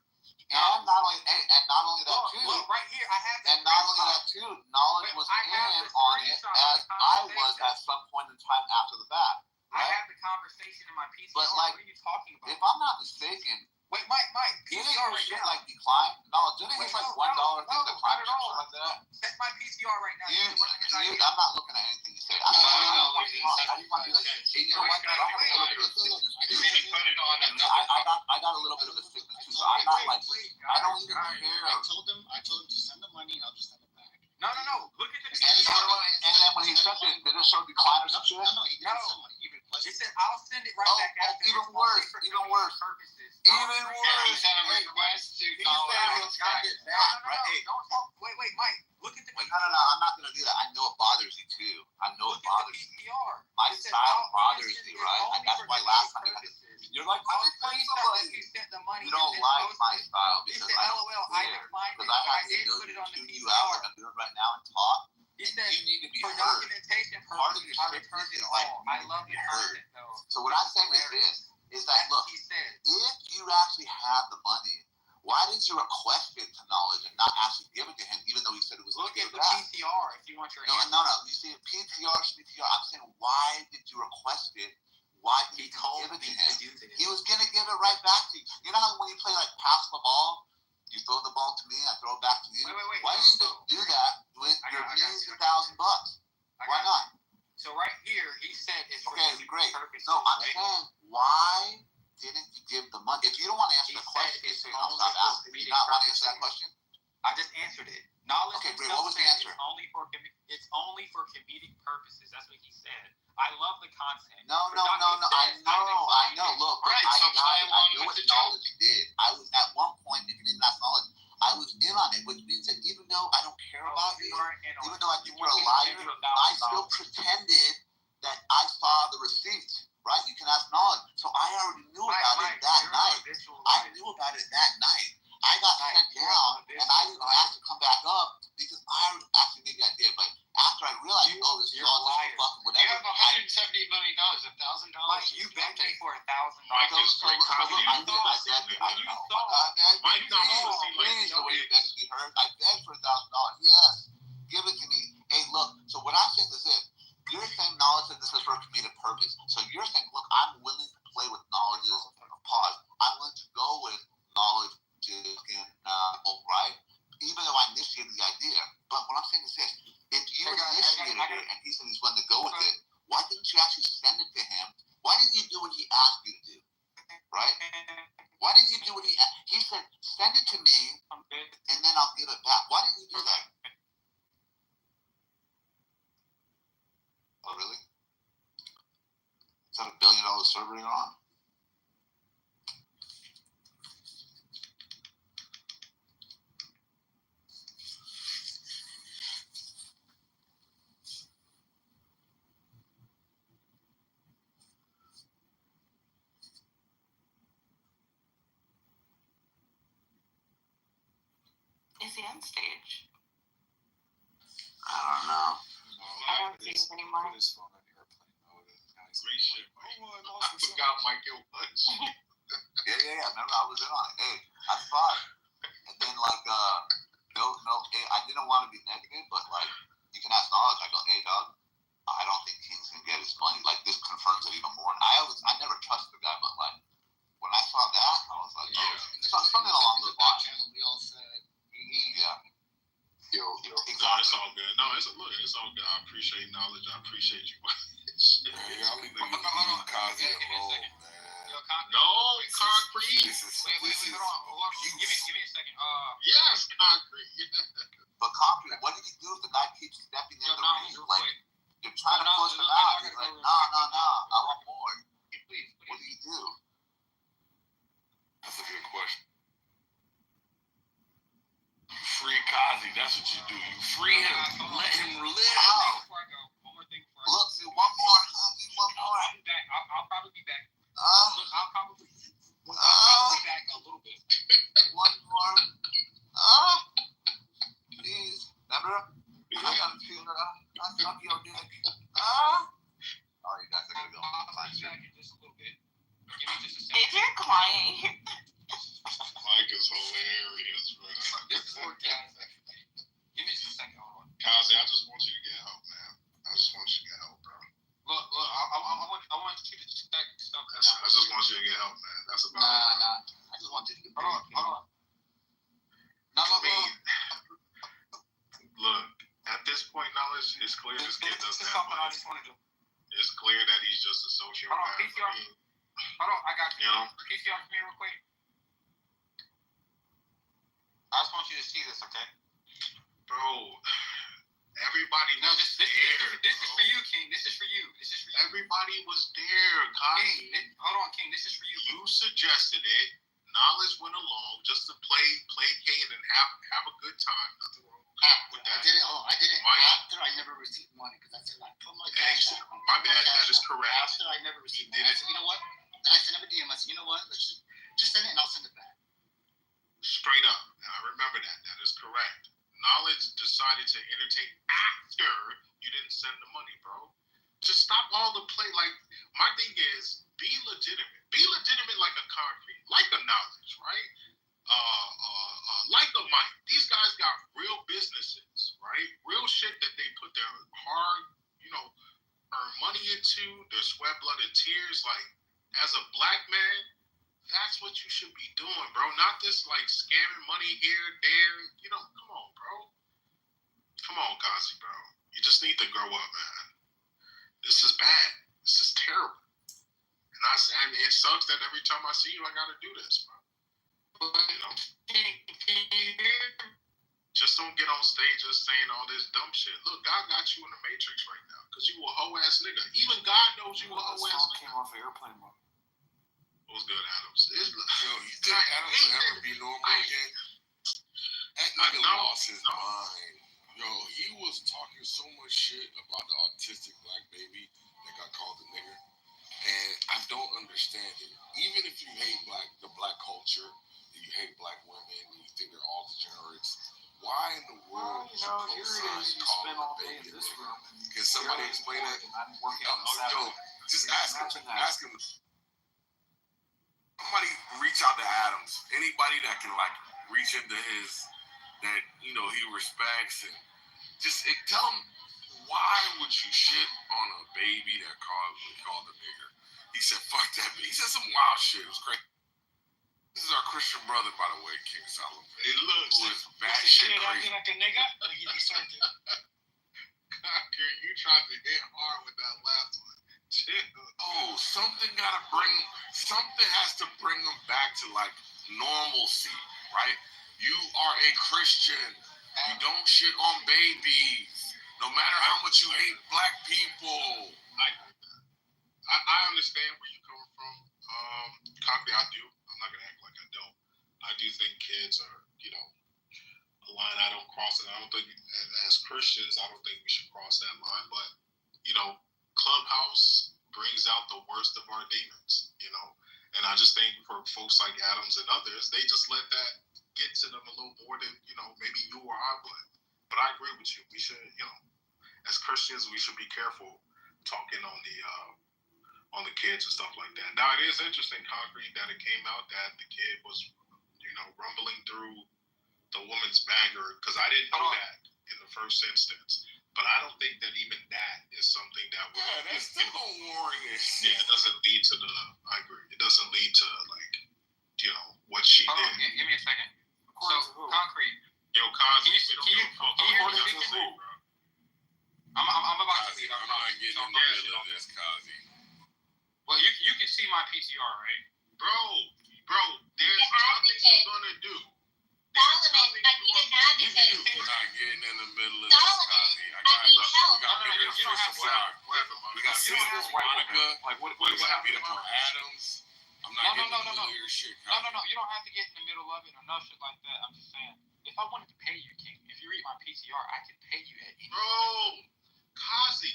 And not only that too. Look, right here, I have the And not only that too, Knowledge was in on it as I was at some point in time after the fact. I Right? have the conversation in my PCR. But, like, what are you talking about? If I'm not mistaken, Wait, Mike, didn't PCR your right shit now. like decline? No, didn't Wait, it like no, $1 thing no, decline not or at all. something like that? Check my PCR right now. I'm not looking at anything you say. I just want to be like, hey, you know what? I got a little bit of sickness too. I got a little bit of a sickness too, so I'm not like, I don't even care. I told him to send the money. I'll just send it back. No. Look at the And then when he sent it, did it show decline or some shit? No, he didn't send money. He It requested. said, I'll send it right back after. Even worse. Even worse. Purposes. He sent a request to He Knowledge. said, don't talk. Wait, Mike. Look at the Wait, no, I'm not gonna do that. I know it bothers you too. I know it Look at the bothers you. PCR. My It said, style I'll bothers send you, it right? only And that's for why business last time purposes. you're like, I'll let me tell you screenshot that something. you sent the money. You don't and like my posted it. style He because said, I don't LOL, I care. declined it. Because I I have the did put ability it on to the tune you out PCR. like I'm doing right now and talk. He said, You need to be for heard. documentation Part of your purposes, I sickness returned it is like all. I love your content, though. So what I'm saying is this, is that That's look, what he said. if you actually have the money, why did you request it to Knowledge and not actually give it to him, even though he said it was going Look to give at it the back? PCR if you want your answer. No. You see, PTR. I'm saying, why did you request it why did you give it to him? He was gonna give it right back to you. You know how when you play like pass the ball, you throw the ball to me, I throw it back to you. Wait. Why didn't you just do that with your millions of $1,000? Why not? So right here, he said it's for Okay, great. purposes, No, I'm right? saying, why didn't you give the money? If you don't want to answer He the question, said just say, it's no, only stop for asking. Do you comedic not want to answer that purposes. question? I just answered it. Knowledge Okay, great. himself What was the said answer? It's only for comedic purposes. That's what he said. I love the content. No. But I know. Look, Right, I so got play it. I along know with what the joke. knowledge did. I was at one point, if you didn't have knowledge, I was in on it, which means that even though I don't care about you, even though I think you're a liar, I still pretended that I saw the receipts, right? You can ask knowledge. So I already knew about it that night. I knew about it that night. I got sent down, and I didn't ask to come back up because I actually maybe I did, but after I realized, this is all just fucking You whatever. have $170 million, $1,000. Mike, you begged me for $1,000. Mike is So great. look, I begged. Mike not supposed Please, the way you begged me hurt. I begged for $1,000. Yes, give it to me. Hey, look. So what I'm saying is this: you're saying knowledge that this is for a comedic purpose. So you're saying, look, I'm willing to play with knowledge's pause. I'm willing to go with knowledge right? Even though I initiated the idea. But what I'm saying is this: if you initiated it and he said he's willing to go with it, why didn't you actually send it to him? Why didn't you do what he asked you to do? Right? Why didn't you do what he said? Send it to me, and then I'll give it back. Why didn't you do that? Oh, really? Is that $1 billion server you're on? Is he on stage? I don't know. I don't see him anymore. Put his phone on airplane mode. Great shit, Mike. I forgot Mike it was. Yeah. Remember, I was in on it. Hey, I thought, and then like, no. Hey, I didn't want to be negative, but like, you can ask knowledge. I go, hey, dog, I don't think King's gonna get his money. Like, this confirms it even more. And I never trusted the guy, but like, when I saw that, I was like, something along those lines. We all said, Yeah. Yo. Exactly. No, it's all good. No, it's all good. I appreciate knowledge. I appreciate you. Y'all leave Kazi alone, man. No, concrete. This is Wait, hold on. Give me a second. Yes, concrete. But concrete, what did he do if the guy keeps stepping in the ring? Like, you're trying to push him out. He's like, no, I want more. What do you do? That's a good question. You free Kazi, that's what you do. You free him, let him live. Before I go, one more thing before I go. Look, dude, one more. I need one more. I'll be back. I'll probably be back. Uh, I'll probably be back a little bit. one more. Please. Remember? I gotta feel that. I suck your dick. Alright, guys, I gotta go. I'll be back in just a little bit. Give me just a second. If you're quiet, Mike is hilarious, bro. This is what give me just a second. Hold on. Kazi, I just want you to get help, man. I just want you to get help, bro. Look, I want you to check stuff I just want you to get help, man. That's about it. Nah. I just want you to get Hold on. Look, at this point, knowledge, it's clear this kid This doesn't is have something I money. just want to do. It's clear that he's just a sociopath. Hold on, PCR. Hold on, I got you. You know? PCR for me real quick. I just want you to see this, okay? Bro, everybody No, was this there. is for you, King. This is for you. Everybody was there, Kazi. King, hold on, King. This is for you. You suggested it. Knowledge went along just to placate and have a good time. Nothing wrong with that. I did it Mike. after I never received money because I said I put my cash out. My bad, that is correct. After I never received money, I said, you know what? Then I sent him a DM. I said, you know what? Let's just send it and I'll send it back. Straight up. I remember that. That is correct. Knowledge decided to entertain after you didn't send the money, bro. Just stop all the play. Like, my thing is, be legitimate. Be legitimate like a concrete, like a knowledge, right? Like a Mike. These guys got real businesses, right? Real shit that they put their hard, earn money into. into, their sweat, blood, and tears. Like, as a black man, that's what you should be doing, bro. Not this like scamming money here, there. You know, come on, bro. Come on, Kazi, bro. You just need to grow up, man. This is bad. This is terrible. And it sucks that every time I see you, I gotta do this, bro. You know? Just don't get on stages saying all this dumb shit. Look, God got you in the Matrix right now because you a hoe ass nigga. Even God knows you a hoe ass nigga. Came off of airplane mode. What's good, Adams? Yo, you think Adams will ever be normal again? That nigga lost his mind. Yo, he was talking so much shit about the autistic black baby that got called a nigger. And I don't understand it. Even if you hate the black culture, you hate black women, you think they're all degenerates, why in the world you know, here it is. You spend all day in this room. Can somebody explain that? I'm working on the Yo, just ask him. Somebody reach out to Adams. Anybody that can like reach into his that he respects and just tell him why would you shit on a baby that called a nigger? He said fuck that baby. He said some wild shit. It was crazy. This is our Christian brother, by the way, King Solomon. It looks who is bad shit crazy. Like a nigga. You deserve it. Cocker, you tried to hit hard with that last one. Oh, something has to bring them back to like normalcy, right? You are a Christian. You don't shit on babies. No matter how much you hate black people. I understand where you're coming from. Cocker, I do. I'm not gonna act like I don't. I do think kids are, a line I don't cross, and I don't think as Christians, I don't think we should cross that line. But Clubhouse brings out the worst of our demons, and I just think for folks like Adams and others, they just let that get to them a little more than maybe you or I would. But I agree with you. We should, as Christians, we should be careful talking on the kids and stuff like that. Now it is interesting, Concrete, that it came out that the kid was rumbling through the woman's bagger, because I didn't know that in the first instance. But I don't think that even that is something that would. Yeah, that's still don't warrant it. Yeah, it doesn't lead to I agree. It doesn't lead to what she did. Give me a second. So Concrete. Yo, Kazi, I'm about to leave. I'm not getting in the middle of this, Kazi. Well, you can see my PTR, right? Bro, there's nothing you're gonna do. Solomon, I need an advocate. We're not getting in the middle of this, Kazi. I need help. We got bigger fish to fry. We got sisters, Monica. Like what happened to Adams? I'm not getting in the middle of your shit, Kazi. No. You don't have to get in the middle of it or no shit like that. I'm just saying, if I wanted to pay you, King, if you read my PTR, I can pay you at any Bro, Kazi.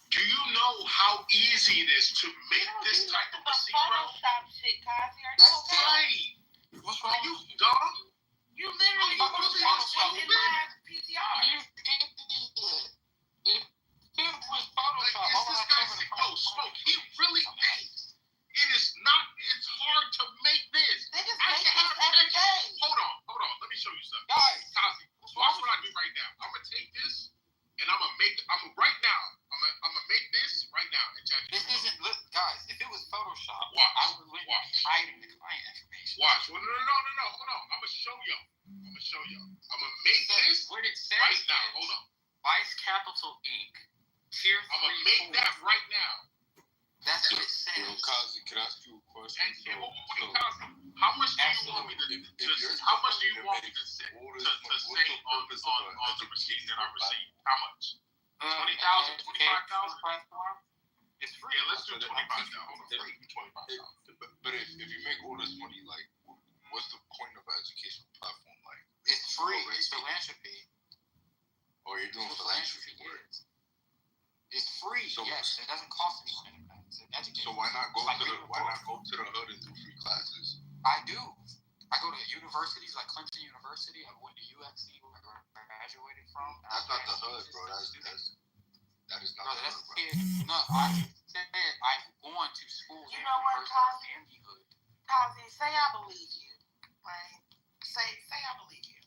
Do you know how easy it is to make this type of receipt, bro? Photoshop shit, Kazi. That's right. What's wrong? Are you dumb? You literally put Photoshop in my PTR. It was Like, Photoshop. is this guy sick? No, Smoke. He really is. It's hard to make this. They just I make can this have every day. Hold on. Let me show you something. Guys, Kazi, watch what I do right now. I'm gonna take this and I'm gonna make this right now and chat this isn't. Look, guys, if it was Photoshop, Watch. I would literally be hiding the client information. Watch. Well, no. Hold on. I'm gonna show y'all. I'm gonna make this What it says right now. is Hold on. Vice Capital Inc. Tier 3. I'm gonna make that right now. That's what it says. Yo, Kazi, can I ask you a question? And how much do you want me to say on the receipt that I received? How much? 20,000, 25,000. It's free. Yeah, let's do 25,000. Hold on, free 25,000. But if you make all this money, like, what's the point of an educational platform? Like, It's free. It's philanthropy. or you're doing philanthropy work. It's free. So- Yes, it doesn't cost anything. It's an education. So why not go It's like to the reading a book. hood and do free classes? I do. I go to universities like Clemson University. I went to USC where I graduated from. That's not the hood, bro. That is not No, the that's hood, bro. it. No, I said I've gone to schools You and know what, universities in the hood. Kazi, say I believe you, right? Say I believe you.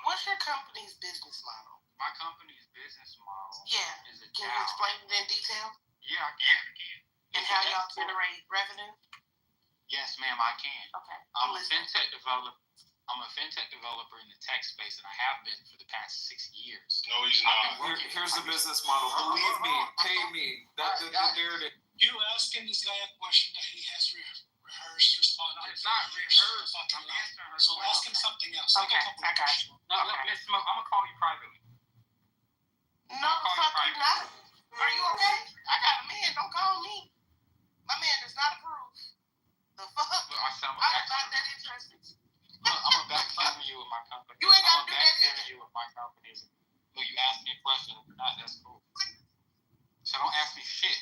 What's your company's business model? My company's business model Yeah. is a Can you explain it in detail? Yeah, I can. And how y'all generate revenue? Yes, ma'am, I can. Okay. I'm a fintech developer in the tech space, and I have been for the past 6 years. No, he's not. Here's the business model. Believe me, pay me. You asking this guy a question that he has rehearsed responding. It's not rehearsed. Fucking so ask him something else. Okay, I got you. No, Miss Smoke, I'm gonna call you privately. No, fuck you not. Are you okay? I got a man. Don't call me. My man does not approve. The fuck? Look, I'm not that interested. Look, I'm gonna back channel you with my company. You ain't gotta do that either. You with my company. Look, you ask me a question. If you're not, that's cool. So don't ask me shit.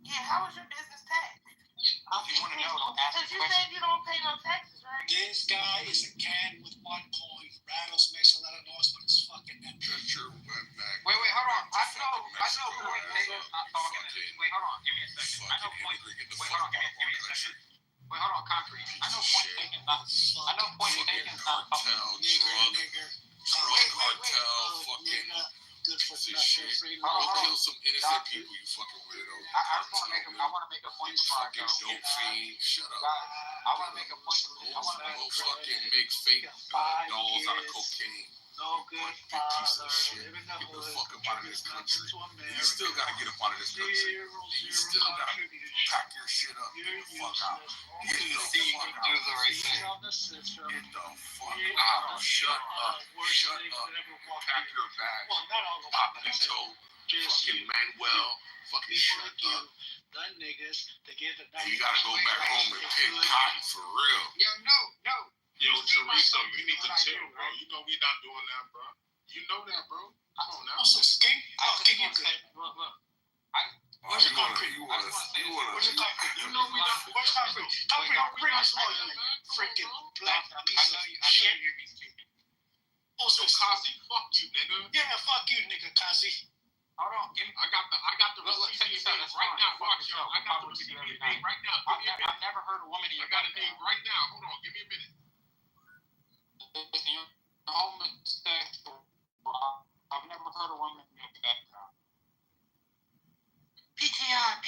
Yeah, how was your business tax? If you want to know, don't ask me Because you questions. said you don't pay no taxes, right? This guy is a can with one coin. Rattles, makes a lot of noise, but it's fucking empty. Get your wet back. Wait, hold on. I know Point Taker's not talking to this. Wait, hold on. Give me a second. I know Point. Wait, hold on. Give me a second. Wait, hold on. Concrete. I know Point Taker's not. I know Point Taker's not talking. Nigger. Cartel, fucking. Good for This nothing. shit. Kill some innocent people, you fucking weirdo. I want to make a point before I go. Fucking dope fiend. Shut up. Guys, I want to make a point. I want to make a Go fucking make fake dolls out of cocaine. No good Piece father. of shit. Living the Get the hood. fuck up out of this country. To You still gotta get up out of this country. You still gotta pack your shit up. Get the fuck out. Get the fuck out. Do the right thing. Get the fuck out. Shut up. Shut up. Pack your bag. Papito. Fucking Manuel. Fucking shut up. The niggas, they get the You gotta go back home and pick cotton for real. Yo, no. Yo, Teresa, you need to chill, bro. You know we not doing that, bro. You know that, bro. Come on now. Also, Skink? King, you Look. where's the concrete? Where's the concrete? You know we not. Where's concrete? Concrete, bring us one. Freaking black piece of shit. Also, Kazi, fuck you, nigga. Yeah, fuck you, nigga, Kazi. Hold on. I got the receipt in your name right now. Watch, yo. I got the receipt in your name right now. Give me a minute. I've never heard a woman in I your got a name right now. Hold on. Give me a minute. Homosexual. I've never heard a woman in your background. PTR.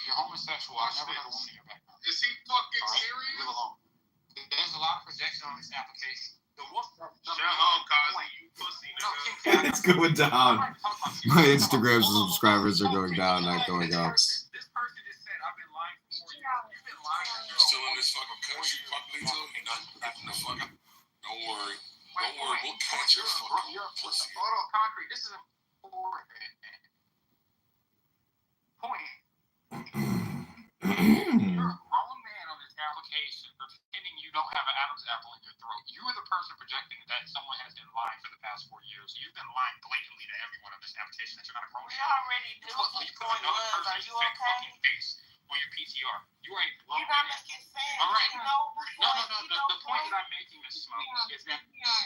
You're homosexual. I've never heard a woman in your background. Is he fucking All right? serious? Leave alone. There's a lot of projection on this application. Shut up, Kazi. You pussy, nigga. It's going down. My Instagram subscribers are going down, not going up. This person just said, I've been lying for 4 years. You've been lying. You're still in this fucking country, Pablito. You're not getting the fuck up. Don't worry. Don't worry. We'll catch your fucking pussy. Hold on, Concrete. This is important. Point. You're a grown man on this application pretending you don't have an Adam's apple in your throat. You are the person projecting that someone has been lying for the past 4 years. You've been lying blatantly to everyone on this application that you're not a grown We man. already knew You what's put going another on. Are person's you fake okay? fucking face on your PTR. You are a grown You're not man. making sense. All right. You know, No. The point that I'm making is Smoke is that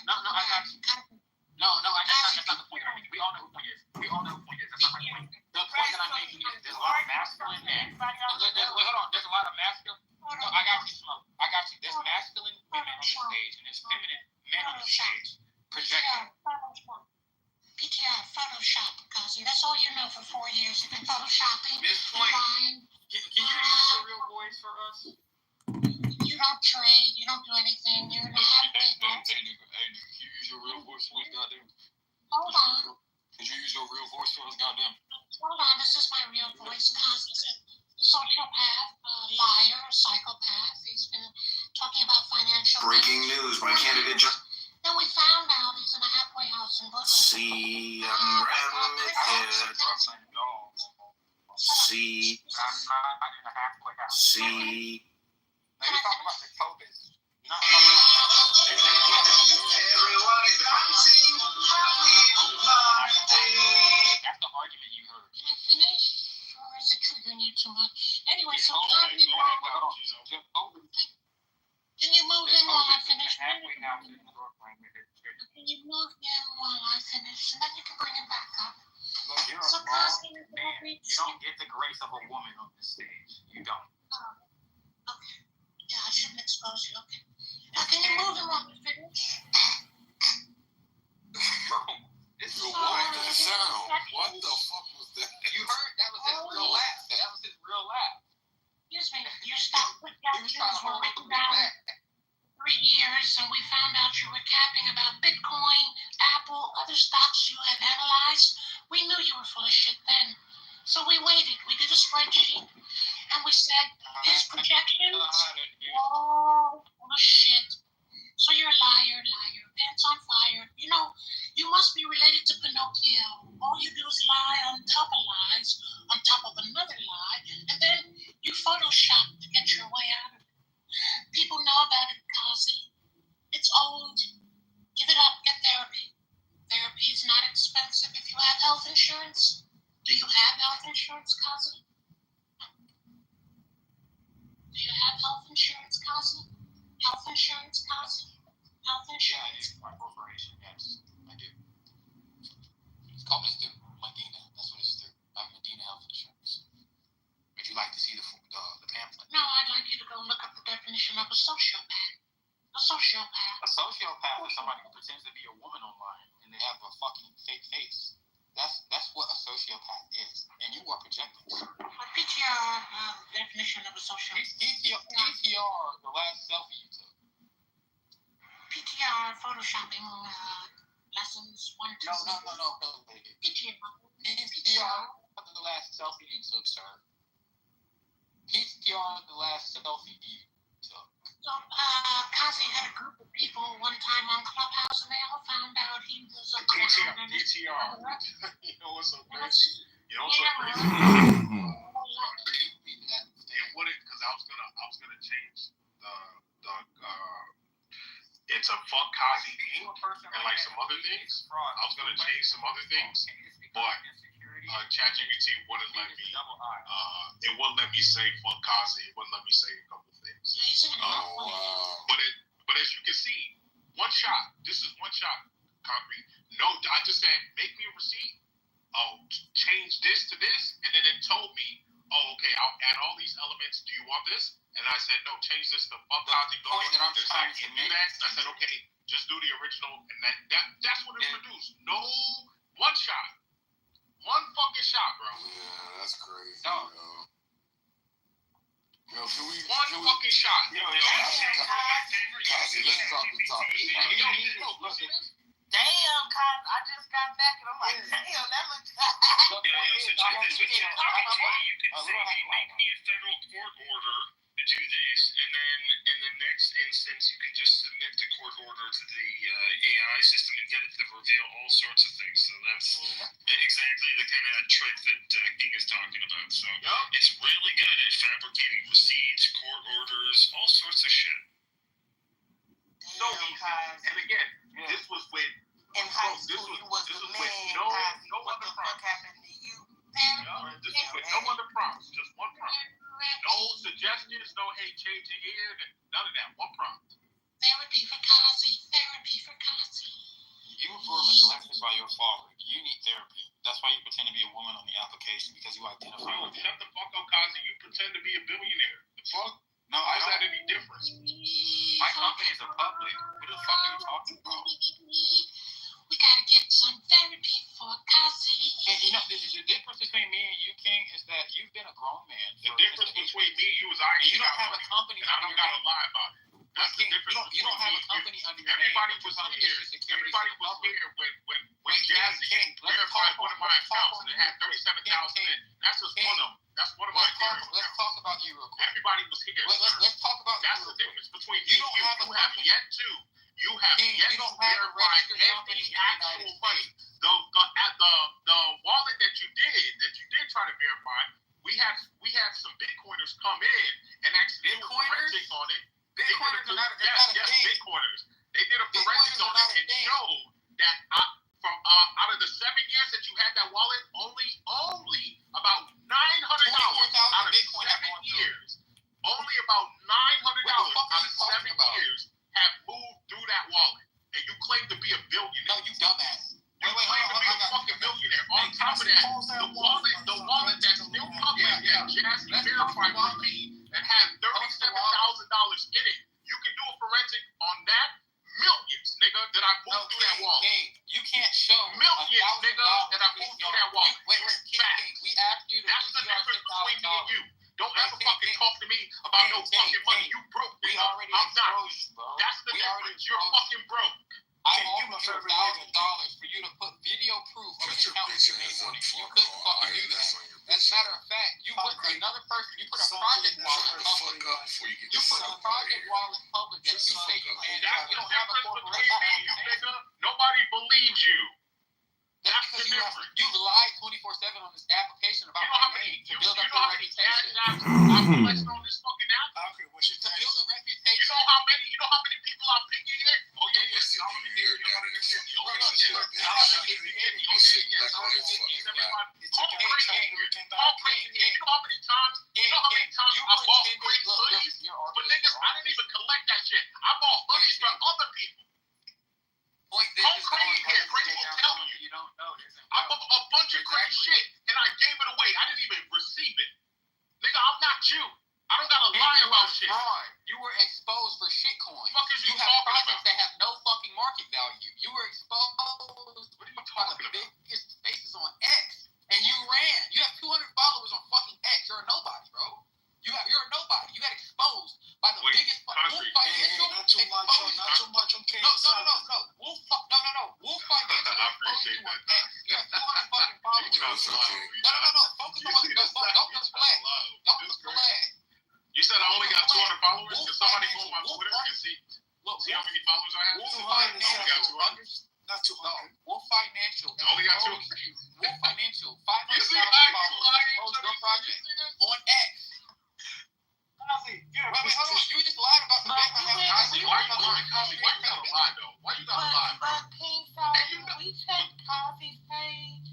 no, I got you. No, that's not the point I'm making. We all know who Point is. That's not my point. The point that I'm making is there's a lot of masculine men. Wait, hold on. There's a lot of masculine. No, I got you, Smoke. I got you. There's masculine women on the stage and there's feminine men on the stage projecting. PTR, Photoshop, Kazi. That's all you know for 4 years. You've been photoshopping. Miss Point, can you use your real voice for us? You don't trade. You don't do anything. You're not happy. Hey, nigga, can you use your real voice for us, goddamn? Hold on. Could you use your real voice for us, goddamn? Hold on. This is my real voice. Kazi's a sociopath, a liar, a psychopath. He's been talking about financial. Breaking news. My candidate. Then we found out he's in a halfway house in Brooklyn. See, I'm Ramit. See. I'm not in a halfway house. See. Maybe talk about the COVID. Not that's the argument you heard. Can I finish? Or is it triggering you too much? Anyway, so Hold on. can you move in while I finish? Halfway house in Brooklyn. Can you move in while I finish? And then you can bring it back up. Look, you're a So, grown Kazi, man. You don't get the grace of a woman on this stage. You don't. Okay. Yeah, I shouldn't expose you. Okay. Now, can you move in while we finish? yapping about Bitcoin, Apple, other stocks you had analyzed. We knew you were full of shit then. So we waited. We did a spreadsheet. And we said, his projections, all full of shit. So you're a liar, pants on fire. You know, you must be related to Pinocchio. All you do is lie on top of lies, on top of another lie, and then you Photoshop to get your way out of it. People know about it, Kazi. It's old. Give it up, get therapy. Therapy is not expensive if you have health insurance. Do you have health insurance, Kazi? Do you have health insurance, Kazi? Health insurance, Kazi? Health insurance? My corporation, yes, I do. It's called Mr. Medina. That's what it's through. I have Medina Health Insurance. Would you like to see the pamphlet? No, I'd like you to go look up the definition of a sociopath. A sociopath. A sociopath is somebody who pretends to be a woman online and they have a fucking fake face. That's what a sociopath is, and you are projecting. What PTR definition of a sociopath? PTR, the last selfie you took. PTR photoshopping lessons 1, 2. No. PTR. PTR, the last selfie you took, sir. PTR, the last selfie you took. So, Kazi had a group of people one time on Clubhouse, and they all found out he was a clown. PTR. You know what's so crazy? It wouldn't, because I was gonna change the it's a fuck Kazi thing and like some other things. I was gonna change some other things, but ChatGPT wouldn't let me. It wouldn't let me say fuck Kazi. It wouldn't let me say a couple things. Oh, wow. But as you can see, one shot. This is one shot. Concrete. No, I just said make me a receipt. Change this to this, and then it told me, oh, okay, I'll add all these elements. Do you want this? And I said, no, change this to fuck Kazi. I can't do that. And I said, okay, just do the original, and that's what it produced. No, one shot. One fucking shot, bro. Yeah, that's crazy. No. Yo, can we? Fucking shot. Yo, Kazi, let's drop the topic. Damn, Kyle, I just got back and I'm like, damn, that looks. So check this. You could say, make me a federal court order to do this, and then in the next instance, you can just submit the court order to the AI system and get it to reveal all sorts of things. So that's exactly the kind of trick that King is talking about. So it's really good at fabricating receipts, court orders, all sorts of shit. So easy. And again, this was with in high school, you was the man. No what other the fuck prompts. happened to you? This is with no other prompts, just one prompt. No suggestions, no hey, change it here, none of that. One prompt. Therapy for Kazi. Therapy for Kazi. You were neglected by your father. You need therapy. That's why you pretend to be a woman on the application, because you identify No, with it. shut the fuck up, Kazi. You pretend to be a billionaire. The fuck? No, Why is that any different? My companies are public. What the fuck are you talking about? We gotta get some therapy for Kazi. And you know, the difference between me and you, King, is that you've been a grown man. The difference between me and you is I you don't have a company and I don't under your gotta name. lie about it. That's the difference. You don't have a company under your Everybody name. was here. Everybody was here when Jazzy verified one of my accounts and it had 37,000 in. That's just one of them. That's one of my accounts. Let's talk about you real quick. Everybody was here. Let's talk about That's you the real quick. difference between You me don't and have you. a You have company. yet to. You have King, yet you to don't have a verify registered every company in the United actual money. States. The wallet that you did try to verify, we had some Bitcoiners come in and actually do a forensic on it. Bitcoiners are not a thing. Bitcoiners. They did a forensic on it and showed that from out of the 7 years that you had that wallet, only about $900 out of Bitcoin 7 years. Only about $900 out of 7 about? years have moved through that wallet. And you claim to be a billionaire. No, you dumbass. You claim to be a fucking billionaire. On top of that, the wallet that's still public that Jazzy verified for me and had $37,000 in it, you can do a forensic on that. Millions, nigga, that I moved through that wallet. King, you can't show Millions, nigga, that I moved through that wallet. Wait, King, we asked you to That's the difference between me and you. Don't ever fucking talk to me about no fucking money. You broke, nigga. I'm not. That's the difference. You're fucking broke. You couldn't fucking do that. As a matter of fact, you put another person, you put a project wallet public. You put a project wallet public that you say you manage. You don't have a corporation. Nobody believes you. That's because you lied 24/7 on this application about my name to build up your reputation. I'm flexing on this fucking app. Okay, what's your To build a reputation. You know how many people I'm picking here? Oh yeah, yes. I want to hear you. But niggas, I didn't even collect that shit. I bought hoodies for other people. I'm crazy here. Crazy will tell you. You don't know. I bought a bunch of crazy shit and I gave it away. I didn't even receive it. Nigga, I'm not you. I don't gotta lie about shit. You were exposed for shitcoin. Fuck is you have talking projects about? that have no fucking market value. You were exposed What are you by talking the about? biggest spaces on X, and you ran. You have 200 followers on fucking X. You're a nobody, bro. You're a nobody. You got exposed by the biggest Wolf Financial. Not too much on King. No. Wolf Financial. I appreciate that. X. You have 200 fucking followers. No. Focus on what don't deflect. Don't deflect. You said I only got 200 followers? Can somebody go on my Twitter and see how many followers I have? I only got 200. Not 200. Wolf Financial. I only got 200. Wolf Financial. You 500,000 see how you followers. lying? Post your project on X. Ozzy, Wait, hold on. You just lied about the Why you gotta lie though? Why you gotta lie, bro? But King Sally, we checked Kazi's page,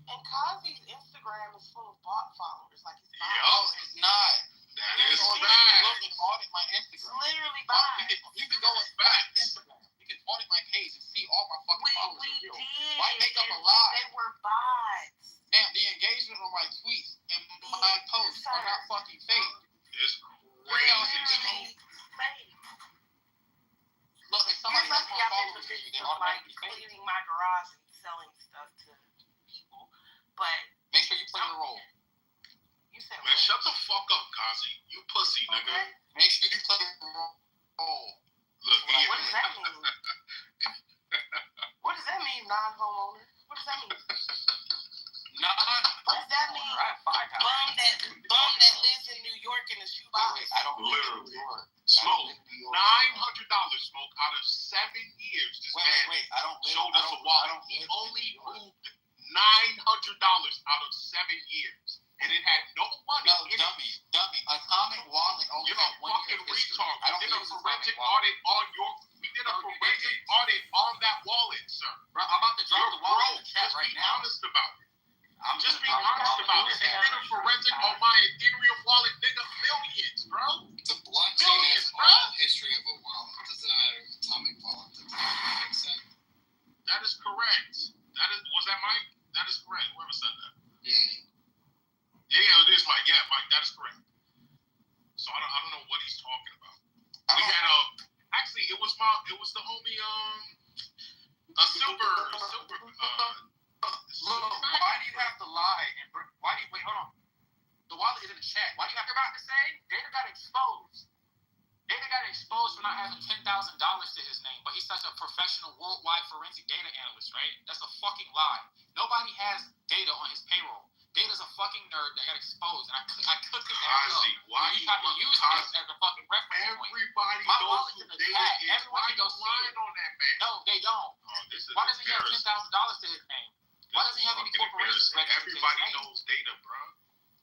and Kazi's Instagram is full of bot followers. Like it's not. No, it's not. That You is can bad. look and audit my It's Instagram. literally bots. You can go and Instagram. You can audit my page and see all my fucking followers. We did. Why make up a lie? They were bots. Damn, the engagement on my tweets and my posts are not fucking fake. It's Literally fake. Look, if You're somebody has lucky more I'm in followers the than you, they business of like automatically fake. cleaning my garage and selling stuff to people. But Make sure you play the role. you said Man, what? shut the fuck up, Kazi. You pussy, nigga. Okay. Make sure you play the role. Look, What does that mean? What does that mean, non-homeowner? What does that mean? What does that mean? Bum that lives in New York in a shoebox. I don't Literally. live Smoke. $900 smoke out of 7 years. This man Wait. I don't live. showed us a wallet. He only moved $900 out of 7 years. And it had no money No, in it. dummy. Atomic Wallet only You're got a 1 year fucking of history. retard. I don't We did a use forensic Atomic Wallet. audit on your. We did a forensic audit on that wallet, sir. Bro, I'm about to drop You're the wallet in broke. the chat Just right be now. honest about it. I'm Just be gonna drop the honest wallet about in it. the They chat. did a forensic on my Ethereum wallet, nigga. Millions, bro. The blockchain has all history of a wallet. It doesn't matter if atomic wallet. That makes sense. That is correct. Was that Mike? That is correct. Whoever said that. Yeah, it is Mike. Yeah, Mike, that is correct. So I don't know what he's talking about. We had actually it was the homie Silver Look, why do you have to lie? Wait, hold on. The wallet is in the chat. Why do you have about to say? Data got exposed. Data got exposed for not having $10,000 to his name, but he's such a professional worldwide forensic data analyst, right? That's a fucking lie. Nobody has data on his payroll. Data's a fucking nerd that got exposed, and I cooked his ass up. Why You tried to use this as a fucking reference point. Everybody My knows wallet's who in the Data chat. is. Everyone Why can you go see lying it. on that man? No, they don't. Oh, this is Why doesn't he have embarrassing. $10,000 to his name? Why doesn't he have any Fucking corporations embarrassing. registered to his Everybody name? knows Data, bro.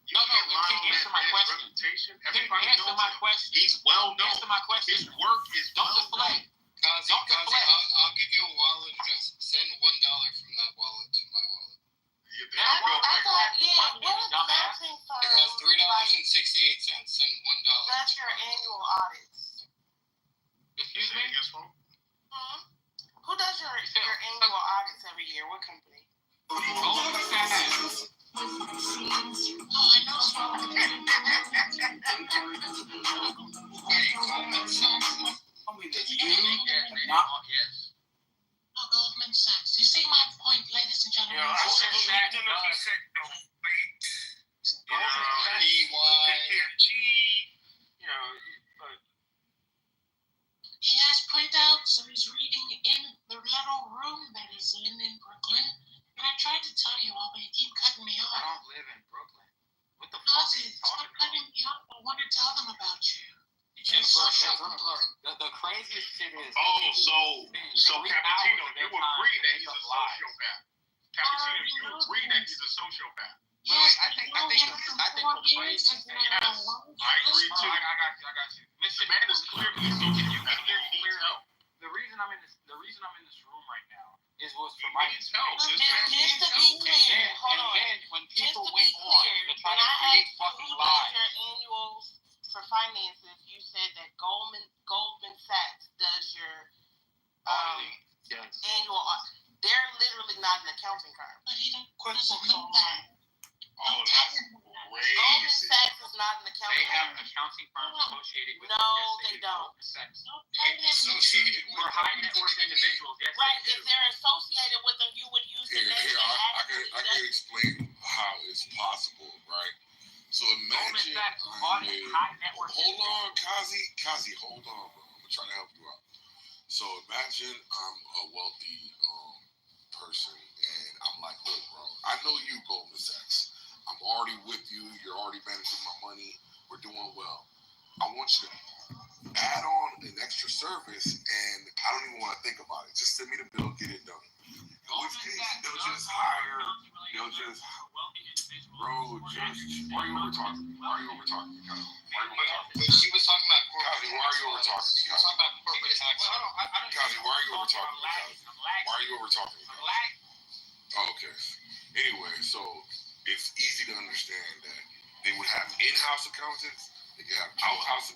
You No, can't lie King, on that answer my man's question. reputation. King, Everybody answer knows my him. question. He's well known. Answer my question. His work is Don't well deflect. known. Kazi, Don't deflect. I'll give you a wallet address. Send $1 from that wallet to my wallet. There you I go. thought, yeah, what is Dumbass. matching It has $3.68. Send $1. That's your annual audits. Excuse Say me? it again, Smoke. Who does your annual audits every year? What company? Oh, I know Smoke. Tell me that you have not. Yes. Oh, Goldman Sachs. You see my point, ladies and gentlemen. Yeah, I said that. He has printouts of his reading in the little room that he's in Brooklyn. And I tried to tell you all, but you keep So Cappuccino, you agree that he's a sociopath. Cappuccino, you agree that he's a sociopath. Wait, I think the phrase. Yes, I agree too. I got you. The man is clearly a sociopath. The reason I'm in this room right now was for my Just to be clear, hold on. When Just people to be went on clear, to try when to I create asked you fucking who lies. does your annuals for finances, you said that Goldman Sachs does your annual. They're literally not an accounting firm. But he doesn't know that. Oh, that's crazy. Goldman Sachs is not an accounting They have firm. an accounting firm associated with No, it. they don't. Associated for high net worth individuals. Yes, Right, they if do. they're associated with them, you would use the name that I can explain how it's possible, right? So Goldman imagine Sachs bought a high net worth. hold on, Kazi, hold on, bro. I'm gonna try to help you out. So imagine I'm a wealthy person, and I'm like, look, bro, I know you, Goldman Sachs. I'm already with you. You're already managing my money. We're doing well. I want you to add on an extra service, and I don't even want to think about it. Just send me the bill, get it done. In which case, they'll just hire. Bro, just why are you over talking? She was talking about Kazi, why are you over talking? She was talking about corporate tax. Kazi, why are you over talking? Why are you over talking? Oh, okay. Anyway, so it's easy to understand that they would have in-house accountants. They could have out-of-house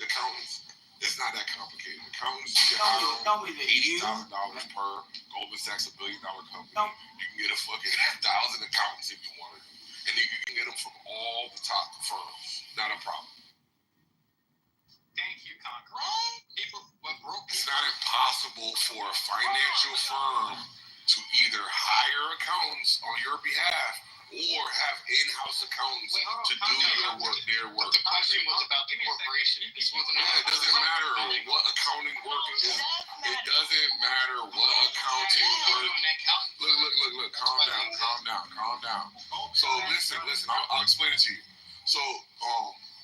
accountants. It's not that complicated. Accountants, you can hire $80,000 per. Goldman Sachs, $1 billion company. You can get a fucking 1,000 accountants if you want to, and then you can get them from all the top firms. Not a problem. Thank you, Congressman. It's not impossible for a financial firm to either hire accountants on your behalf or have in-house accountants to do their work. The question was about the corporation. This wasn't. It doesn't matter what accounting work is. It doesn't matter what accounting work. Look. Calm down. So listen. I'll explain it to you. So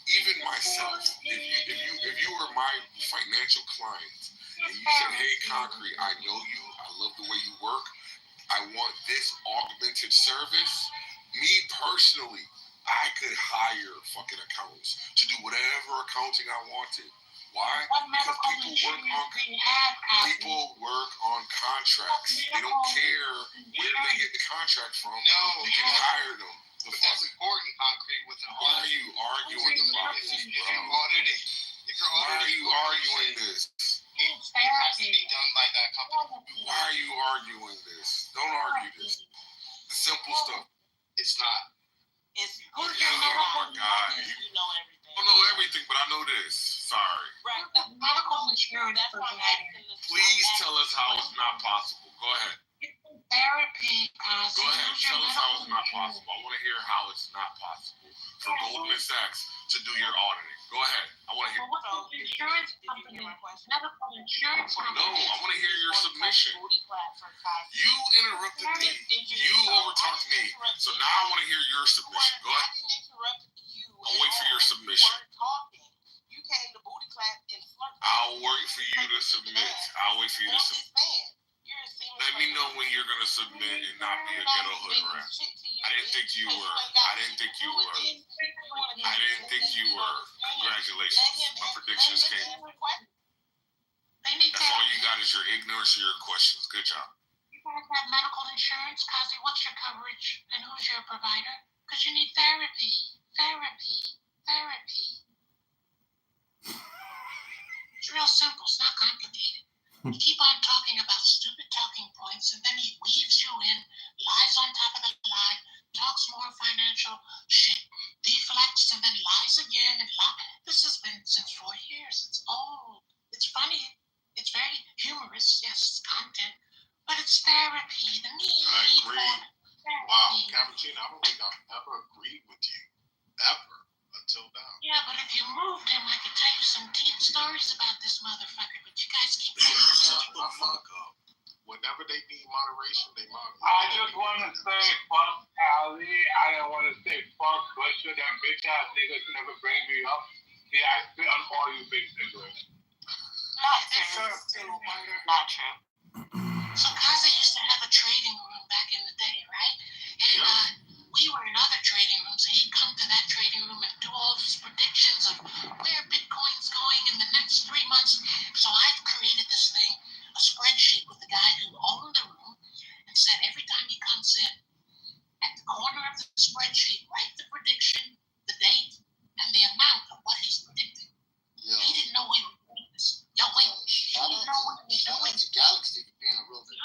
even myself, if you were my financial client and you said, hey, Concrete, I know you. I love the way you work. I want this augmented service. Me personally, I could hire fucking accountants to do whatever accounting I wanted. Why? Because people work on contracts. They don't care where they get the contract from. You can hire them. But that's important, Concrete. Why are you arguing about this, bro? Why are you arguing this? It has to be done by that company. Why are you arguing this? Don't argue this. The simple stuff. It's not. Oh my God. You know everything. I don't know everything, but I know this. Sorry. Right. Medical insurance That's why I'm asking this. Please tell us how it's not possible. Go ahead. therapy, Go ahead. Tell us how it's not possible. I want to hear how it's not possible for Goldman Sachs to do your auditing. Go ahead. I want to hear. Insurance company, medical insurance No, company. I want to hear your submission. You interrupted me. You overtalked me. So now I want to hear your submission. Go ahead. I didn't interrupt you. I'll wait for your submission. You came to booty clap and flirt. I'll wait for you to submit. I'll wait for you to submit. Let me know when you're going to submit and not be a ghetto hood rat. I didn't think you were. Congratulations. My predictions came. That's all you got is your ignorance and your questions. Good job. You guys have medical insurance, Kazi. What's your coverage and who's your provider? Because you need therapy. It's real simple. It's not complicated. You keep on talking about stupid talking points, and then he weaves you in, lies on top of the lie, talks more financial shit, deflects, and then lies again and lies. This has been since 4 years. It's old. It's funny. It's very humorous. Yes, it's content, but it's therapy. The need I agree. for therapy. Wow, Cappuccino, I don't think I've ever agreed with you. Ever. Until now. Yeah, but if you moved him, I could tell you some deep stories about this motherfucker, but you guys keep Shut the fuck up. Whenever they need moderation, they moderate. I just want to say fuck Ali. I don't want to say fuck Butcher. Them bitch ass niggas never bring me up. Yeah, I spit on all you bitch niggas. Not true. Not true. So Kazi used to have a trading room back in the day, right? And we were in other trading rooms, and he'd come to that trading room and do all these predictions of where Bitcoin's going in the next 3 months. So I've created this thing, a spreadsheet with the guy who owned the room, and said every time he comes in, at the corner of the spreadsheet, write the prediction, the date, and the amount of what he's predicting. Yo, He didn't know we were doing this. Yo, wait. shout out to Galaxy for being a real thing.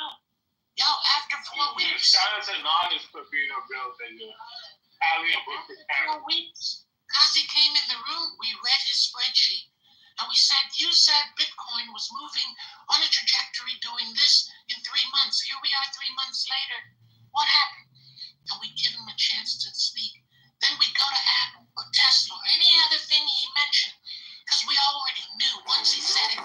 Yo, after 4 weeks. Shout out to Nardis for being a real thing. Ali and Brooklyn. 4 weeks. Kazi came in the room, we read his spreadsheet, and we said, you said Bitcoin was moving on a trajectory doing this in 3 months. Here we are 3 months later. What happened? And we give him a chance to speak. Then we go to Apple or Tesla or any other thing he mentioned, because we already knew once he said it.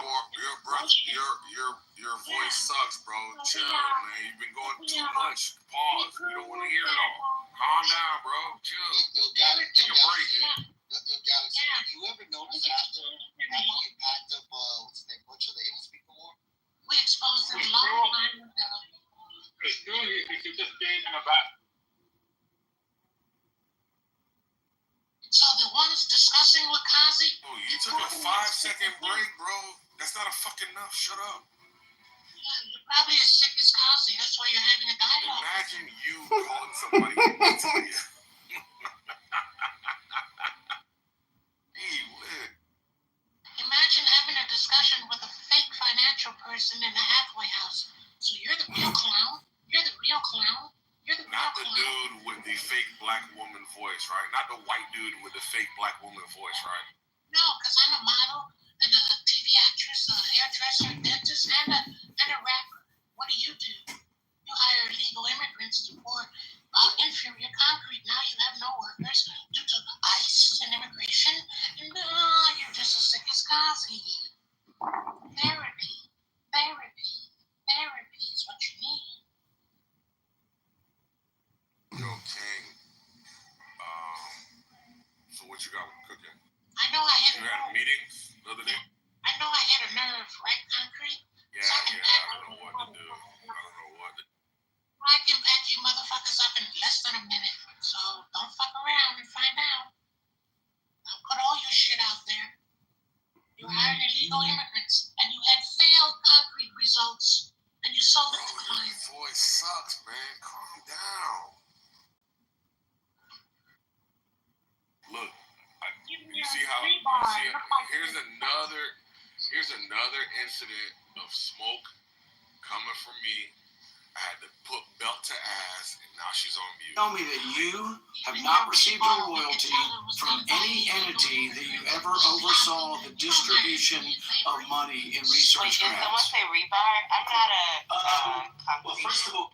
Your voice sucks, bro. Chill, man. You've been going too much. Pause. We don't want to hear it all. Calm down, bro. Chill. Yo, Galaxy, Take a break. Galaxy, you ever notice after you packed up, what's his name, Butcher, they don't speak no more? We exposed him a long time ago. It's true, you should just get in the back. So the ones discussing with Kazi. Oh, you took a 5-second break, bro. That's not a fucking enough. Shut up. Yeah, you're probably as sick as Kazi. That's why you're having a dialogue. Imagine you calling somebody mentally. Imagine having a discussion with a fake financial person in a halfway house. So you're the real clown. You're the real clown. You're the real Not the clown. dude with the fake black woman voice, right? Not the white dude with the fake black woman voice, right? No, because I'm a model and a TV actress, a hairdresser, a dentist, and a rapper. What do? You hire illegal immigrants to pour inferior concrete. Now you have no workers due to ICE and immigration. And you're just as sick as Kazi. Therapy is what you need. Yo, King. So what you got cooking? I know I hit You a had nerve. meetings the other day? I know I hit a nerve, right, Concrete? Yeah, I don't know what to do. I can pack you motherfuckers up in less than a minute. So don't fuck around and find out. I'll put all your shit out there. You hired illegal immigrants, and you had failed concrete results, and you sold it to clients. Your voice sucks, man. Calm down. Look, you see how? Here's another incident of smoke coming from me. I had to put belt to ass, and now she's on mute. Tell me that you have not received a royalty from any entity that you ever oversaw the distribution of money in Wait, research did someone grants. say rebar? I'm not a concrete. Well, first of all,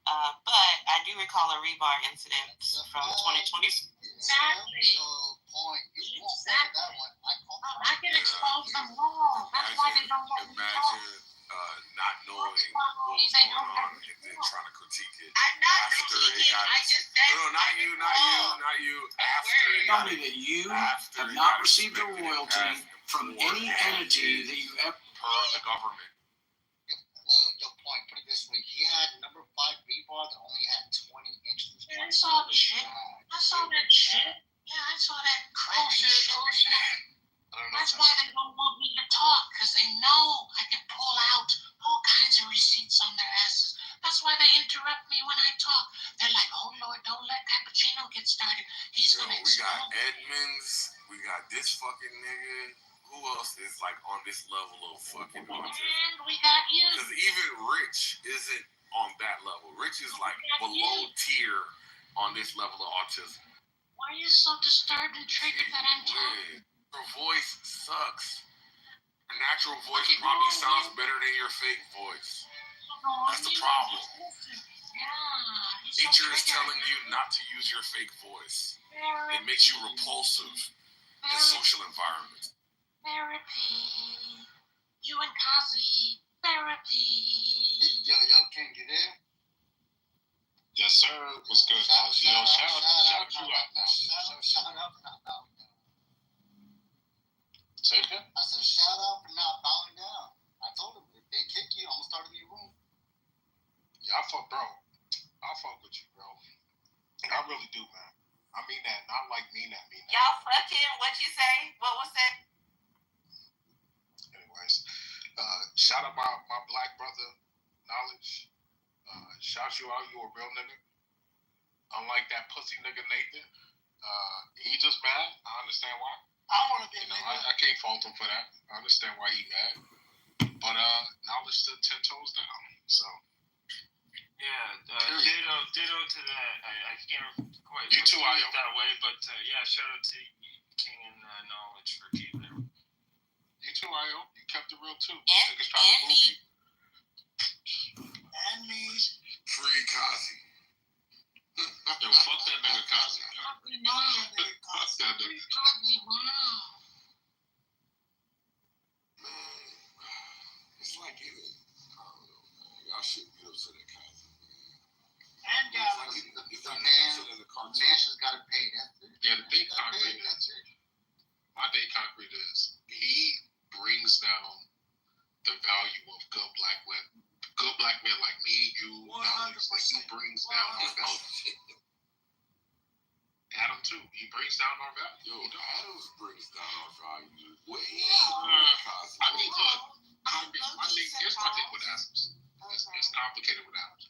but I do recall a rebar incident from 2020. Exactly. So, point, you won't remember that one. I can expose them all. That's why they don't let me talk. Imagine not knowing what was going on and then trying to critique it. I'm not after it critiquing. got I just said. No, not you. After it tell got me that you after have it not got received a expected and royalty passed from before any and entity is that you ever. per the government. Well, your point, put it this way. He had number 5 rebar that only had 20 inches. Yeah, I saw the shit. I saw that shit. Yeah, I saw that crazy shit. That's why they don't want me to talk, because they know I can pull out all kinds of receipts on their asses. That's why they interrupt me when I talk. They're like, oh Lord, don't let Cappuccino get started. He's Yo, gonna we got explode. Edmonds. We got this fucking nigga. Who else is like on this level of fucking autism? And we got you. Because even Rich isn't on that level. Rich is like below tier on this level of autism. Why are you so disturbed and triggered that I'm talking? Your voice sucks. Your natural voice probably sounds better than your fake voice. That's the problem. Yeah. Nature is telling you not to use your fake voice. It makes you repulsive in social environments. Therapy. You and Kazi. Therapy. Yo, King, you there? Yes, sir. What's good, guys? Yo, shout you out. Shout out for not bowing down. Say again? I said shout out for not bowing down. I really do, man. I mean that, not like mean that. Y'all fucking, what you say? What was that? Anyways, shout out my black brother, Knowledge. Shout you out, you a real nigga. Unlike that pussy nigga Nathan. He just mad. I understand why. I don't want to be a nigga. I can't fault him for that. I understand why he mad. But Knowledge stood 10 toes down. So. Yeah, ditto to that. I can't quite you too, it that way, but yeah, shout out to King and Knowledge for keeping it. You too, Io. You kept it real too. And, Niggas trying to move you. And me. Free Kazi. Yo, fuck that nigga Kazi. Fuck that nigga. Man, it's like I don't know, man. Y'all should get upset at Kazi. And It's like the Nash got to pay that. Yeah, the thing concrete is, my thing concrete is, he brings down the value of good black men like me, you, Knowledge. Like, he brings down our value. Adam too. He brings down our value. Yo, Adams brings down our value way Kazi. I mean, look, here's my thing with Adams. It's complicated with Adams.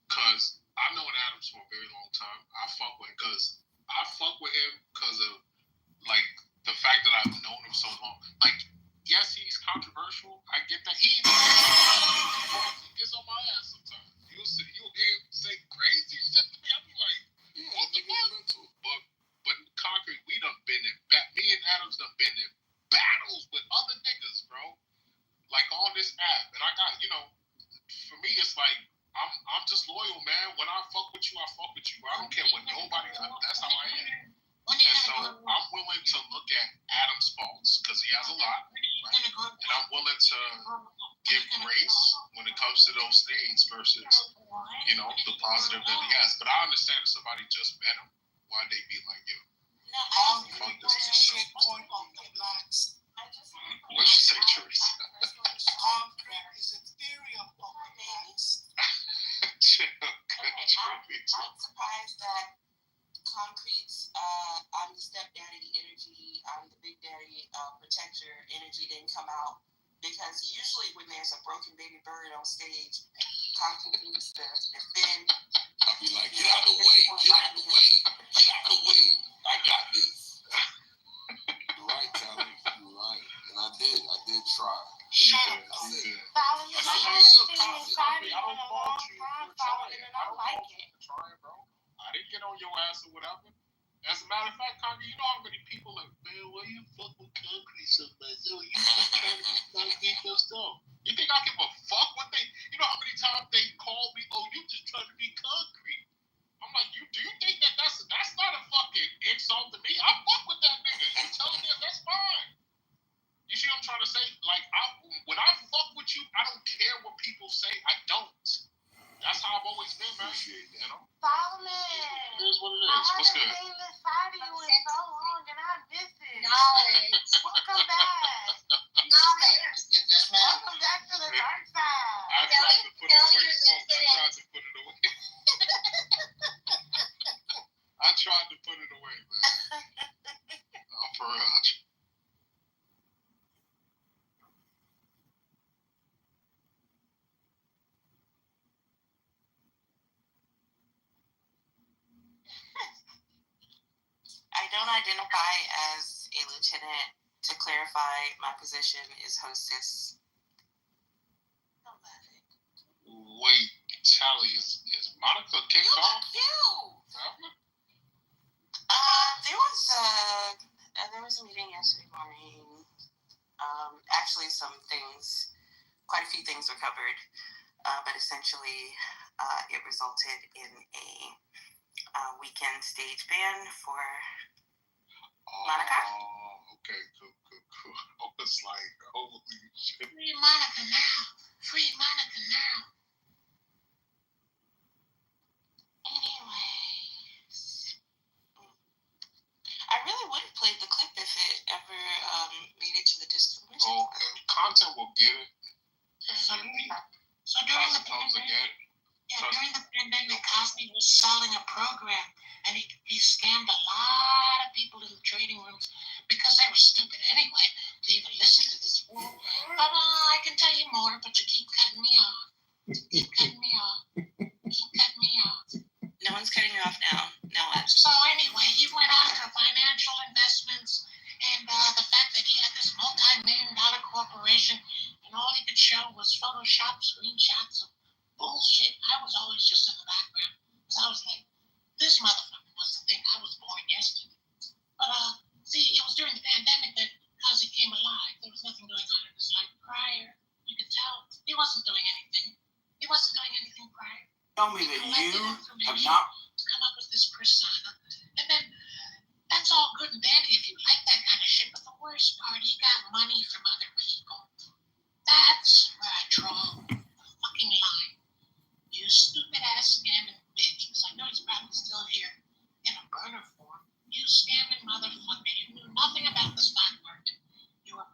Because I've known Adams for a very long time. I fuck with him because of like the fact that I've known him so long. Like, yes, he's controversial. I get that. He gets on my ass sometimes. You'll hear him say crazy shit to me. I'll be like, what the fuck? But concrete, me and Adams done been in battles with other niggas, bro. Like on this app, and I got, for me, it's like I'm just loyal, man. When I fuck with you, I fuck with you. I don't care what nobody. That's how I am. And so I'm willing to look at Adam's faults because he has a lot, right? And I'm willing to give grace when it comes to those things versus, the positive that he has. But I understand if somebody just met him, why they be like, fuck this shit. What you say, Trace? Concrete is Ethereum of blacks. I'm surprised that Concrete's I'm the stepdaddy energy, I'm the big daddy protector energy didn't come out, because usually when there's a broken baby bird on stage, Concrete needs to defend. I'll be like, get out of the way, get out of the way, get out of the way. I got this. You're right, Tally. You're right. And I did try. Shut up. Follow your I don't fault you for trying. I don't fault you for trying, bro. I didn't get on your ass or whatever. As a matter of fact, Concrete, you know how many people are, man, why you fuck with Concrete so much? Oh, you just trying to Concrete your stuff. You think I give a fuck what they, you know how many times they call me, oh, you just trying to be Concrete. I'm like, do you think that's not a fucking insult to me? I fuck with that nigga. You telling me that's fine. You see what I'm trying to say? Like, when I fuck with you, I don't care what people say. I don't. That's how I've always been, man. You know? Solomon. It is what it is. What's good? I haven't been inside of you in so long and I miss it. Knowledge. Welcome back. Knowledge. Welcome back to the dark side. I tried to put it away, folks. I tried to put it away. I tried to put it away, man. No, for real. I don't identify as a lieutenant. To clarify, my position is hostess. Wait, Tally, is Monica kicked off? There was a meeting yesterday morning. Actually, quite a few things were covered, but essentially, it resulted in a weekend stage ban for Monica. Oh, okay, cool. I was like, holy shit. Free Monica now. Free Monica now. Anyways, I really would have played the clip if it ever made it to the distribution. Okay, content will get it. So during the pandemic, again. during the pandemic, Cosby was selling a program, and he off now. Now what? So anyway, he went after financial investments and the fact that he had this multi-million-dollar corporation and all he could show was Photoshop screenshots of bullshit. I was always just in the background because I was like, this motherfucker must think I was born yesterday. But see, it was during the pandemic that Kazi came alive. There was nothing going on in his life prior. You could tell he wasn't doing anything. He wasn't doing anything prior. Tell me that you have not To come up with this persona, and then that's all good and dandy if you like that kind of shit. But the worst part, he got money from other people. That's where I draw the fucking line. You stupid ass scamming bitch, because I know he's probably still here in a burner form. You scamming motherfucker. You knew nothing about the stock market. You were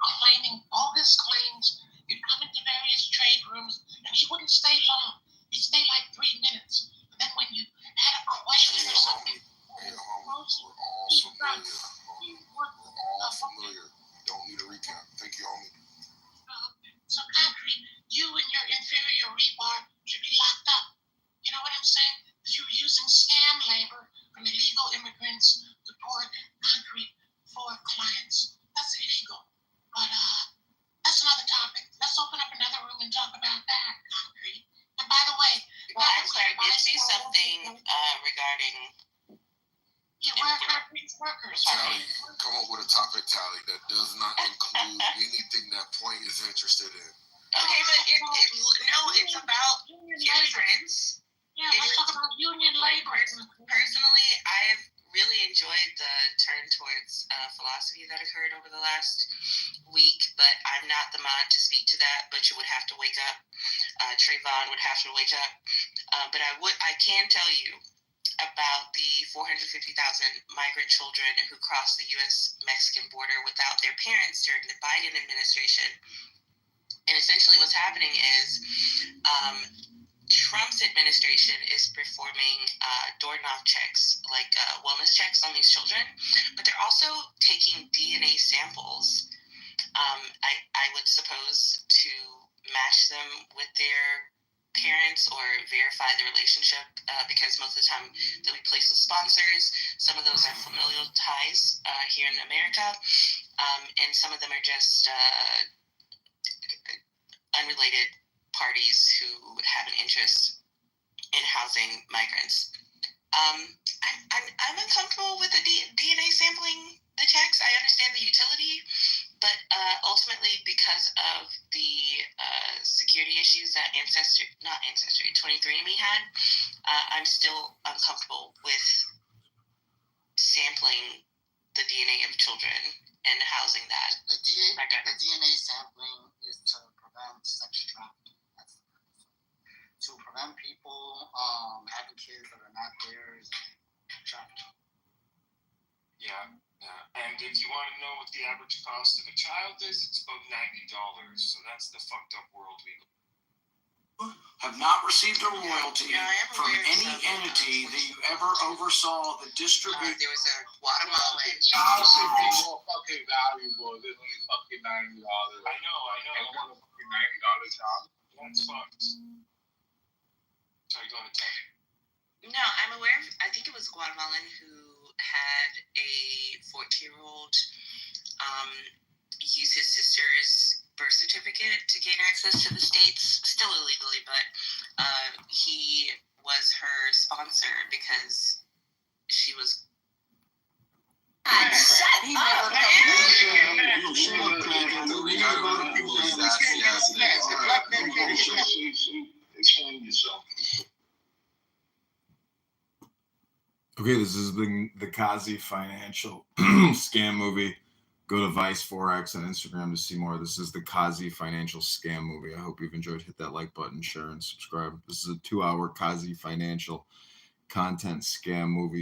claiming bogus claims. You'd come into various trade rooms, and he wouldn't stay long. He'd stay like 3 minutes. And then when you had a question or something, we're all familiar. Don't need a recap. Thank you, homie. So, Concrete, you and your inferior rebar should be locked up. You know what I'm saying? Because you were using scam labor from illegal immigrants to pour Concrete for clients. That's illegal. But that's another topic. Let's open up another room and talk about that, Concrete. And by the way, I did see something regarding workers. Tally, come up with a topic, Tally, that does not include anything that Point is interested in. Okay, but it's about immigrants. Yeah, let's talk about union labor. Personally, I've really enjoyed the turn towards philosophy that occurred over the last week, but I'm not the mod to speak to that. Butcher would have to wake up. Trayvon would have to wake up. But I can tell you about the 450,000 migrant children who crossed the U.S.-Mexican border without their parents during the Biden administration. And essentially what's happening is Trump's administration is performing door-knock checks, like wellness checks on these children, but they're also taking DNA samples, I would suppose, to match them with their parents or verify the relationship, because most of the time they'll be placed with sponsors. Some of those are familial ties here in America, and some of them are just unrelated parties who have an interest in housing migrants. I'm uncomfortable with the DNA sampling the checks. I understand the utility, but ultimately, because of the security issues that 23andMe had, I'm still uncomfortable with sampling the DNA of children and housing that. The DNA sampling is to prevent sex trafficking. That's the purpose. To prevent people having kids that are not theirs and trafficking. Yeah. And if you want to know what the average cost of a child is, it's about $90. So that's the fucked up world we live in. Have not received a royalty from any entity that you ever oversaw the distribution. There was a Guatemalan. Child should be more fucking valuable than only fucking $90. I know. I don't want a fucking $90 child. That's fucked. Sorry, go ahead, Tom. No, I'm aware of, I think it was Guatemalan who had a 14-year-old use his sister's birth certificate to gain access to the States, still illegally, but he was her sponsor because she was... Explain yourself. Okay, this has been the Kazi Financial Scam Movie. Go to Vice Forex on Instagram to see more. This is the Kazi Financial Scam Movie. I hope you've enjoyed. Hit that like button, share, and subscribe. This is a 2-hour Kazi Financial content scam movie.